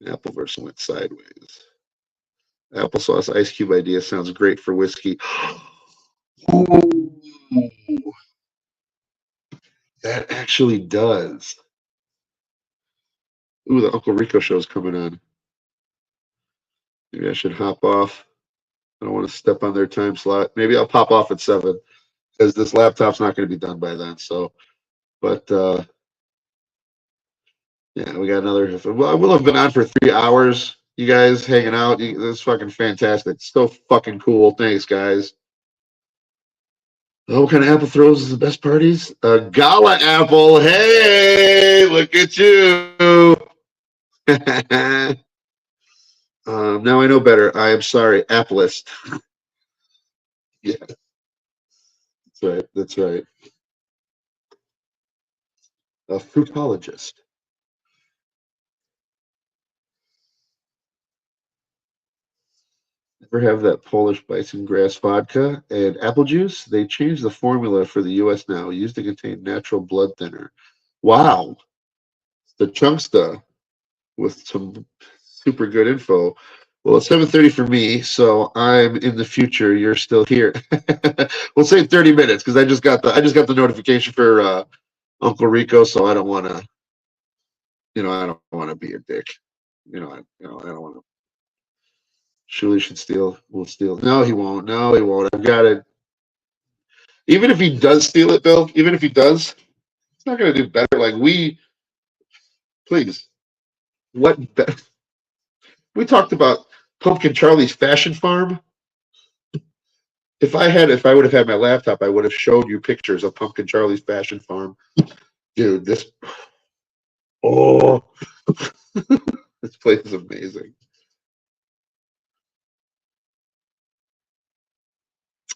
Appleverse went sideways. Applesauce ice cube idea sounds great for whiskey. Ooh, that actually does. Ooh, the Uncle Rico show is coming on. Maybe I should hop off. I don't want to step on their time slot. Maybe I'll pop off at 7 because this laptop's not going to be done by then. So, but yeah, we got another. Well, I will have been on for 3 hours. You guys hanging out. This is fucking fantastic. So fucking cool. Thanks, guys. Oh, what kind of apple throws is the best parties? A gala apple. Hey, look at you. Now I know better. I am sorry. Applist. Yeah, that's right. That's right. A fruitologist. Ever have that Polish bison grass vodka and apple juice? They changed the formula for the U.S. now, used to contain natural blood thinner. Wow, the chunksta with some super good info. Well, it's 7:30 for me, so I'm in the future. You're still here. We'll say 30 minutes because I just got the notification for Uncle Rico, so I don't want to, I don't want to be a dick. I don't want to. Surely should steal. Will steal. No, he won't. No, he won't. I've got it. Even if he does steal it, Bill. Even if he does, it's not going to do better. Like please. What? We talked about Pumpkin Charlie's Fashion Farm. If I would have had my laptop, I would have showed you pictures of Pumpkin Charlie's Fashion Farm. Dude, oh, this place is amazing.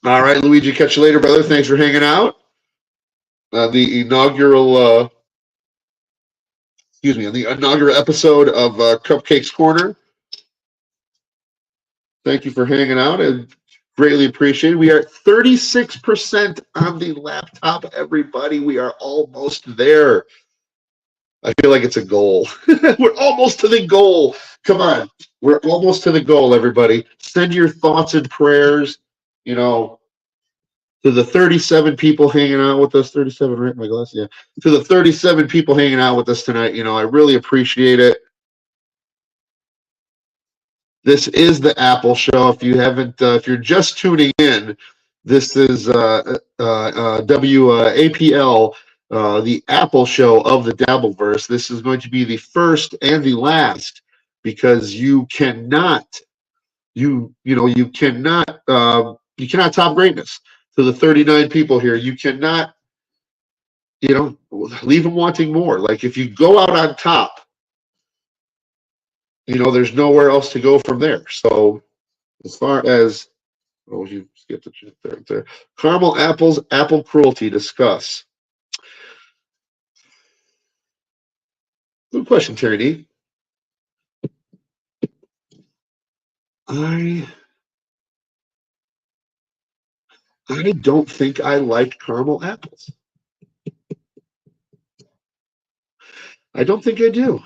All right, Luigi, catch you later, brother. Thanks for hanging out. The inaugural, on the inaugural episode of Cupcake's Corner. Thank you for hanging out and greatly appreciated. We are at 36% on the laptop, everybody. We are almost there. I feel like it's a goal. We're almost to the goal. Come on. We're almost to the goal, everybody. Send your thoughts and prayers, to the 37 people hanging out with us. 37, right? My glass? Yeah. To the 37 people hanging out with us tonight. I really appreciate it. This is the Apple Show. If you're just tuning in, this is WAPL, the Apple Show of the Dabbleverse. This is going to be the first and the last because you cannot top greatness. To the 39 people here, you cannot, leave them wanting more. Like if you go out on top, there's nowhere else to go from there. So as far as, you skipped a chip there. Caramel apples, apple cruelty, discuss. Good question, Terry D. I don't think I like caramel apples. I don't think I do.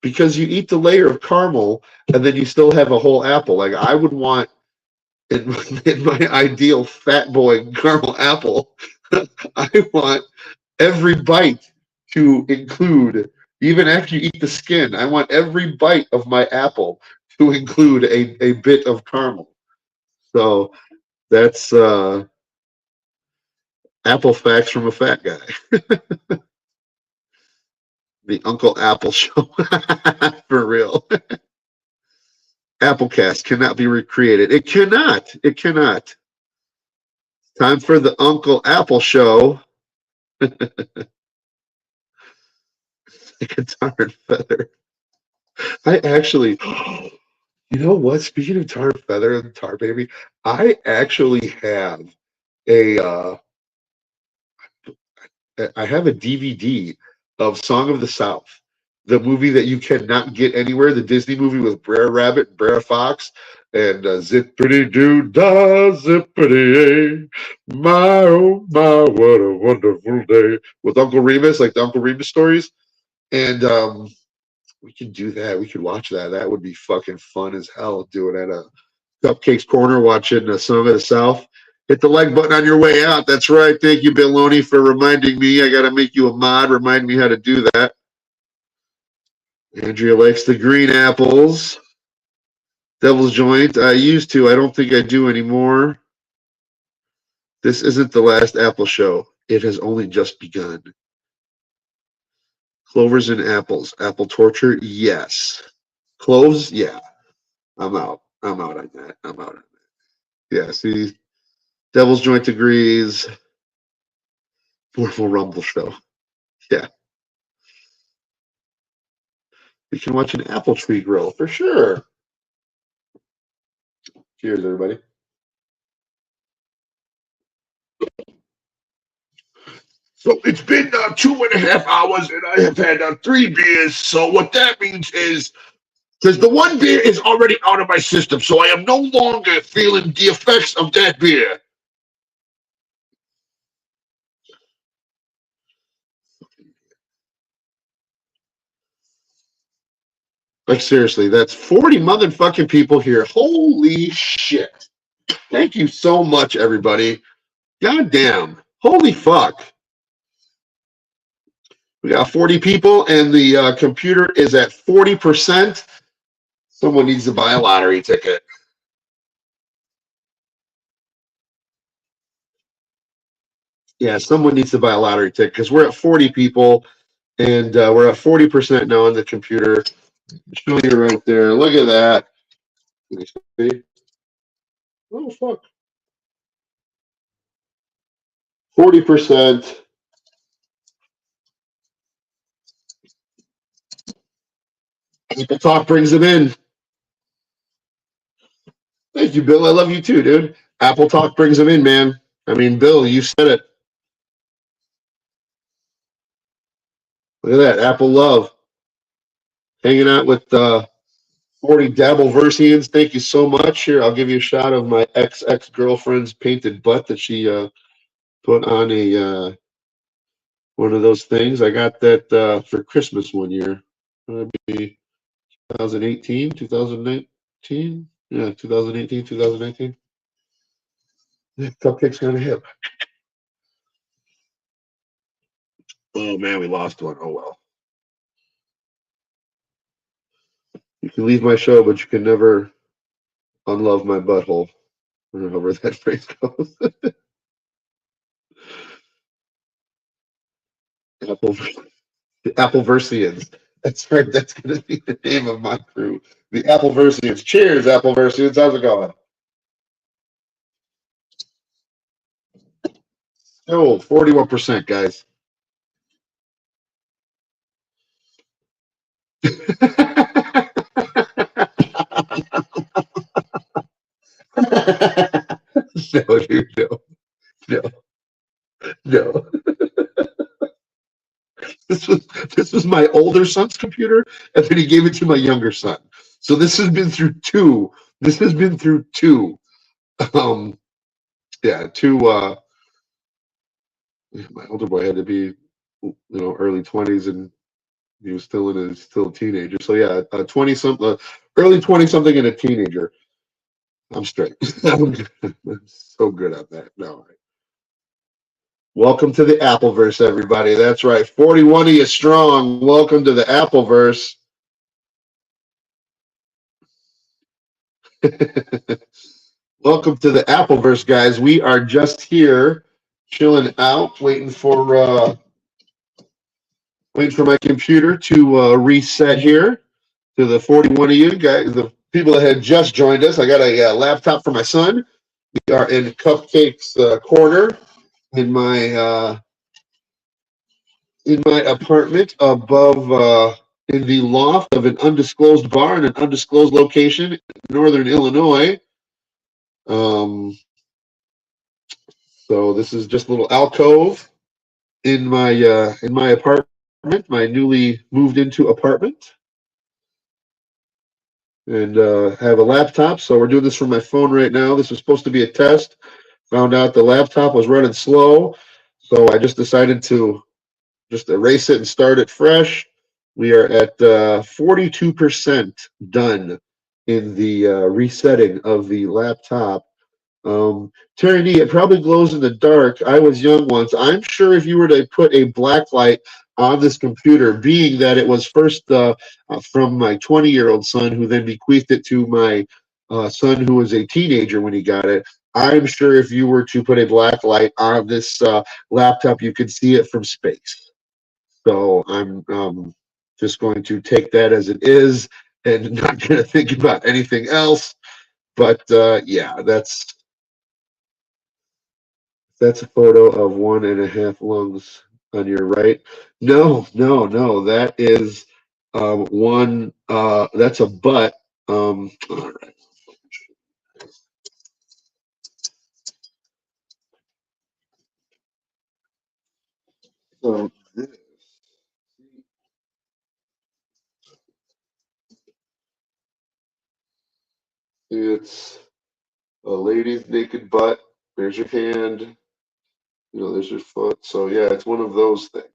Because you eat the layer of caramel and then you still have a whole apple. Like I would want in my ideal fat boy caramel apple, I want every bite to include, even after you eat the skin, I want every bite of my apple to include a bit of caramel. So that's apple facts from a fat guy. The Uncle Apple Show. For real. Applecast cannot be recreated. It cannot. It cannot. Time for the Uncle Apple Show. Guitar and feather. I actually, you know what? Speaking of tar and feather and tar baby, I actually have a I have a DVD of Song of the South, the movie that you cannot get anywhere, the Disney movie with Brer Rabbit and Brer Fox, and zippity doo dah, zippity, my oh my, what a wonderful day, with Uncle Remus, like the Uncle Remus stories. And we can do that. We could watch that. That would be fucking fun as hell. Do it at a Cupcake's Corner watching the Song of the South. Hit the like button on your way out. That's right. Thank you, Belloni, for reminding me. I got to make you a mod. Remind me how to do that. Andrea likes the green apples. Devil's Joint. I used to. I don't think I do anymore. This isn't the last Apple Show. It has only just begun. Clovers and apples. Apple torture? Yes. Cloves? Yeah. I'm out. I'm out on that. I'm out on that. Yeah, see, Devil's Joint agrees. Wonderful Rumble Show. Yeah. We can watch an apple tree grow for sure. Cheers, everybody. So it's been 2.5 hours, and I have had 3 beers. So what that means is, because the one beer is already out of my system, so I am no longer feeling the effects of that beer. Like seriously, that's 40 motherfucking people here. Holy shit! Thank you so much, everybody. God damn. Holy fuck. We got 40 people, and the computer is at 40%. Someone needs to buy a lottery ticket. Yeah, someone needs to buy a lottery ticket because we're at 40 people, and we're at 40% now on the computer. Show you right there. Look at that. Can you see? Oh, fuck. 40%. People talk brings them in. Thank you, Bill. I love you too, dude. Apple Talk brings them in, man. I mean, Bill, you said it. Look at that. Apple Love. Hanging out with 40 Dabbleversians. Thank you so much. Here, I'll give you a shot of my ex-girlfriend's painted butt that she put on a one of those things. I got that for Christmas one year. That'd be 2018, 2019. Yeah, 2018, 2019. Yeah, Cupcake's kind of hip. Oh man, we lost one. Oh well. You can leave my show, but you can never unlove my butthole. I don't know where that phrase goes. Apple, the Appleversians. That's right. That's going to be the name of my crew. The Appleversians. Cheers, Appleversians. How's it going? Oh, 41%, guys. No, dude, no, no, no. This was my older son's computer, and then he gave it to my younger son. So this has been through two. This has been through two. Um, yeah, two. My older boy had to be, early 20s, and he was still a teenager. So yeah, 20 something, early 20 something, and a teenager. I'm straight. I'm so good at that. No. Welcome to the Appleverse, everybody. That's right. 41 of you strong. Welcome to the Appleverse. Welcome to the Appleverse, guys. We are just here chilling out, waiting for my computer to reset here to the 41 of you guys, the people that had just joined us. I got a laptop for my son. We are in Cupcake's corner in my apartment above in the loft of an undisclosed bar in an undisclosed location in northern Illinois. So this is just a little alcove in my apartment, my newly moved into apartment, and have a laptop. So we're doing this from my phone right now. This was supposed to be a test. Found out the laptop was running slow, so I just decided to just erase it and start it fresh. We are at 42% done in the resetting of the laptop. Terry D, it probably glows in the dark. I was young once. I'm sure if you were to put a black light on this computer, being that it was first from my 20-year-old son, who then bequeathed it to my son who was a teenager when he got it. I'm sure if you were to put a black light on this laptop, you could see it from space. So I'm just going to take that as it is and not going to think about anything else. But yeah, that's a photo of 1.5 lungs on your right. No. That is One that's a butt. All right. So this, it's a lady's naked butt. There's your hand. There's your foot. So yeah, it's one of those things.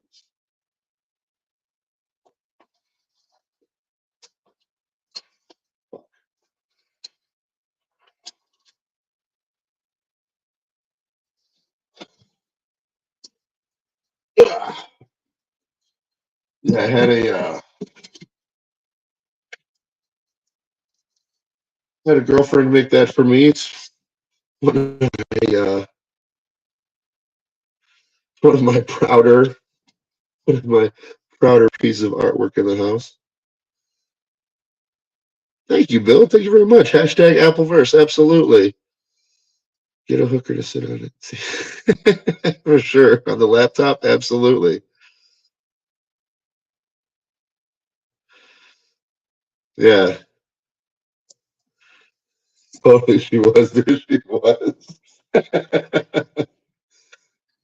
Yeah, I had a girlfriend make that for me. It's one of my prouder one of my prouder pieces of artwork in the house. Thank you, Bill. Thank you very much. Hashtag Appleverse. Absolutely. Get a hooker to sit on it. For sure. On the laptop, absolutely. Yeah. Totally she was. There she was.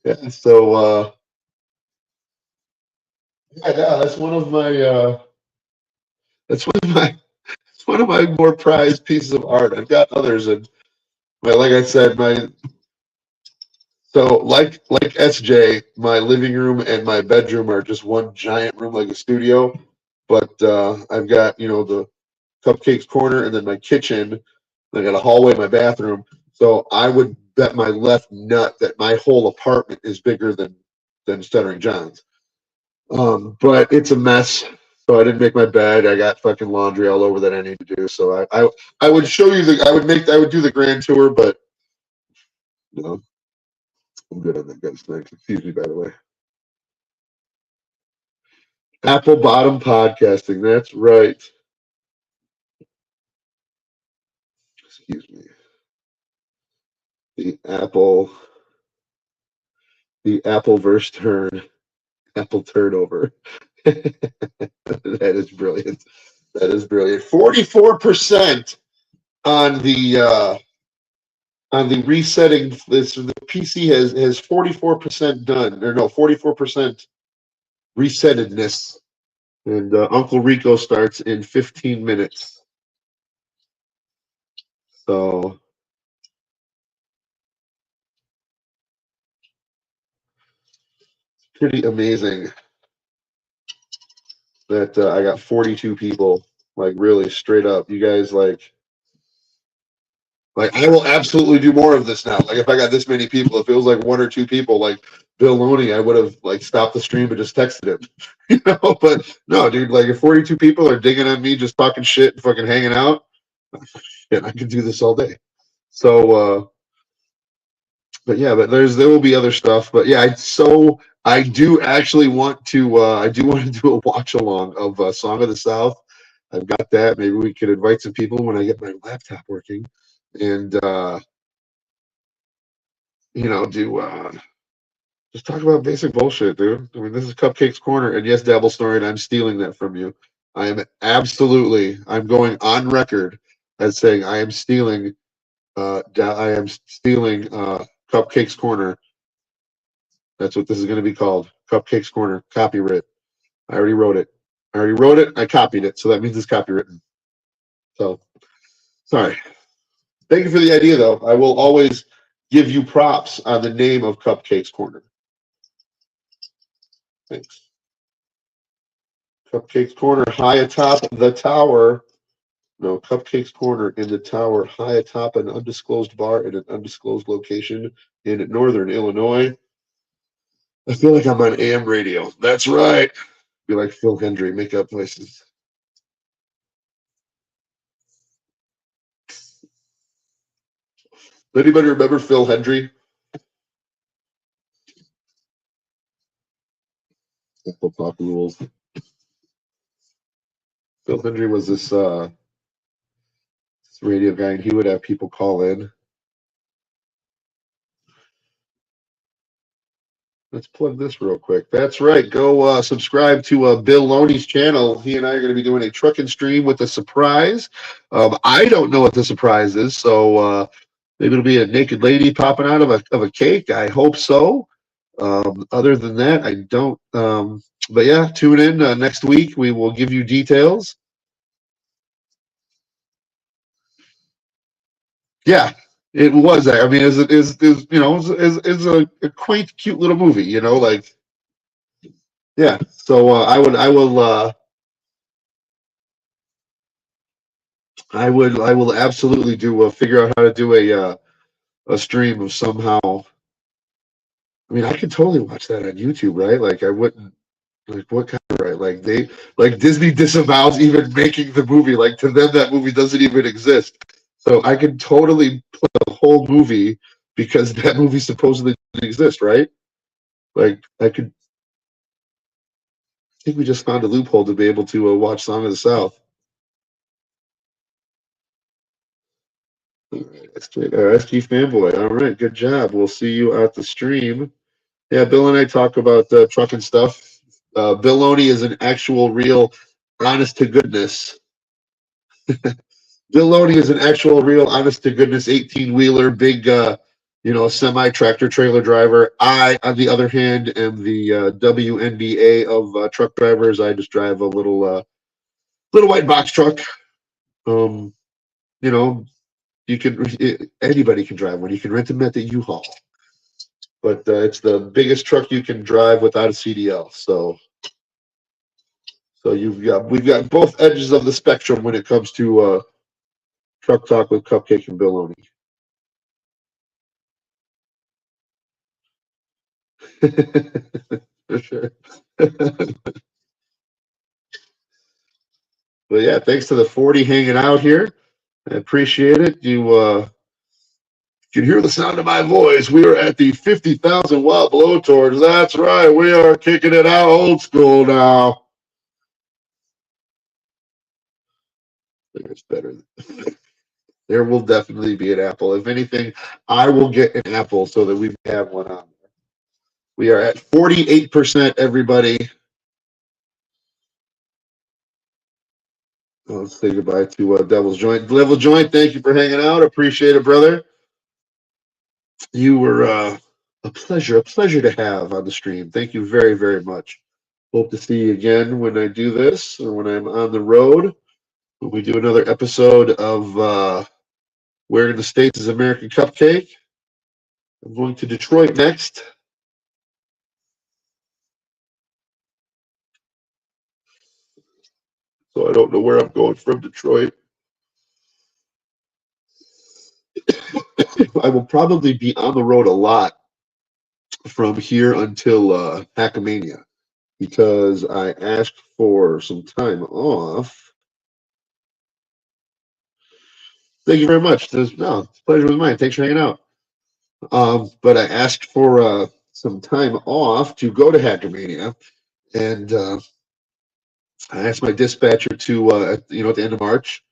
Yeah. So yeah, that's one of my more prized pieces of art. I've got others, and like I said, like SJ, my living room and my bedroom are just one giant room like a studio. But I've got the Cupcakes corner and then my kitchen. I got a hallway in my bathroom. So I would bet my left nut that my whole apartment is bigger than Stuttering John's. But it's a mess. So I didn't make my bed. I got fucking laundry all over that I need to do. So I would show you I would do the grand tour, but no, I'm good on that guy's thing. Excuse me, by the way. Apple bottom podcasting. That's right. Excuse me. The Apple the Appleverse turn. Apple turnover. That is brilliant. That is brilliant. 44% on the resetting. The PC has 44% done, or no, 44% resettedness, and Uncle Rico starts in 15 minutes. So pretty amazing that I got 42 people, like really straight up. You guys like I will absolutely do more of this now. Like if I got this many people, if it was like one or two people, like Bill Loney, I would have like stopped the stream and just texted him, But no, dude, like if 42 people are digging on me, just talking shit, and fucking hanging out, shit, I could do this all day. So, but yeah, but there will be other stuff. But yeah, I do actually want to. I do want to do a watch along of Song of the South. I've got that. Maybe we could invite some people when I get my laptop working, and do just talk about basic bullshit, dude. I mean, this is Cupcake's Corner, and yes, Dabble Story, and I'm stealing that from you. I'm going on record as saying I am stealing. Cupcake's Corner. That's what this is going to be called. Cupcake's Corner. Copyright. I already wrote it. I copied it, so that means it's copywritten. So sorry. Thank you for the idea, though. I will always give you props on the name of Cupcake's Corner. Thanks. Cupcake's Corner, high atop the tower. No, Cupcake's Corner in the tower, high atop an undisclosed bar in an undisclosed location in northern Illinois. I feel like I'm on AM radio. That's right. Be like Phil Hendry, make up voices. Anybody remember Phil Hendry? Apple Talk rules. Phil Hendry was this radio guy, and he would have people call in. Let's plug this real quick. That's right. Go subscribe to Bill Loney's channel. He and I are going to be doing a trucking stream with a surprise. I don't know what the surprise is, so maybe it'll be a naked lady popping out of a cake. I hope so. Other than that, I don't. But yeah, tune in next week. We will give you details. Yeah, it was. I mean, is you know, is a quaint, cute little movie. You know, like yeah. So I will absolutely do figure out how to do a stream of somehow. I mean, I could totally watch that on YouTube, right? Like I wouldn't like what kind of right? Like they like Disney disavows even making the movie. Like to them, that movie doesn't even exist. So I could totally play a whole movie because that movie supposedly didn't exist, right? Like I could. I think we just found a loophole to be able to watch Song of the South. All right, SG fanboy. All right, good job. We'll see you at the stream. Yeah, Bill and I talk about trucking stuff. Bill Loney is an actual, real, honest to goodness. Bill Loney is an actual, real, honest to goodness 18-wheeler, big, semi tractor trailer driver. I, on the other hand, am the WNBA of truck drivers. I just drive a little white box truck. Um, you know, anybody can drive one. You can rent them at the U-Haul, but it's the biggest truck you can drive without a CDL. So we've got both edges of the spectrum when it comes to truck talk with Cupcake and Bill Oney. For sure. But yeah, thanks to the 40 hanging out here. I appreciate it. You can hear the sound of my voice. We are at the 50,000 watt blowtorch. That's right. We are kicking it out old school now. I think it's better. There will definitely be an apple. If anything, I will get an apple so that we have one on there. We are at 48%, everybody. Let's say goodbye to Devil's Joint. Devil Joint, thank you for hanging out. Appreciate it, brother. You were a pleasure to have on the stream. Thank you very, very much. Hope to see you again when I do this or when I'm on the road. When we do another episode of Where in the States is American Cupcake. I'm going to Detroit next. So I don't know where I'm going from Detroit. I will probably be on the road a lot from here until Hackmania because I asked for some time off. Thank you very much. No, pleasure was mine. Thanks for hanging out. But I asked for some time off to go to Hackmania, and I asked my dispatcher to, at the end of March,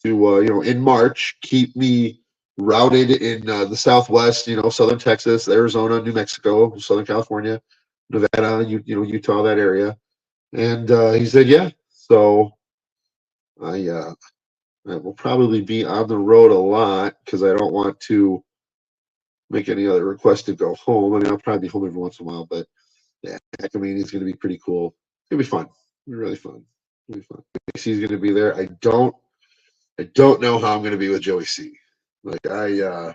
to in March keep me routed in the Southwest, Southern Texas, Arizona, New Mexico, Southern California, Nevada, Utah, that area. And he said, yeah. So I will probably be on the road a lot because I don't want to make any other requests to go home. I mean, I'll probably be home every once in a while, but yeah, Hackmania is going to be pretty cool. It's going to be fun. It'll be really fun. It'll be fun. He's going to be there. I don't know how I'm going to be with Joey C. Like I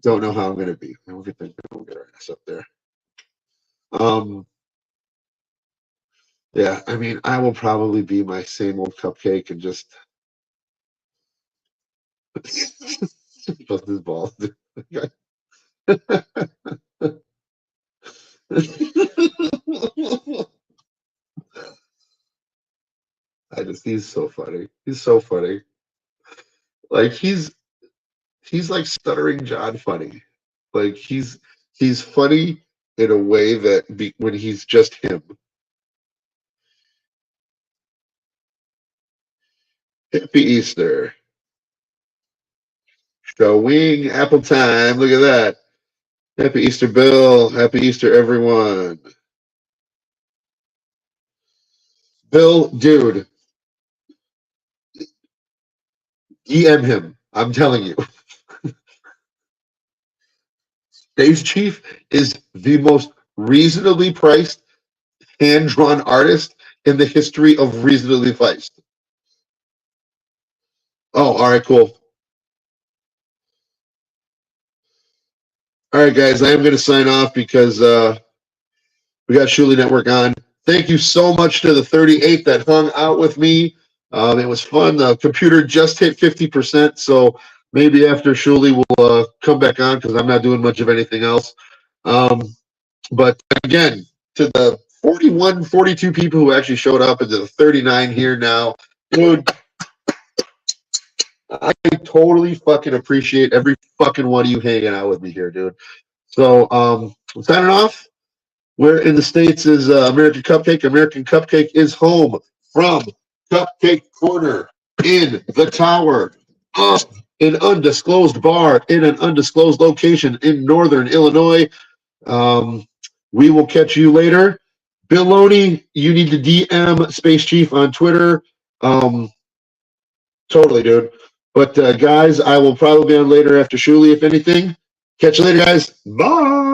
don't know how I'm going to be. We'll get our ass up there. Yeah, I mean, I will probably be my same old Cupcake and just bust his balls. He's so funny. He's so funny. Like he's like stuttering John funny. Like he's funny in a way that when he's just him. Happy Easter. Showing apple time. Look at that. Happy Easter, Bill. Happy Easter, everyone. Bill, dude, DM him. I'm telling you. Space Chief is the most reasonably priced hand-drawn artist in the history of reasonably priced. Oh, all right, cool. All right, guys, I am going to sign off because we got Shuli Network on. Thank you so much to the 38 that hung out with me. It was fun. The computer just hit 50%, so maybe after Shuli will come back on because I'm not doing much of anything else. But again, to the 41, 42 people who actually showed up, and to the 39 here now, dude, I totally fucking appreciate every fucking one of you hanging out with me here, dude. So I'm signing off. Where in the States is American Cupcake? American Cupcake is home from Cupcake Corner in the Tower of an undisclosed bar in an undisclosed location in northern Illinois. We will catch you later. Bill Loney, you need to DM Space Chief on Twitter. Totally, dude. But guys, I will probably be on later after Shuli, if anything. Catch you later, guys. Bye.